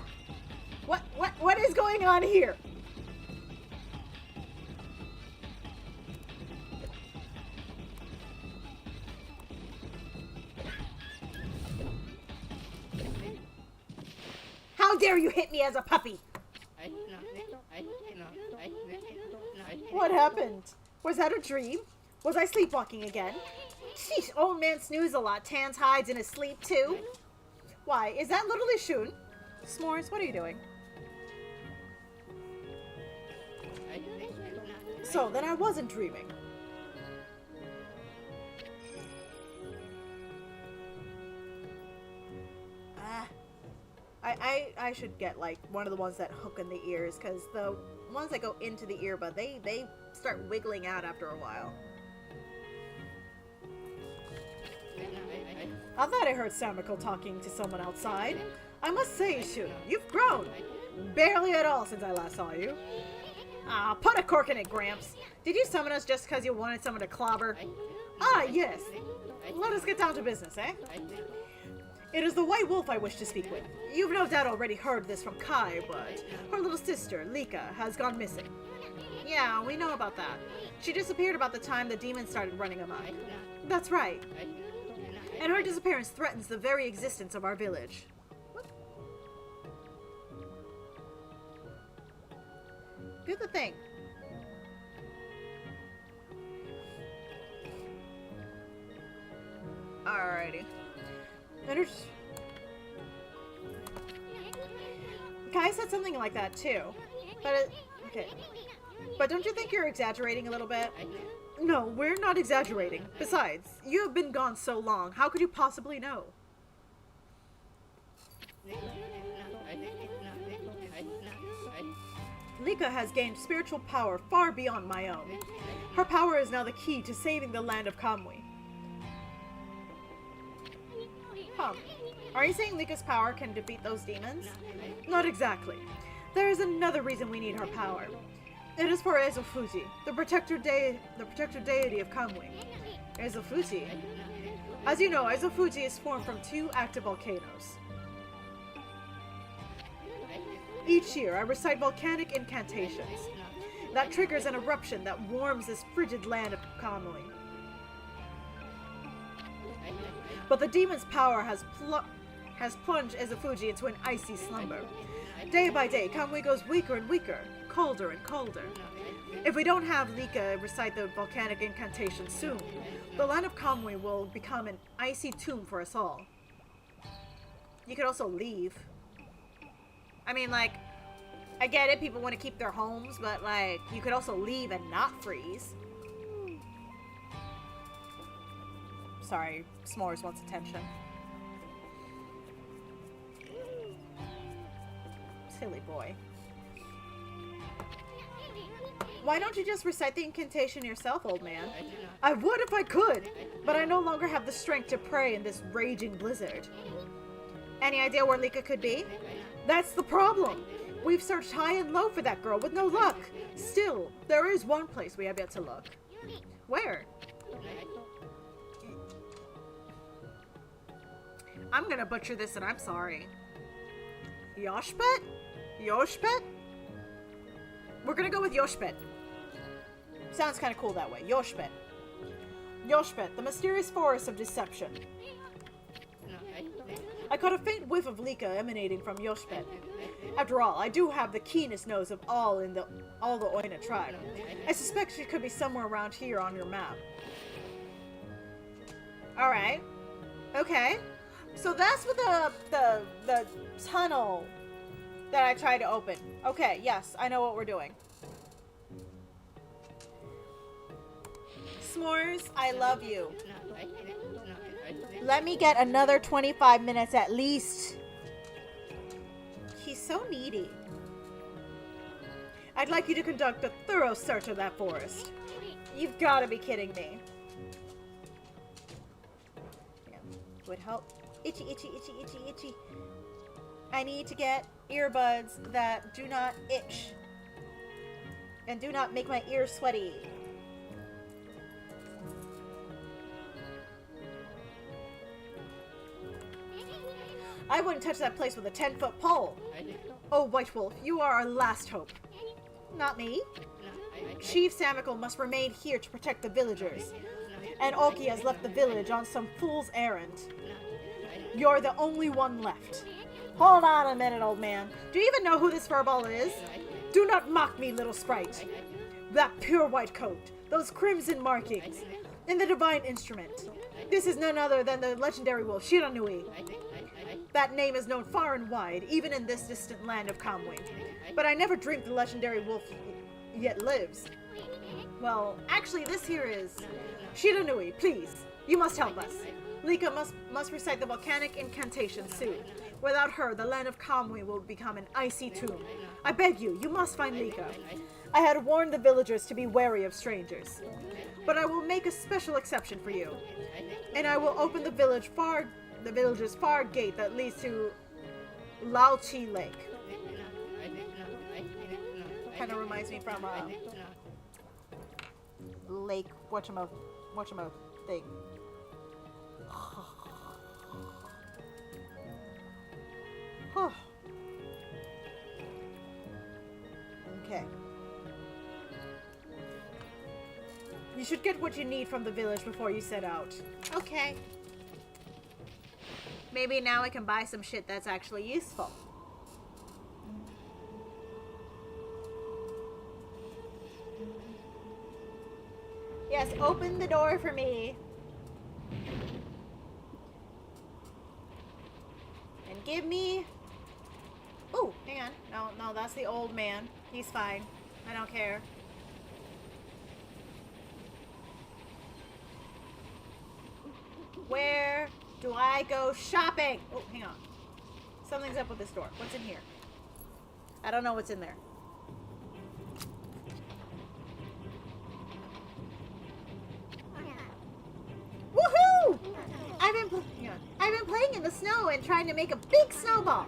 What is going on here? How dare you hit me as a puppy? What happened? Was that a dream? Was I sleepwalking again? Sheesh, old man snooze a lot. Tans hides in his sleep too. Why, is that little Ishun? S'mores, what are you doing? So, then I wasn't dreaming. I should get, like, one of the ones that hook in the ears, because the ones that go into the earbud, they start wiggling out after a while. I thought I heard Samiko talking to someone outside. I must say, Ishun, you've grown. Barely at all since I last saw you. Ah, put a cork in it, Gramps. Did you summon us just because you wanted someone to clobber? Ah, yes. Let us get down to business, eh? It is the White Wolf I wish to speak with. You've no doubt already heard this from Kai, but her little sister, Lika, has gone missing. Yeah, we know about that. She disappeared about the time the demons started running amok. That's right. And her disappearance threatens the very existence of our village. Do the thing. Alrighty. Kai said something like that too. But okay. But don't you think you're exaggerating a little bit? No, we're not exaggerating. Besides, you have been gone so long. How could you possibly know? Lika has gained spiritual power far beyond my own. Her power is now the key to saving the land of Kamui. Are you saying Lika's power can defeat those demons? Not exactly. There is another reason we need her power. It is for Ezofuji, the protector deity of Kamui. Ezofuji? As you know, Ezofuji is formed from 2 active volcanoes. Each year, I recite volcanic incantations. That triggers an eruption that warms this frigid land of Kamui. But the demon's power has plunged Ezofuji into an icy slumber. Day by day, Kamui goes weaker and weaker, colder and colder. If we don't have Lika recite the volcanic incantation soon, the land of Kamui will become an icy tomb for us all. You could also leave. I mean, like, I get it, people want to keep their homes, but, like, you could also leave and not freeze. Sorry, S'mores wants attention. Silly boy. Why don't you just recite the incantation yourself, old man? I would if I could, but I no longer have the strength to pray in this raging blizzard. Any idea where Lika could be? That's the problem. We've searched high and low for that girl with no luck. Still, there is one place we have yet to look. Where? I'm gonna butcher this and I'm sorry. Yoshpet? Yoshpet? We're gonna go with Yoshpet. Sounds kind of cool that way. Yoshpet. Yoshpet, the mysterious forest of deception. I caught a faint whiff of Lika emanating from Yoshpet. After all, I do have the keenest nose of all the Oina tribe. I suspect she could be somewhere around here on your map. Alright. Okay. So that's with the tunnel that I tried to open. Okay, yes, I know what we're doing. S'mores, I love you. Let me get another 25 minutes at least. He's so needy. I'd like you to conduct a thorough search of that forest. You've got to be kidding me. Yeah, would help. Itchy, itchy, itchy, itchy, itchy. I need to get earbuds that do not itch and do not make my ears sweaty. I wouldn't touch that place with a 10-foot pole. Oh, White Wolf, you are our last hope. Not me. Chief Samical must remain here to protect the villagers. And Oki has left the village on some fool's errand. You're the only one left. Hold on a minute, old man. Do you even know who this furball is? Do not mock me, little sprite. That pure white coat, those crimson markings, and the divine instrument. This is none other than the legendary wolf Shiranui. That name is known far and wide, even in this distant land of Kamui. But I never dreamed the legendary wolf yet lives. Well, actually, this here is... Shiranui, please, you must help us. Lika must recite the volcanic incantation soon. Without her, the land of Kamui will become an icy tomb. I beg you, you must find Lika. I had warned the villagers to be wary of strangers. But I will make a special exception for you. And I will open the village's far gate that leads to Laochi Lake. Kind of reminds me from Lake whatchama thing. Okay. You should get what you need from the village before you set out. Okay. Maybe now I can buy some shit that's actually useful. Yes, open the door for me. And give me... Oh, hang on. No, that's the old man. He's fine. I don't care. Where do I go shopping? Oh, hang on. Something's up with this door. What's in here? I don't know what's in there. Woohoo! I've been playing in the snow and trying to make a big snowball.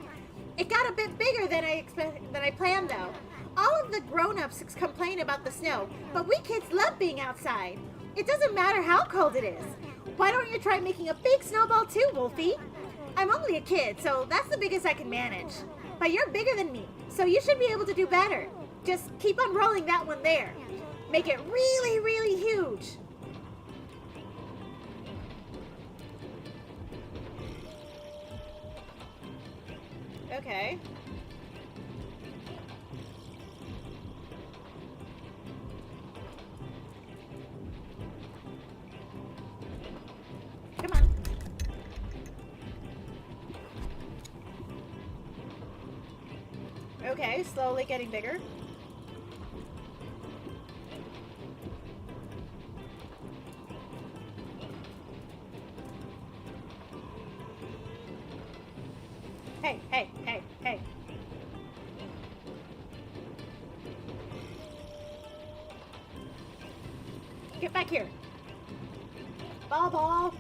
It got a bit bigger than I planned though. All of the grown-ups complain about the snow, but we kids love being outside. It doesn't matter how cold it is. Why don't you try making a big snowball too, Wolfie? I'm only a kid, so that's the biggest I can manage. But you're bigger than me, so you should be able to do better. Just keep on rolling that one there. Make it really, really huge. Okay. Come on. Okay, slowly getting bigger. Hey, hey, hey, hey. Get back here. Ball.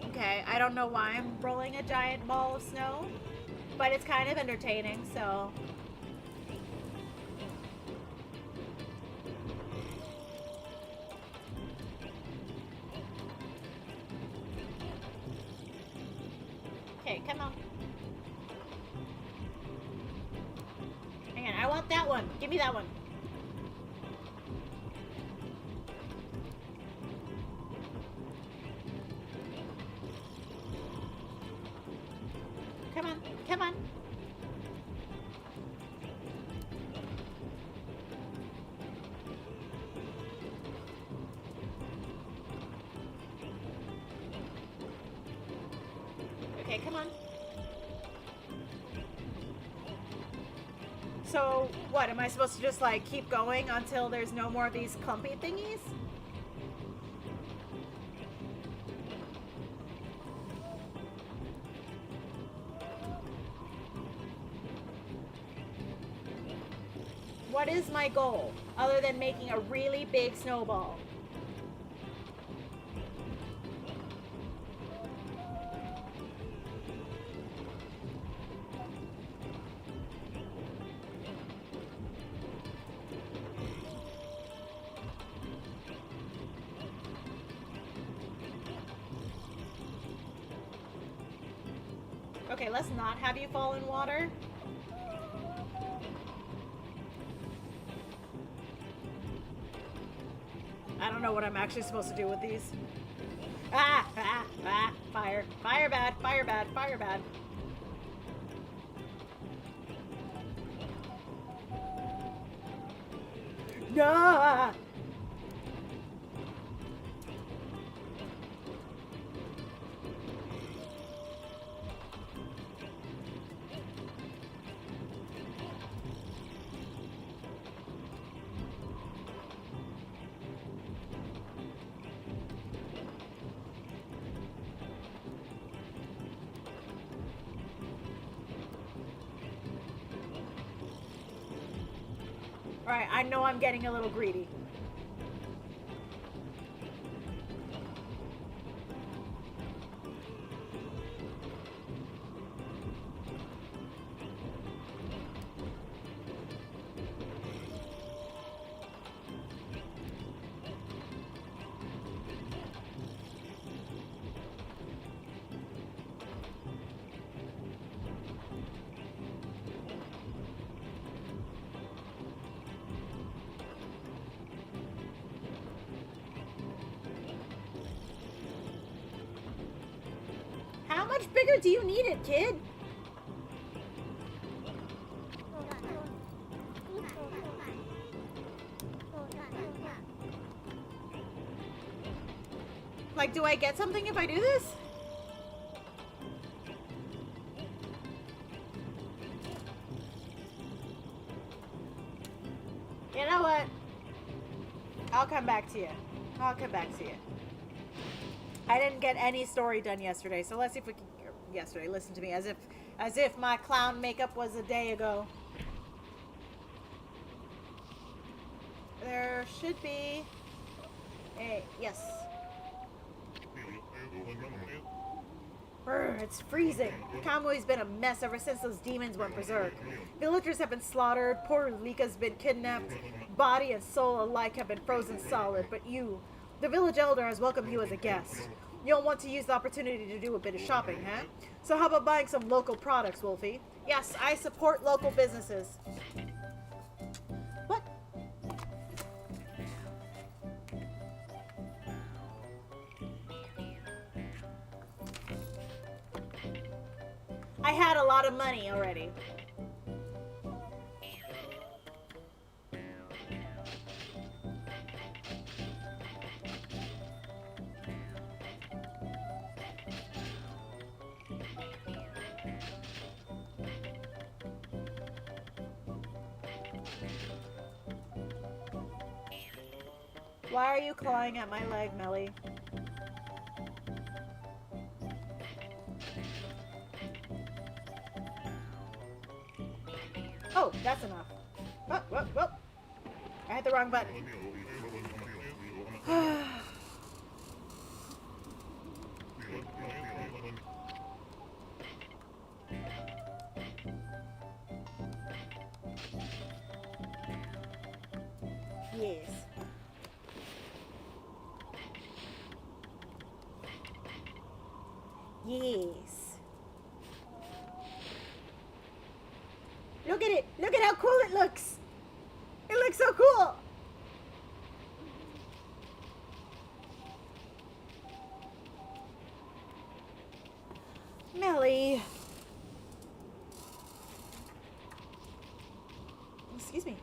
Okay, I don't know why I'm rolling a giant ball of snow, but it's kind of entertaining, so... Okay, come on. Hang on, I want that one. Give me that one. Come on, come on. Okay, come on. So, what, am I supposed to just, like, keep going until there's no more of these clumpy thingies? What is my goal other than making a really big snowball? Okay, let's not have you fall in water. I don't know what I'm actually supposed to do with these. Fire. Fire bad, fire bad, fire bad. No! Alright, I know I'm getting a little greedy. How much bigger do you need it, kid? Like, do I get something if I do this? You know what? I'll come back to you. I'll come back to you. I didn't get any story done yesterday, so let's see if we can. Yesterday, listen to me, as if my clown makeup was a day ago. There should be a yes. Brr, it's freezing. Kamui's been a mess ever since those demons went berserk. Villagers have been slaughtered. Poor Lika's been kidnapped. Body and soul alike have been frozen solid. But you, the village elder, has welcomed you as a guest. You'll want to use the opportunity to do a bit of shopping, huh? So how about buying some local products, Wolfie? Yes, I support local businesses. What? I had a lot of money already. Why are you clawing at my leg, Melly? Oh, that's enough. Whoop, whoop, whoop. I hit the wrong button. Yes. Yes. Look at it. Look at how cool it looks. It looks so cool. Melly. Excuse me.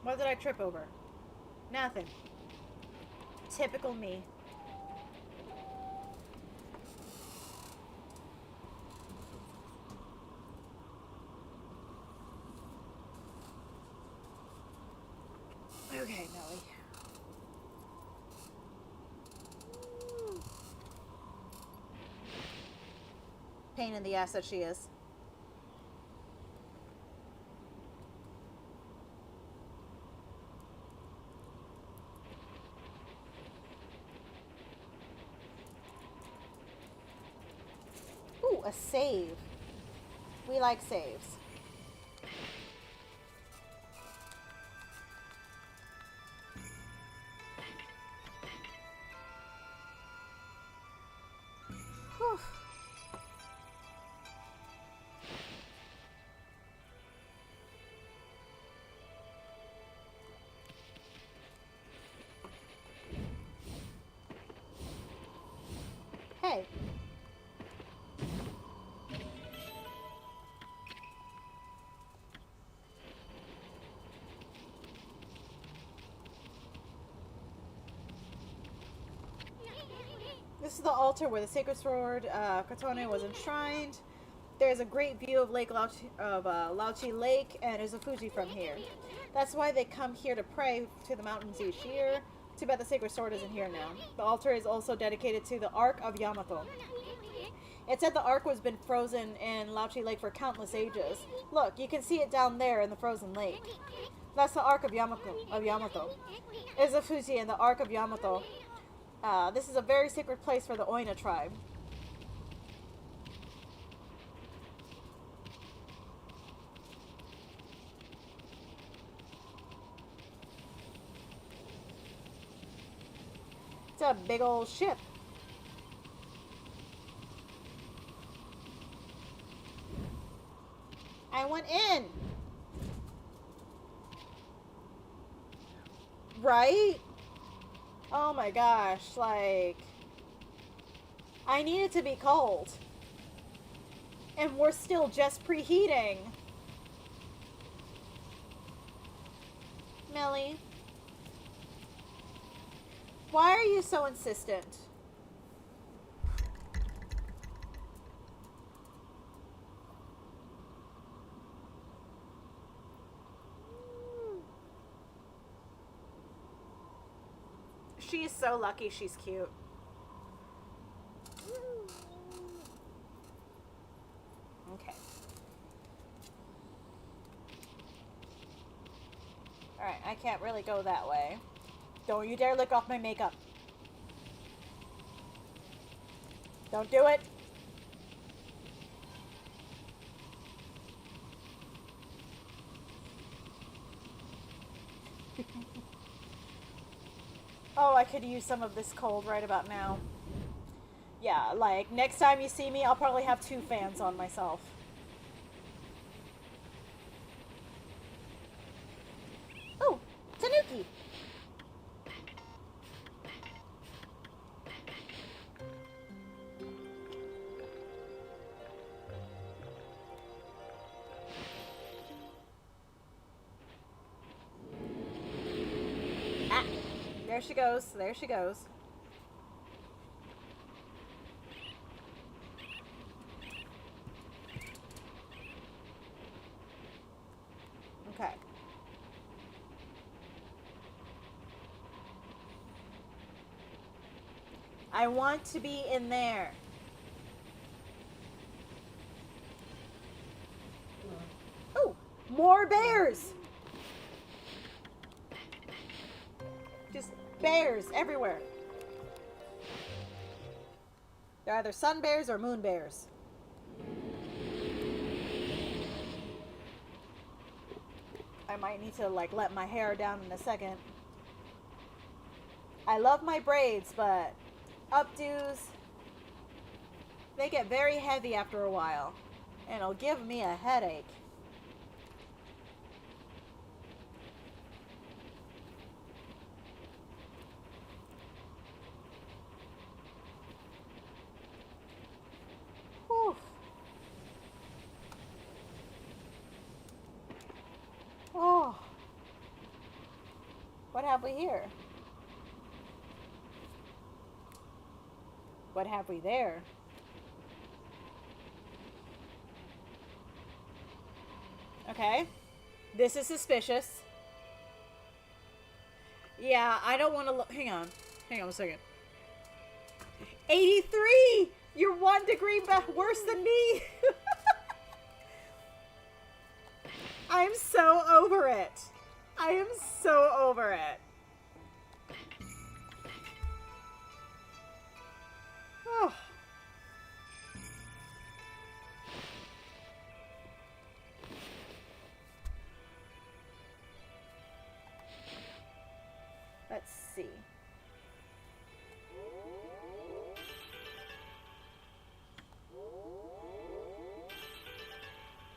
What did I trip over? Nothing. Typical me. Okay, Melly. Pain in the ass that she is. Ooh, a save. We like saves. Whew. Hey. This is the altar where the sacred sword Katone was enshrined. There's a great view of Lauchi Lake and there's a Fuji from here. That's why they come here to pray to the mountains each year. Too bad the sacred sword isn't here now. The altar is also dedicated to the Ark of Yamato. It said the Ark was been frozen in Lauchi Lake for countless ages. Look, you can see it down there in the frozen lake. That's the Ark of Yamato. It's a Fuji in the Ark of Yamato. This is a very sacred place for the Oina tribe. It's a big old ship. I went in. Right? Oh my gosh, like, I need it to be cold. And we're still just preheating. Millie. Why are you so insistent? She's so lucky she's cute. Okay. Alright, I can't really go that way. Don't you dare lick off my makeup. Don't do it. Oh, I could use some of this cold right about now. Yeah, like, next time you see me, I'll probably have 2 fans on myself. Oh, Tanuki! Ah! There she goes, there she goes. Okay. I want to be in there. Oh, more bears! Just bears everywhere. They're either sun bears or moon bears. I might need to, like, let my hair down in a second. I love my braids, but updos, they get very heavy after a while. And it'll give me a headache. Whew. Oh. What have we here? What have we there? Okay. This is suspicious. Yeah, I don't want to look. Hang on. Hang on a second. 83! You're 1 degree worse than me! I'm so over it. I am so over it. Oh. Let's see.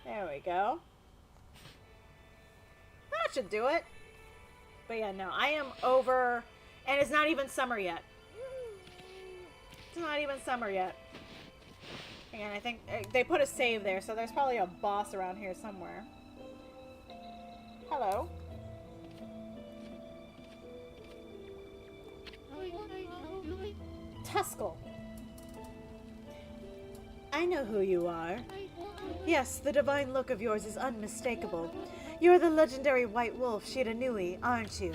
There we go. That should do it. But yeah, no, I am over, and it's not even summer yet. It's not even summer yet. And I think they put a save there, so there's probably a boss around here somewhere. Hello. Tuskull. I know who you are. Yes, the divine look of yours is unmistakable. You're the legendary white wolf Shiranui, aren't you?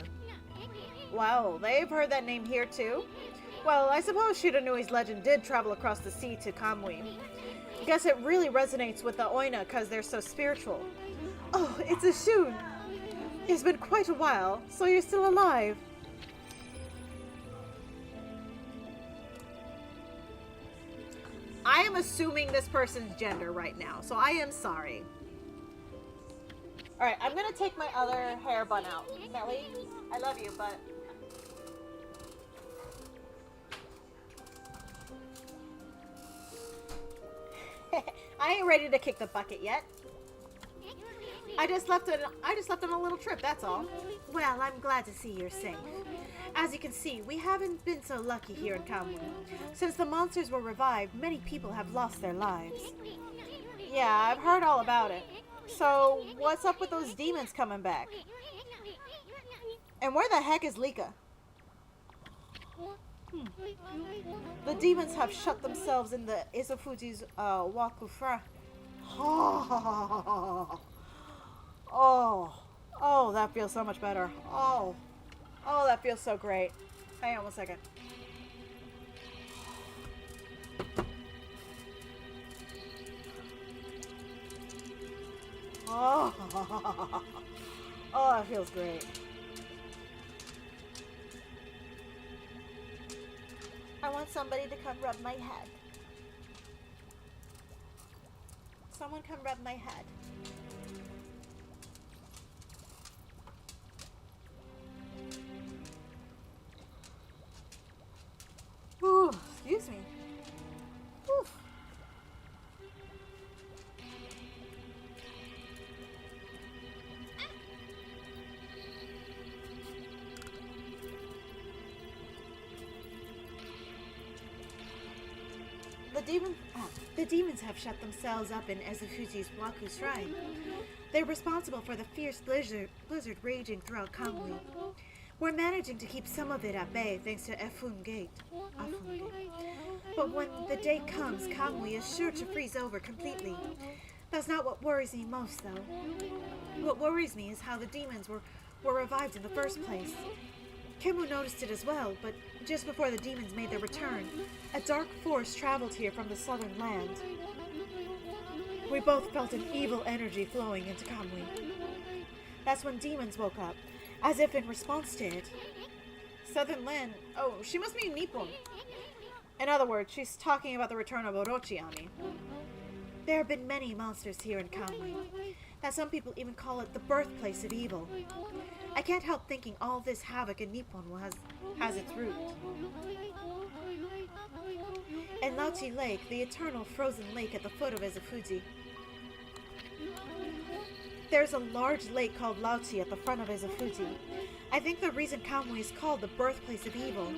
Wow, they've heard that name here too. Well, I suppose Shiranui's legend did travel across the sea to Kamui. Guess it really resonates with the Oina because they're so spiritual. Oh, it's a Shun. It's been quite a while, so you're still alive. I am assuming this person's gender right now, so I am sorry. Alright, I'm gonna take my other hair bun out. Melly, I love you, but... I ain't ready to kick the bucket yet. I just left on a little trip, that's all. Well, I'm glad to see you're safe. As you can see, we haven't been so lucky here in Kamui. Since the monsters were revived, many people have lost their lives. Yeah, I've heard all about it. So, what's up with those demons coming back? And where the heck is Lika? The demons have shut themselves in the Isofuji's Wakufra. Oh, that feels so much better. Oh, that feels so great. Hang on one second. Oh, that feels great. I want somebody to come rub my head. Someone come rub my head. Ooh, excuse me. Oof. The demons have shut themselves up in Ezufuji's Waku Shrine. They're responsible for the fierce blizzard raging throughout Kamui. We're managing to keep some of it at bay thanks to Afun Gate. But when the day comes, Kamui is sure to freeze over completely. That's not what worries me most, though. What worries me is how the demons were revived in the first place. Kimu noticed it as well, but just before the demons made their return, a dark force traveled here from the southern land. We both felt an evil energy flowing into Kamui. That's when demons woke up, as if in response to it. Southern land? Oh, she must mean Nippon. In other words, she's talking about the return of Orochiami. There have been many monsters here in Kamui, that some people even call it the birthplace of evil. I can't help thinking all this havoc in Nippon has its root. In Lauchi Lake, the eternal frozen lake at the foot of Ezufuji, there's a large lake called Lauchi at the front of Ezufuji. I think the reason Kamui is called the birthplace of evil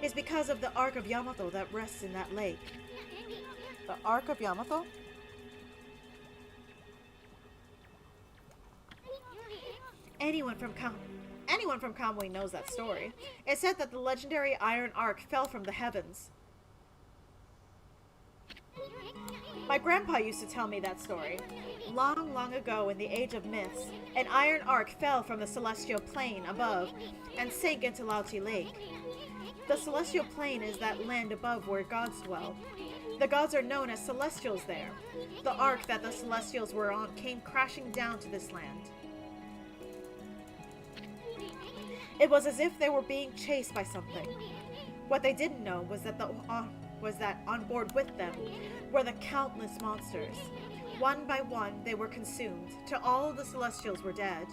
is because of the Ark of Yamato that rests in that lake. The Ark of Yamato? Anyone from Kamui knows that story. It's said that the legendary Iron Ark fell from the heavens. My grandpa used to tell me that story. Long, long ago in the age of myths, an iron arc fell from the celestial plane above and sank into Laochi Lake. The celestial plane is that land above where gods dwell. The gods are known as celestials there. The ark that the celestials were on came crashing down to this land. It was as if they were being chased by something. What they didn't know was that on board with them were the countless monsters. One by one, they were consumed, till all of the celestials were dead.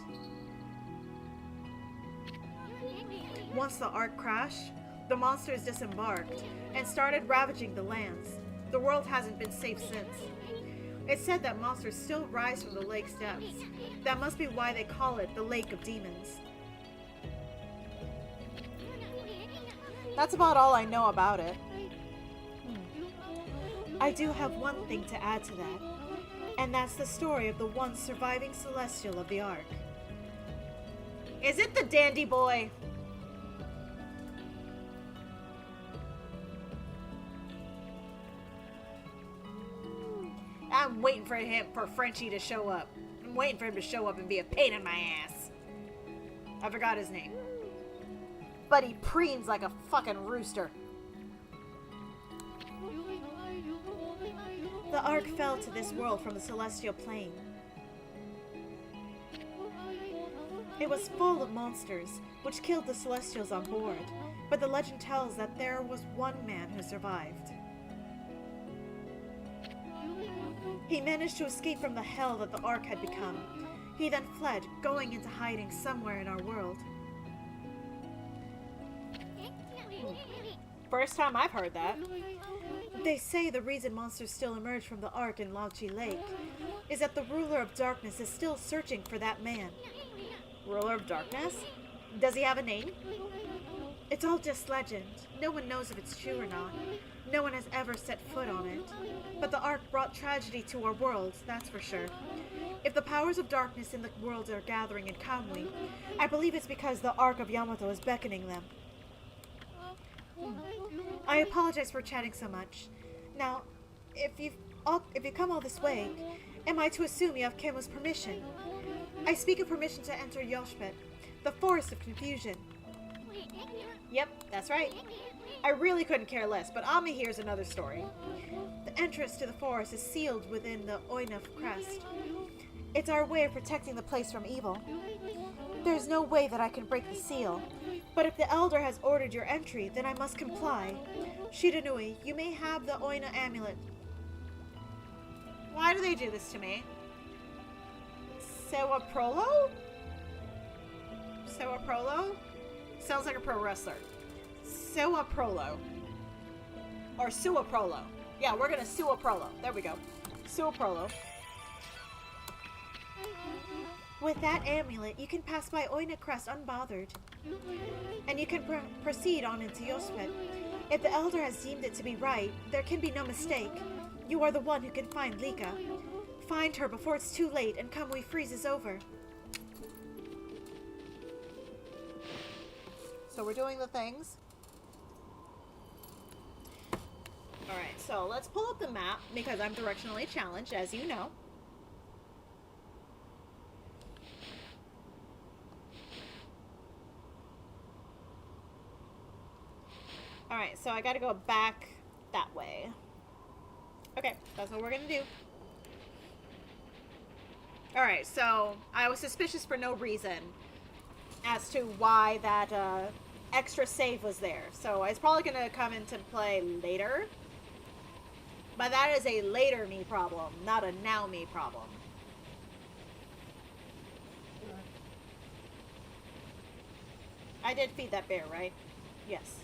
Once the ark crashed, the monsters disembarked and started ravaging the lands. The world hasn't been safe since. It's said that monsters still rise from the lake's depths. That must be why they call it the Lake of Demons. That's about all I know about it. I do have one thing to add to that, and that's the story of the one surviving celestial of the Ark. Is it the dandy boy? I'm waiting for Frenchie to show up. I'm waiting for him to show up and be a pain in my ass. I forgot his name. But he preens like a fucking rooster. The Ark fell to this world from the celestial plane. It was full of monsters, which killed the celestials on board, but the legend tells that there was one man who survived. He managed to escape from the hell that the Ark had become. He then fled, going into hiding somewhere in our world. First time I've heard that. They say the reason monsters still emerge from the Ark in Laochi Lake is that the ruler of darkness is still searching for that man. Ruler of darkness? Does he have a name? It's all just legend. No one knows if it's true or not. No one has ever set foot on it. But the Ark brought tragedy to our world, that's for sure. If the powers of darkness in the world are gathering in Kamui, I believe it's because the Ark of Yamato is beckoning them. I apologize for chatting so much. Now, if you've come all this way, am I to assume you have Kemo's permission? I speak of permission to enter Yoshpet, the Forest of Confusion. Yep, that's right. I really couldn't care less, but Ami here's another story. The entrance to the forest is sealed within the Oina crest. It's our way of protecting the place from evil. There's no way that I can break the seal, but if the Elder has ordered your entry, then I must comply. Shiranui, you may have the Oina amulet. Why do they do this to me? Sewa Prolo? Sewa Prolo? Sounds like a pro wrestler. Sewa Prolo. Or Sua Prolo. Yeah, we're gonna Sua Prolo. There we go. Sua Prolo. With that amulet, you can pass by Oina Crest unbothered. And you can proceed on into Yospet. If the Elder has deemed it to be right, there can be no mistake. You are the one who can find Lika. Find her before it's too late and Kamui freezes over. So we're doing the things. Alright, so let's pull up the map because I'm directionally challenged, as you know. Alright, so I gotta go back that way. Okay, that's what we're gonna do. Alright, so I was suspicious for no reason as to why that extra save was there. So it's probably gonna come into play later. But that is a later me problem, not a now me problem. I did feed that bear, right? Yes.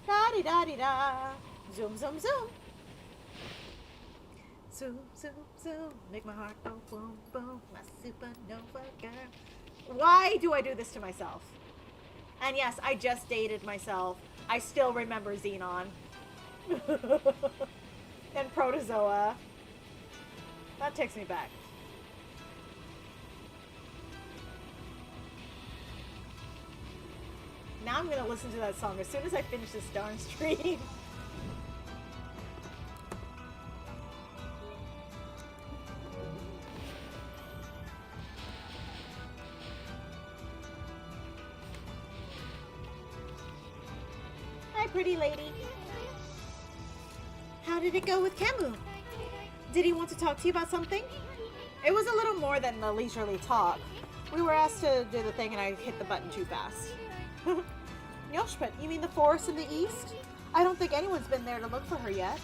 Da-di-da-di-da. Zoom, zoom, zoom. Zoom, zoom, zoom. Make my heart go boom, boom. My supernova girl. Why do I do this to myself? And yes, I just dated myself. I still remember Xenon. And Protozoa. That takes me back. Now I'm gonna listen to that song as soon as I finish this darn stream. Hi, pretty lady. How did it go with Camus? Did he want to talk to you about something? It was a little more than a leisurely talk. We were asked to do the thing and I hit the button too fast. Yoshpet, you mean the forest in the east? I don't think anyone's been there to look for her yet.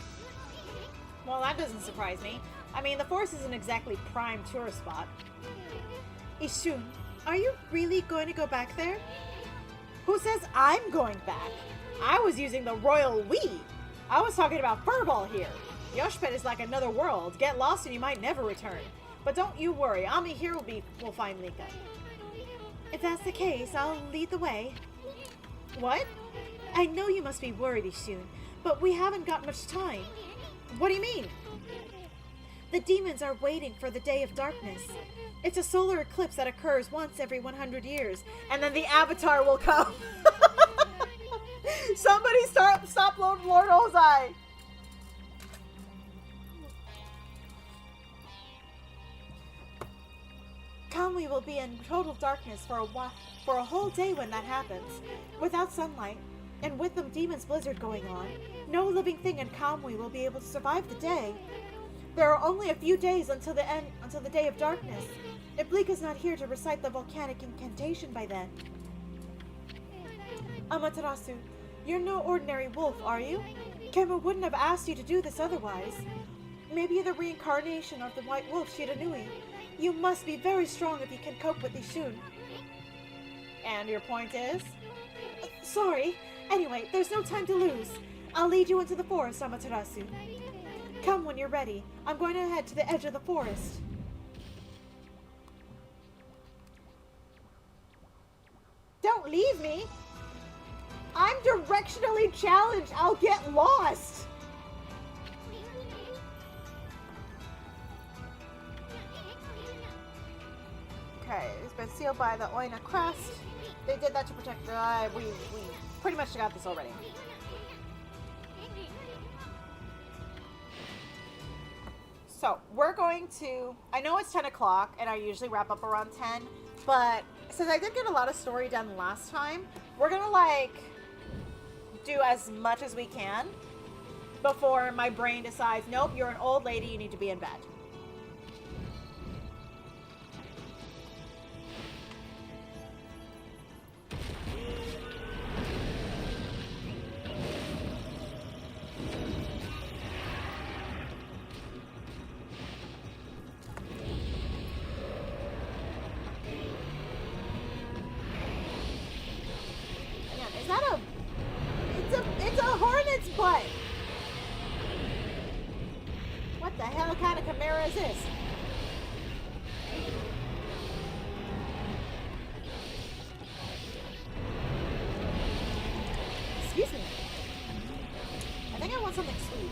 Well, that doesn't surprise me. I mean, the forest isn't exactly prime tourist spot. Ishun, are you really going to go back there? Who says I'm going back? I was using the royal we. I was talking about Furball here. Yoshpet is like another world. Get lost and you might never return. But don't you worry, Ami here will find Mika. If that's the case, I'll lead the way. What? I know you must be worried, Ishun, but we haven't got much time. What do you mean? The demons are waiting for the day of darkness. It's a solar eclipse that occurs once every 100 years, and then the Avatar will come. Somebody stop Lord Ozai. Kamui will be in total darkness for a whole day when that happens, without sunlight, and with the demon's blizzard going on. No living thing in Kamui will be able to survive the day. There are only a few days until the day of darkness. If Blika's not here to recite the volcanic incantation by then. Amaterasu, you're no ordinary wolf, are you? Kema wouldn't have asked you to do this otherwise. Maybe you're the reincarnation of the white wolf Shiranui. You must be very strong if you can cope with Ishun. And your point is? Sorry. Anyway, there's no time to lose. I'll lead you into the forest, Amaterasu. Come when you're ready. I'm going to head to the edge of the forest. Don't leave me! I'm directionally challenged! I'll get lost! Okay, it's been sealed by the Oina crest. They did that to protect the... we pretty much got this already. So, we're going to... I know it's 10 o'clock, and I usually wrap up around 10, but since I did get a lot of story done last time, we're gonna, like, do as much as we can before my brain decides, nope, you're an old lady, you need to be in bed. Is that a... It's a hornet's butt! What the hell kind of chimera is this? Excuse me. I think I want something sweet.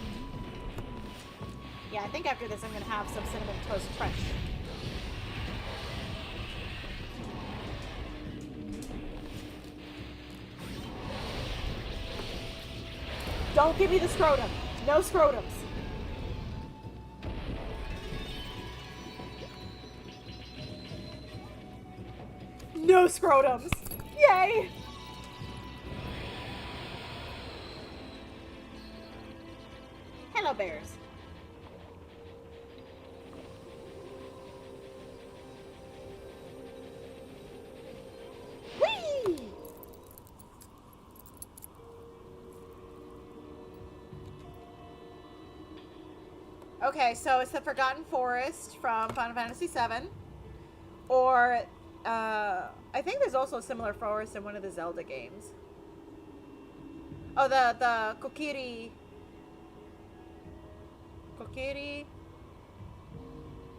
Yeah, I think after this I'm gonna have some cinnamon toast crunch. Don't give me the scrotum. No scrotums. No scrotums. Yay! Hello, bears. Whee! Okay, so it's the Forgotten Forest from Final Fantasy VII. Or, I think there's also a similar forest in one of the Zelda games. Oh, the Kokiri... Kokiri?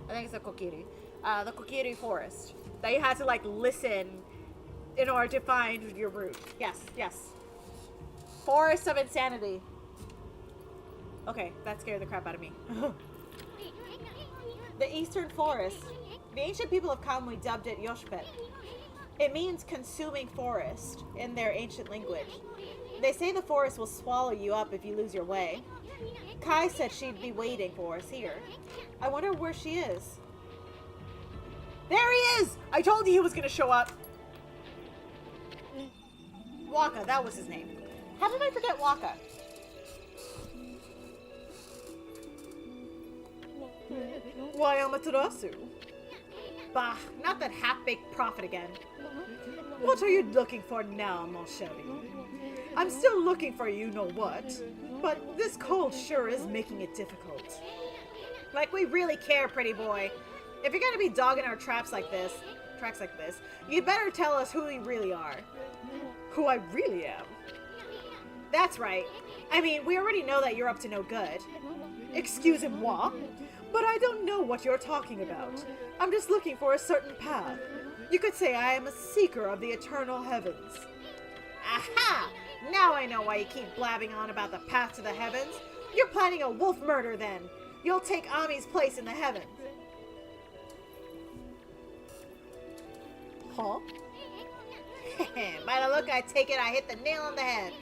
I think it's a Kokiri. The Kokiri Forest. That you had to, like, listen in order to find your route. Yes, yes. Forest of Insanity. Okay, that scared the crap out of me. The Eastern Forest. The ancient people of Kamui dubbed it Yoshpet. It means consuming forest in their ancient language. They say the forest will swallow you up if you lose your way. Kai said she'd be waiting for us here. I wonder where she is. There he is! I told you he was gonna show up. Waka, that was his name. How did I forget Waka? Why Amaterasu? Bah, not that half-baked prophet again. What are you looking for now, mon chéri? I'm still looking for you-know-what, but this cold sure is making it difficult. Like we really care, pretty boy. If you're gonna be dogging our tracks like this, you'd better tell us who you really are. Who I really am? That's right. I mean, we already know that you're up to no good. Excusez-moi, but I don't know what you're talking about. I'm just looking for a certain path. You could say I am a seeker of the eternal heavens. Aha! Now I know why you keep blabbing on about the path to the heavens. You're planning a wolf murder then. You'll take Ami's place in the heavens. Huh? By the look I take it, I hit the nail on the head.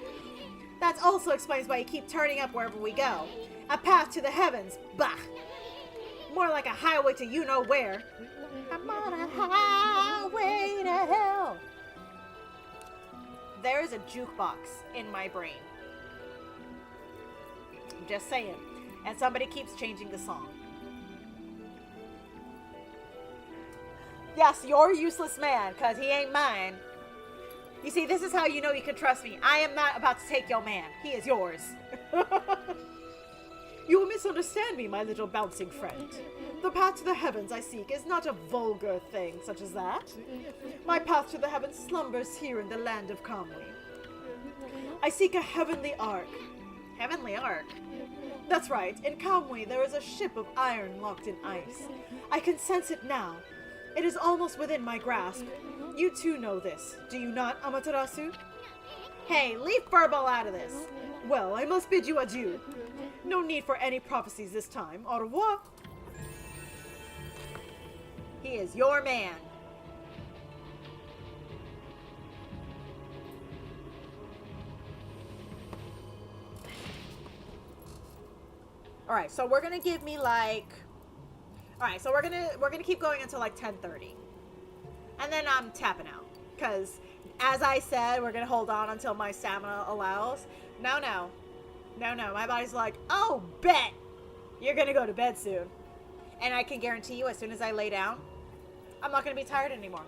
That also explains why you keep turning up wherever we go. A path to the heavens. Bah! More like a highway to you-know-where. I'm on a highway to hell. There is a jukebox in my brain. I'm just saying. And somebody keeps changing the song. Yes, you're a useless man, because he ain't mine. You see, this is how you know you can trust me. I am not about to take your man. He is yours. You will misunderstand me, my little bouncing friend. The path to the heavens I seek is not a vulgar thing such as that. My path to the heavens slumbers here in the land of Kamui. I seek a heavenly ark. Heavenly ark? That's right. In Kamui there is a ship of iron locked in ice. I can sense it now. It is almost within my grasp. You too know this, do you not, Amaterasu? Hey, leave Furball out of this. Well, I must bid you adieu. No need for any prophecies this time. Au revoir. He is your man. Alright, so we're gonna give me like... Alright, so we're gonna keep going until like 10:30. And then I'm tapping out. Because, as I said, we're gonna hold on until my stamina allows. No. My body's like, oh, bet! You're gonna go to bed soon. And I can guarantee you, as soon as I lay down, I'm not gonna be tired anymore.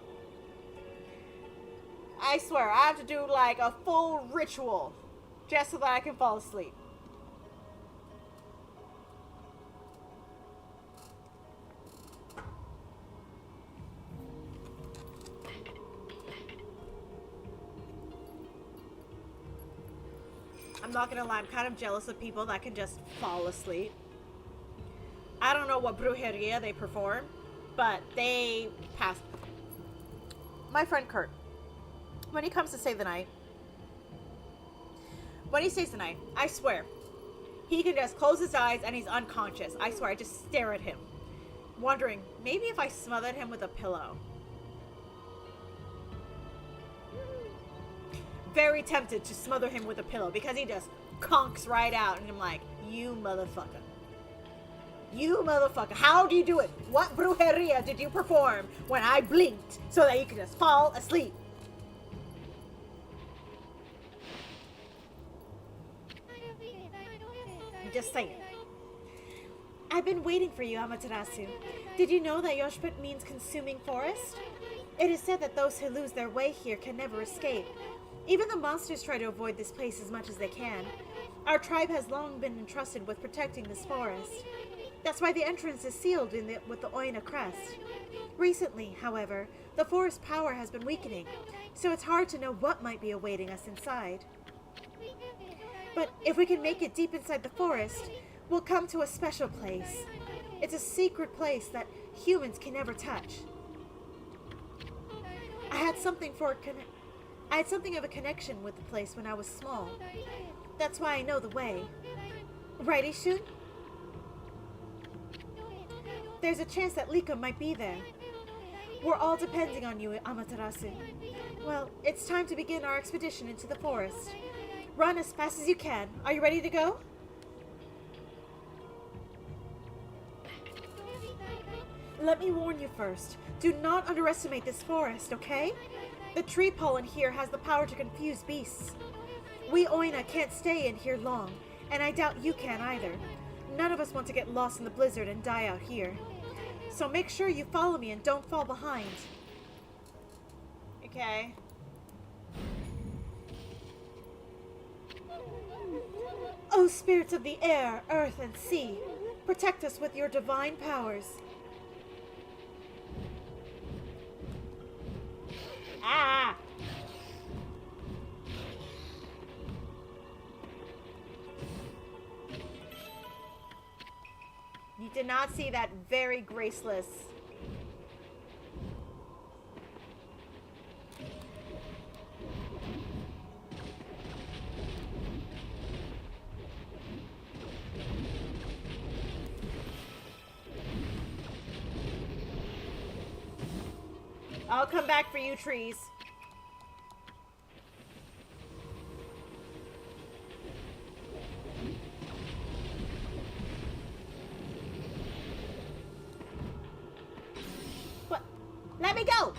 I swear, I have to do like a full ritual just so that I can fall asleep. I'm not gonna lie, I'm kind of jealous of people that can just fall asleep. I don't know what brujeria they perform, but they pass. My friend Kurt, when he comes to stay the night, I swear, he can just close his eyes and he's unconscious. I swear, I just stare at him, wondering, maybe if I smothered him with a pillow. Very tempted to smother him with a pillow because he just conks right out and I'm like, you motherfucker. You motherfucker. How do you do it? What brujeria did you perform when I blinked so that you could just fall asleep? I'm just saying. I've been waiting for you, Amaterasu. Did you know that Yoshput means consuming forest? It is said that those who lose their way here can never escape. Even the monsters try to avoid this place as much as they can. Our tribe has long been entrusted with protecting this forest. That's why the entrance is sealed with the Oina crest. Recently, however, the forest power has been weakening, so it's hard to know what might be awaiting us inside. But if we can make it deep inside the forest, we'll come to a special place. It's a secret place that humans can never touch. I had something for I had something of a connection with the place when I was small. That's why I know the way. Right, Ishun? There's a chance that Liko might be there. We're all depending on you, Amaterasu. Well, it's time to begin our expedition into the forest. Run as fast as you can. Are you ready to go? Let me warn you first. Do not underestimate this forest, okay? The tree pollen here has the power to confuse beasts. We Oina can't stay in here long, and I doubt you can either. None of us want to get lost in the blizzard and die out here. So make sure you follow me and don't fall behind. Okay. O spirits of the air, earth, and sea, protect us with your divine powers. Ah! You did not see that very graceless. I'll come back for you, trees. What? Let me go!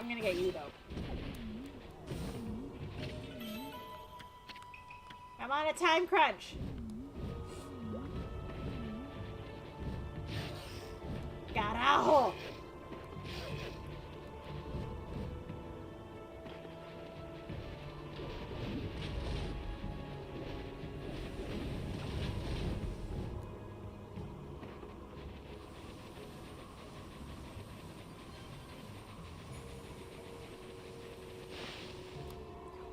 I'm gonna get you, though. I'm on a time crunch. Carajo!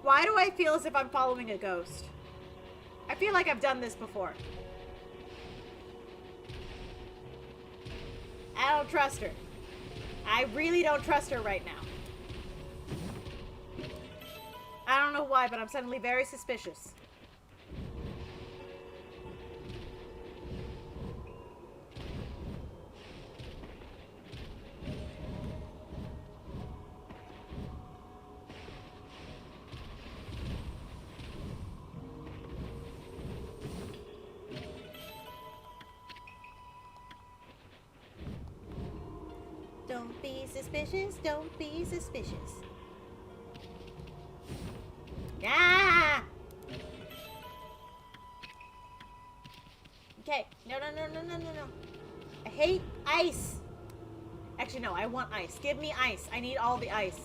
Why do I feel as if I'm following a ghost? I feel like I've done this before. I don't trust her. I really don't trust her right now. I don't know why, but I'm suddenly very suspicious. Don't be suspicious, don't be suspicious. Ah! Okay, no. I hate ice. Actually, no, I want ice. Give me ice. I need all the ice.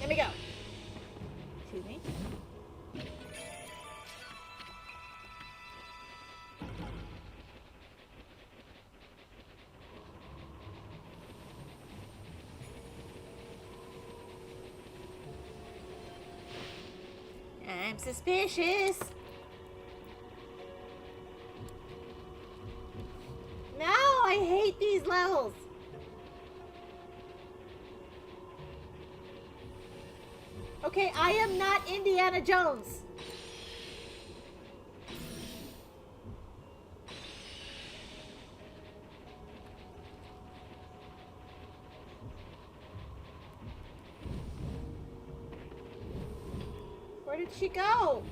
Here we go. Excuse me. I'm suspicious. No, I hate these levels. Okay, I am not Indiana Jones. Where did she go?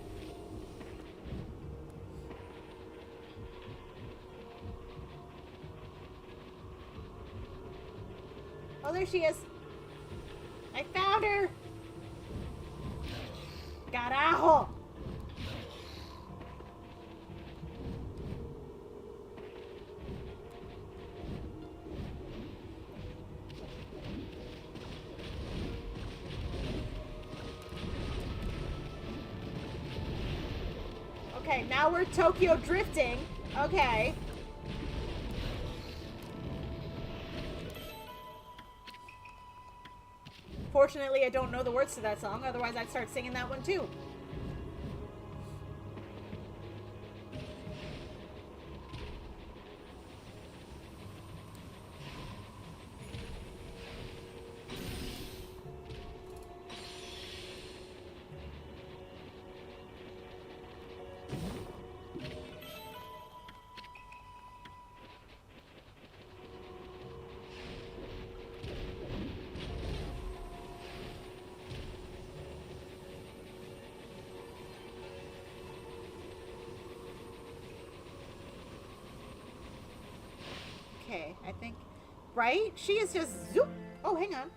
Oh, there she is. I found her. Carajo! Okay, now we're Tokyo drifting. Okay. Fortunately, I don't know the words to that song, otherwise I'd start singing that one too. Okay, I think... Right? She is just zoop! Oh, hang on.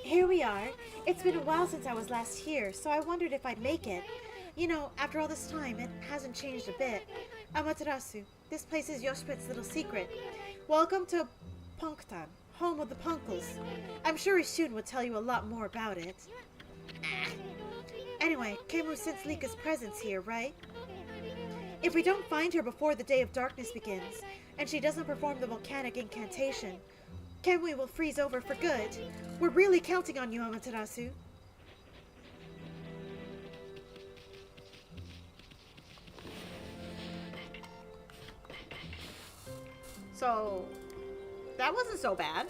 Here we are. It's been a while since I was last here, so I wondered if I'd make it. You know, after all this time, it hasn't changed a bit. Amaterasu, this place is Yoshipet's little secret. Welcome to Punktan, home of the Punkles. I'm sure Ishun will tell you a lot more about it. Anyway, Kemu sensed Lika's presence here, right? If we don't find her before the Day of Darkness begins, and she doesn't perform the volcanic incantation, Kemui will freeze over for good. We're really counting on you, Amaterasu. So, that wasn't so bad.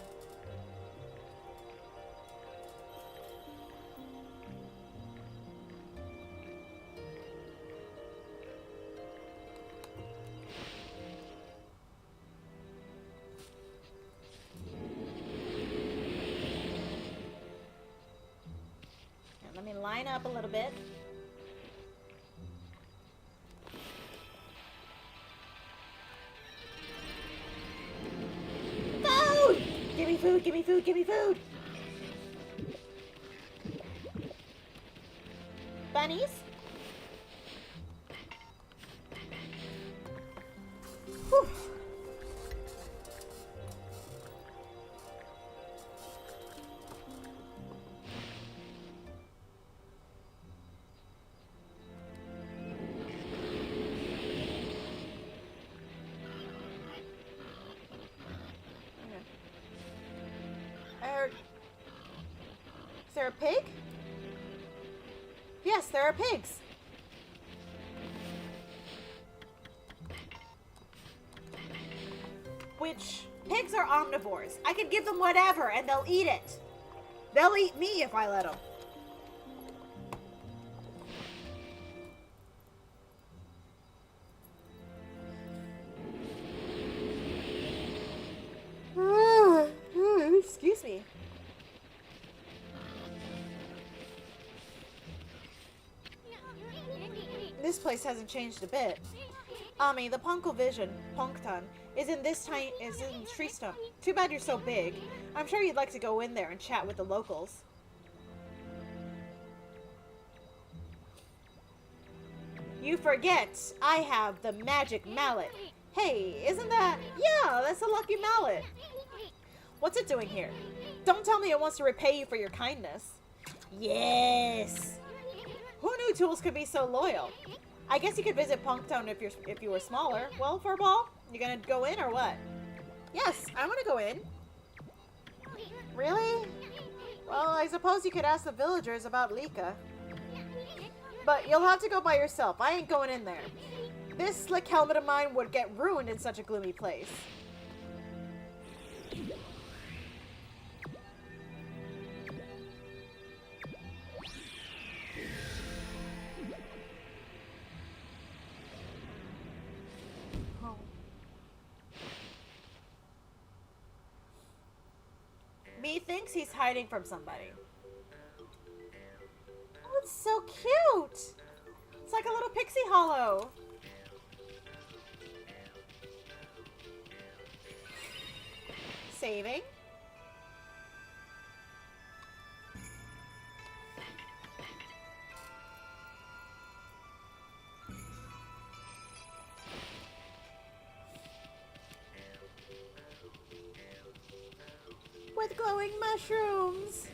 Let me line up a little bit. Food! Give me food, give me food, give me food! Bunnies? Whew. Is there a pig? Yes, there are pigs. Which, pigs are omnivores. I could give them whatever and they'll eat it. They'll eat me if I let them. Excuse me. This place hasn't changed a bit. Ami, the Punkle Vision, Punktan, is in Tree Stump. Too bad you're so big. I'm sure you'd like to go in there and chat with the locals. You forget, I have the magic mallet. Hey, isn't that... Yeah, that's a lucky mallet. What's it doing here? Don't tell me it wants to repay you for your kindness. Yes! Who knew tools could be so loyal? I guess you could visit Punktown if you were smaller. Well, Furball, you gonna go in or what? Yes, I want to go in. Really? Well, I suppose you could ask the villagers about Lika. But you'll have to go by yourself. I ain't going in there. This slick helmet of mine would get ruined in such a gloomy place. Me thinks he's hiding from somebody. Oh, it's so cute! It's like a little pixie hollow. Saving. with glowing mushrooms.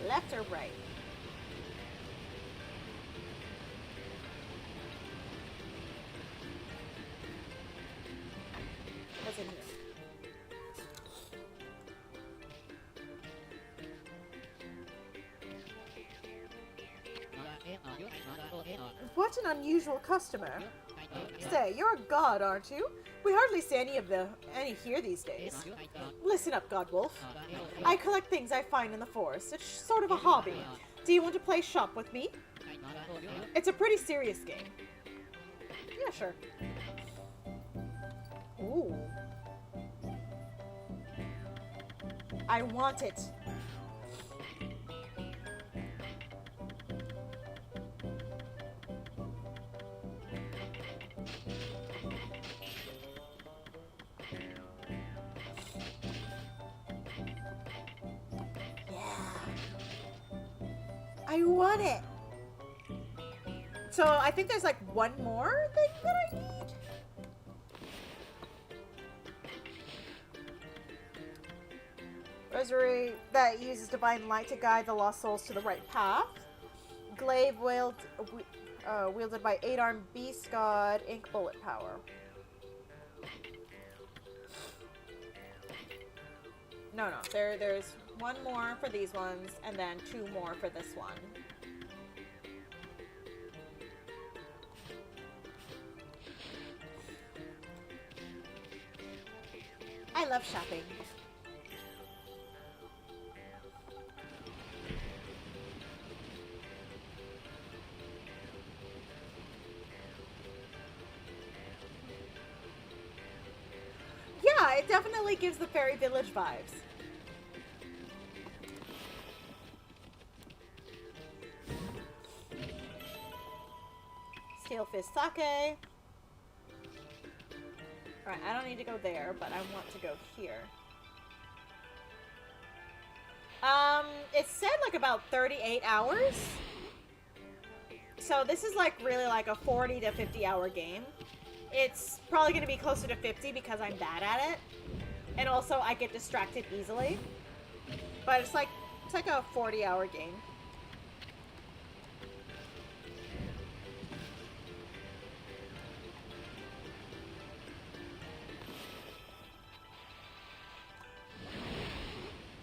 Left or right? What's in here? What an unusual customer. Say, you're a god, aren't you? We hardly see any here these days. Listen up, God Wolf. I collect things I find in the forest. It's sort of a hobby. Do you want to play shop with me? It's a pretty serious game. Yeah, sure. Ooh. I want it. I want it. So I think there's like one more thing that I need. Rosary that uses divine light to guide the lost souls to the right path. Glaive wielded by 8-armed beast god, ink bullet power. No, there's one more for these ones, and then 2 more for this one. I love shopping. Yeah, it definitely gives the fairy village vibes. Steel Fist Sake. Alright, I don't need to go there, but I want to go here. It said like about 38 hours. So this is like really like a 40 to 50 hour game. It's probably going to be closer to 50 because I'm bad at it. And also I get distracted easily. But it's like a 40-hour game.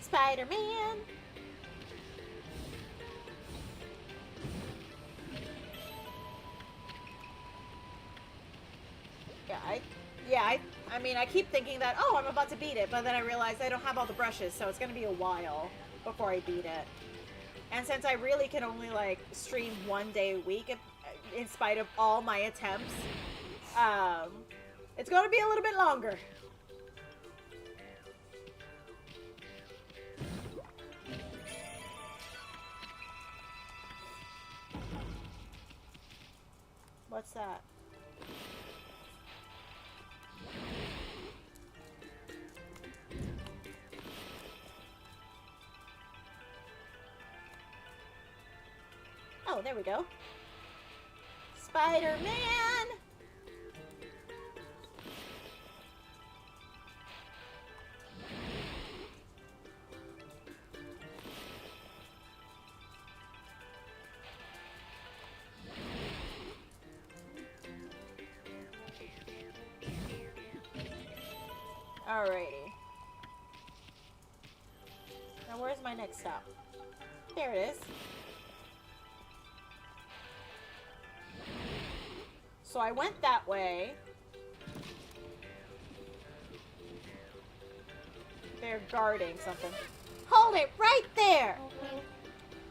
Spider-Man. I mean, I keep thinking that, oh, I'm about to beat it, but then I realize I don't have all the brushes, so it's going to be a while before I beat it. And since I really can only, like, stream 1 day a week, in spite of all my attempts, it's going to be a little bit longer. What's that? Oh, there we go. Spider-Man! Alrighty. Now where's my next stop? There it is. So I went that way. They're guarding something. Hold it right there!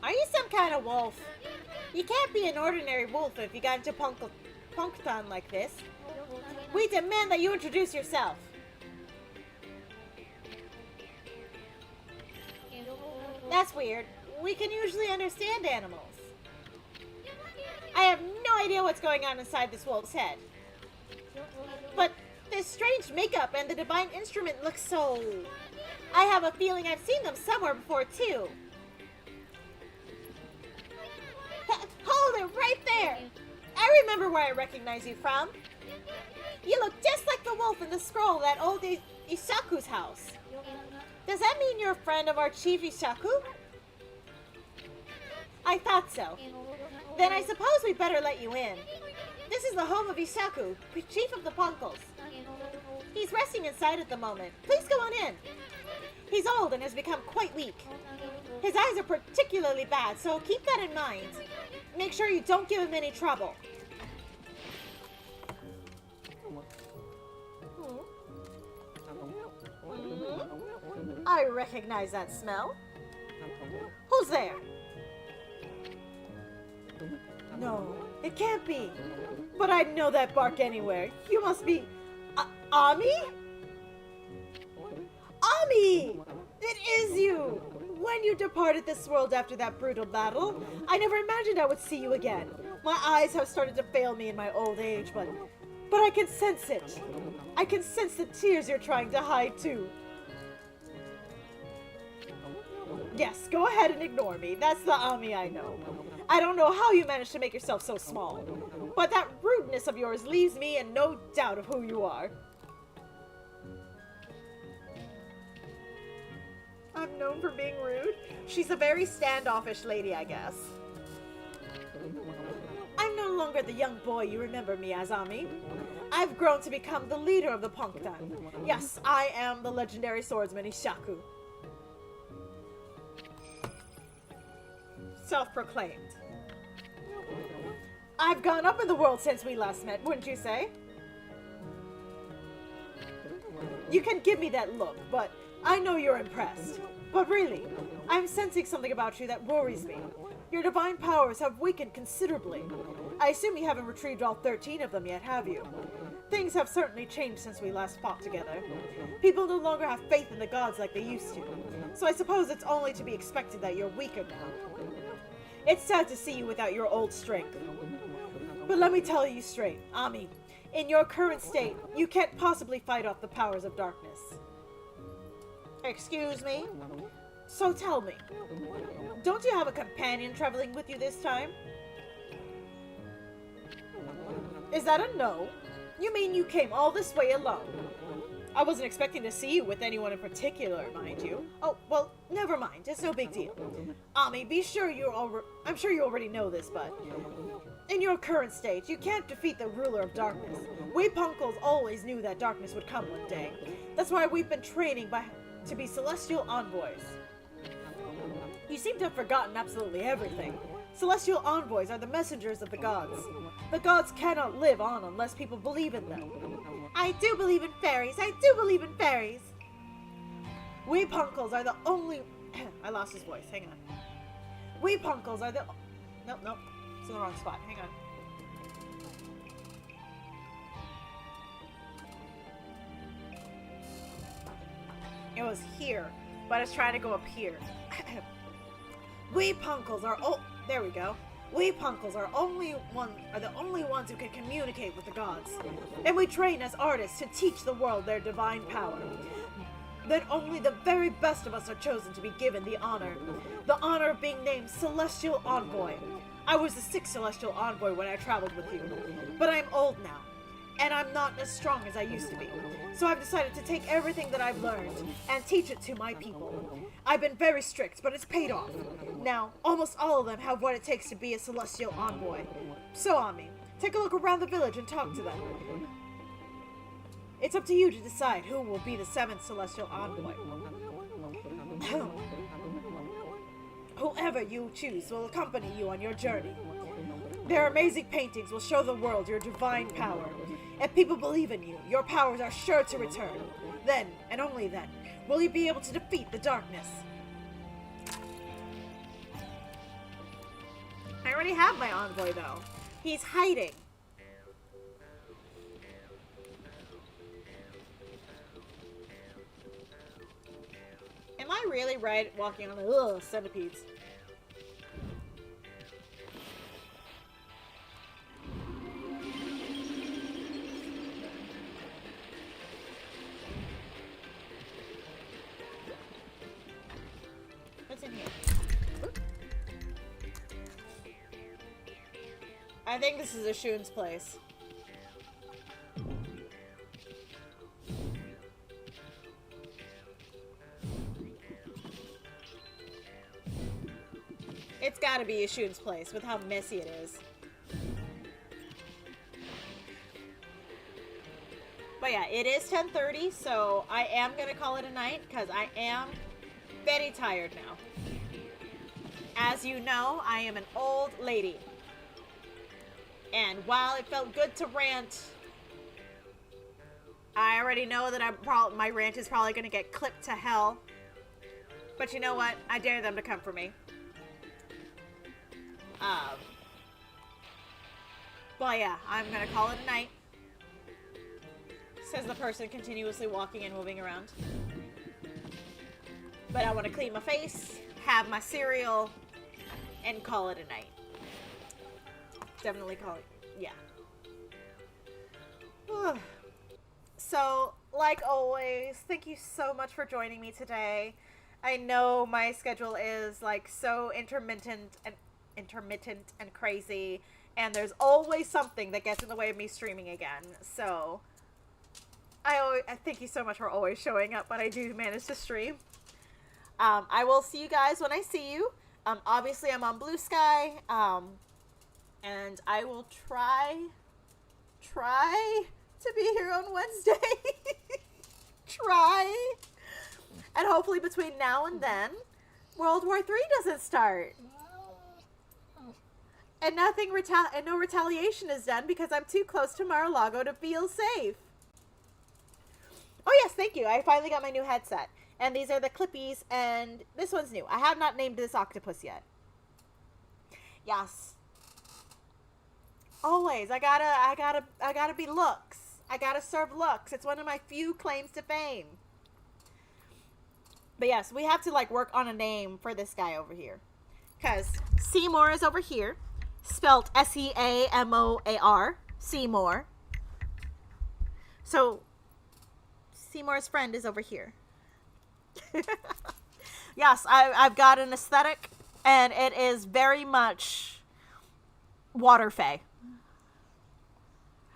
Are you some kind of wolf? You can't be an ordinary wolf if you got into Punkton like this. We demand that you introduce yourself. That's weird. We can usually understand animals. I have no idea what's going on inside this wolf's head. But this strange makeup and the divine instrument look so... I have a feeling I've seen them somewhere before, too. Hold it right there! I remember where I recognize you from. You look just like the wolf proof in the scroll of that old Isaku's house. Does that mean you're a friend of our chief Isaku? I thought so. Then I suppose we better let you in. This is the home of Isaku, chief of the Punkles. He's resting inside at the moment. Please go on in. He's old and has become quite weak. His eyes are particularly bad, so keep that in mind. Make sure you don't give him any trouble. I recognize that smell. Who's there? No, it can't be. But I'd know that bark anywhere. You must be... Ami? Ami! It is you! When you departed this world after that brutal battle, I never imagined I would see you again. My eyes have started to fail me in my old age, but I can sense it. I can sense the tears you're trying to hide, too. Yes, go ahead and ignore me. That's the Ami I know. I don't know how you managed to make yourself so small, but that rudeness of yours leaves me in no doubt of who you are. I'm known for being rude. She's a very standoffish lady, I guess. I'm no longer the young boy you remember me as, Ami. I've grown to become the leader of the Punkdan. Yes, I am the legendary swordsman Ishaku. Self-proclaimed. I've gone up in the world since we last met, wouldn't you say? You can give me that look, but I know you're impressed. But really, I'm sensing something about you that worries me. Your divine powers have weakened considerably. I assume you haven't retrieved all 13 of them yet, have you? Things have certainly changed since we last fought together. People no longer have faith in the gods like they used to. So I suppose it's only to be expected that you're weaker now. It's sad to see you without your old strength. But let me tell you straight, Ami, in your current state, you can't possibly fight off the powers of darkness. Excuse me? So tell me, don't you have a companion traveling with you this time? Is that a no? You mean you came all this way alone? I wasn't expecting to see you with anyone in particular, mind you. Oh, well, never mind. It's no big deal. Ami, I'm sure you already know this, but in your current state, you can't defeat the ruler of darkness. We Punkles always knew that darkness would come one day. That's why we've been training to be celestial envoys. You seem to have forgotten absolutely everything. Celestial envoys are the messengers of the gods. The gods cannot live on unless people believe in them. I do believe in fairies. I do believe in fairies. We Punkles are the only... I lost his voice. Hang on. We Punkles are the... Nope. It's in the wrong spot. Hang on. It was here, but I was trying to go up here. We Punkles are... Oh, there we go. We Punkles are the only ones who can communicate with the gods. And we train as artists to teach the world their divine power. Then only the very best of us are chosen to be given the honor. The honor of being named Celestial Envoy. I was the 6th Celestial Envoy when I traveled with you. But I'm old now. And I'm not as strong as I used to be. So I've decided to take everything that I've learned and teach it to my people. I've been very strict, but it's paid off. Now, almost all of them have what it takes to be a Celestial Envoy. So, Ami, take a look around the village and talk to them. It's up to you to decide who will be the 7th Celestial Envoy. Whoever you choose will accompany you on your journey. Their amazing paintings will show the world your divine power. If people believe in you, your powers are sure to return. Then, and only then, will you be able to defeat the darkness. I already have my envoy, though. He's hiding. Am I really right walking on the centipedes? What's in here? Oop. I think this is a Shun's place. It's gotta be Yeshun's place with how messy it is. But yeah, it is 10:30, so I am gonna call it a night because I am very tired now. As you know, I am an old lady. And while it felt good to rant, I already know that my rant is probably gonna get clipped to hell. But you know what? I dare them to come for me. But yeah, I'm gonna call it a night. Says the person continuously walking and moving around. But I want to clean my face, have my cereal, and call it a night. Definitely call it, yeah. So, like always, thank you so much for joining me today. I know my schedule is like so intermittent and crazy, and there's always something that gets in the way of me streaming again. So I thank you so much for always showing up when I do manage to stream. I will see you guys when I see you. Obviously I'm on Blue Sky, and I will try to be here on Wednesday. Try. And hopefully between now and then, World War III doesn't start. And no retaliation is done because I'm too close to Mar-a-Lago to feel safe. Oh yes, thank you. I finally got my new headset. And these are the Clippies, and this one's new. I have not named this octopus yet. Yes. Always, I gotta be looks. I gotta serve looks. It's one of my few claims to fame. But yes, we have to like work on a name for this guy over here. Because Seymour is over here. Spelt Seamoar. Seymour. So Seymour's friend is over here. Yes, I've got an aesthetic, and it is very much water fae.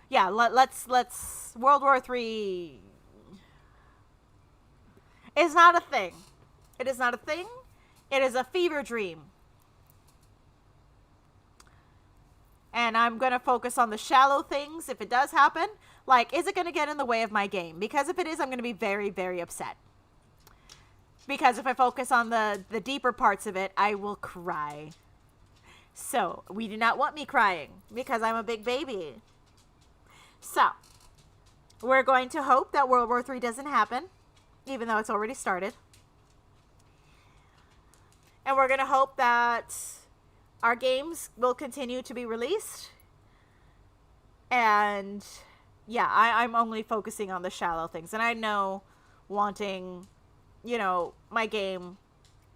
Yeah, let's World War III is not a thing. It is not a thing. It is a fever dream. And I'm going to focus on the shallow things if it does happen. Like, is it going to get in the way of my game? Because if it is, I'm going to be very, very upset. Because if I focus on the deeper parts of it, I will cry. So, we do not want me crying because I'm a big baby. So, we're going to hope that World War III doesn't happen, even though it's already started. And we're going to hope that our games will continue to be released. And yeah, I'm only focusing on the shallow things. And I know wanting, you know, my game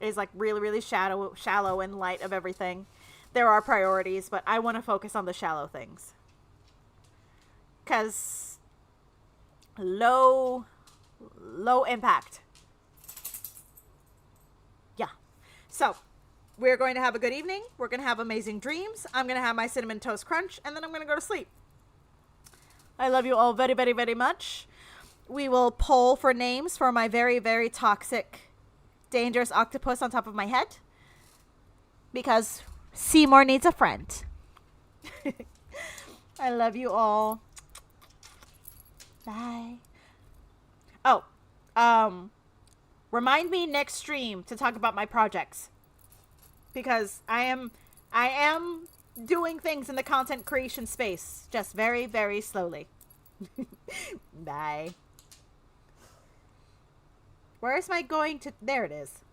is like really, really shallow in light of everything. There are priorities, but I want to focus on the shallow things. Because low impact. Yeah. So, we're going to have a good evening. We're going to have amazing dreams. I'm going to have my Cinnamon Toast Crunch, and then I'm going to go to sleep. I love you all very, very, very much. We will poll for names for my very, very toxic, dangerous octopus on top of my head. Because Seymour needs a friend. I love you all. Bye. Oh, remind me next stream to talk about my projects. Because I am doing things in the content creation space. Just very, very slowly. Bye. Where is my going to? There it is.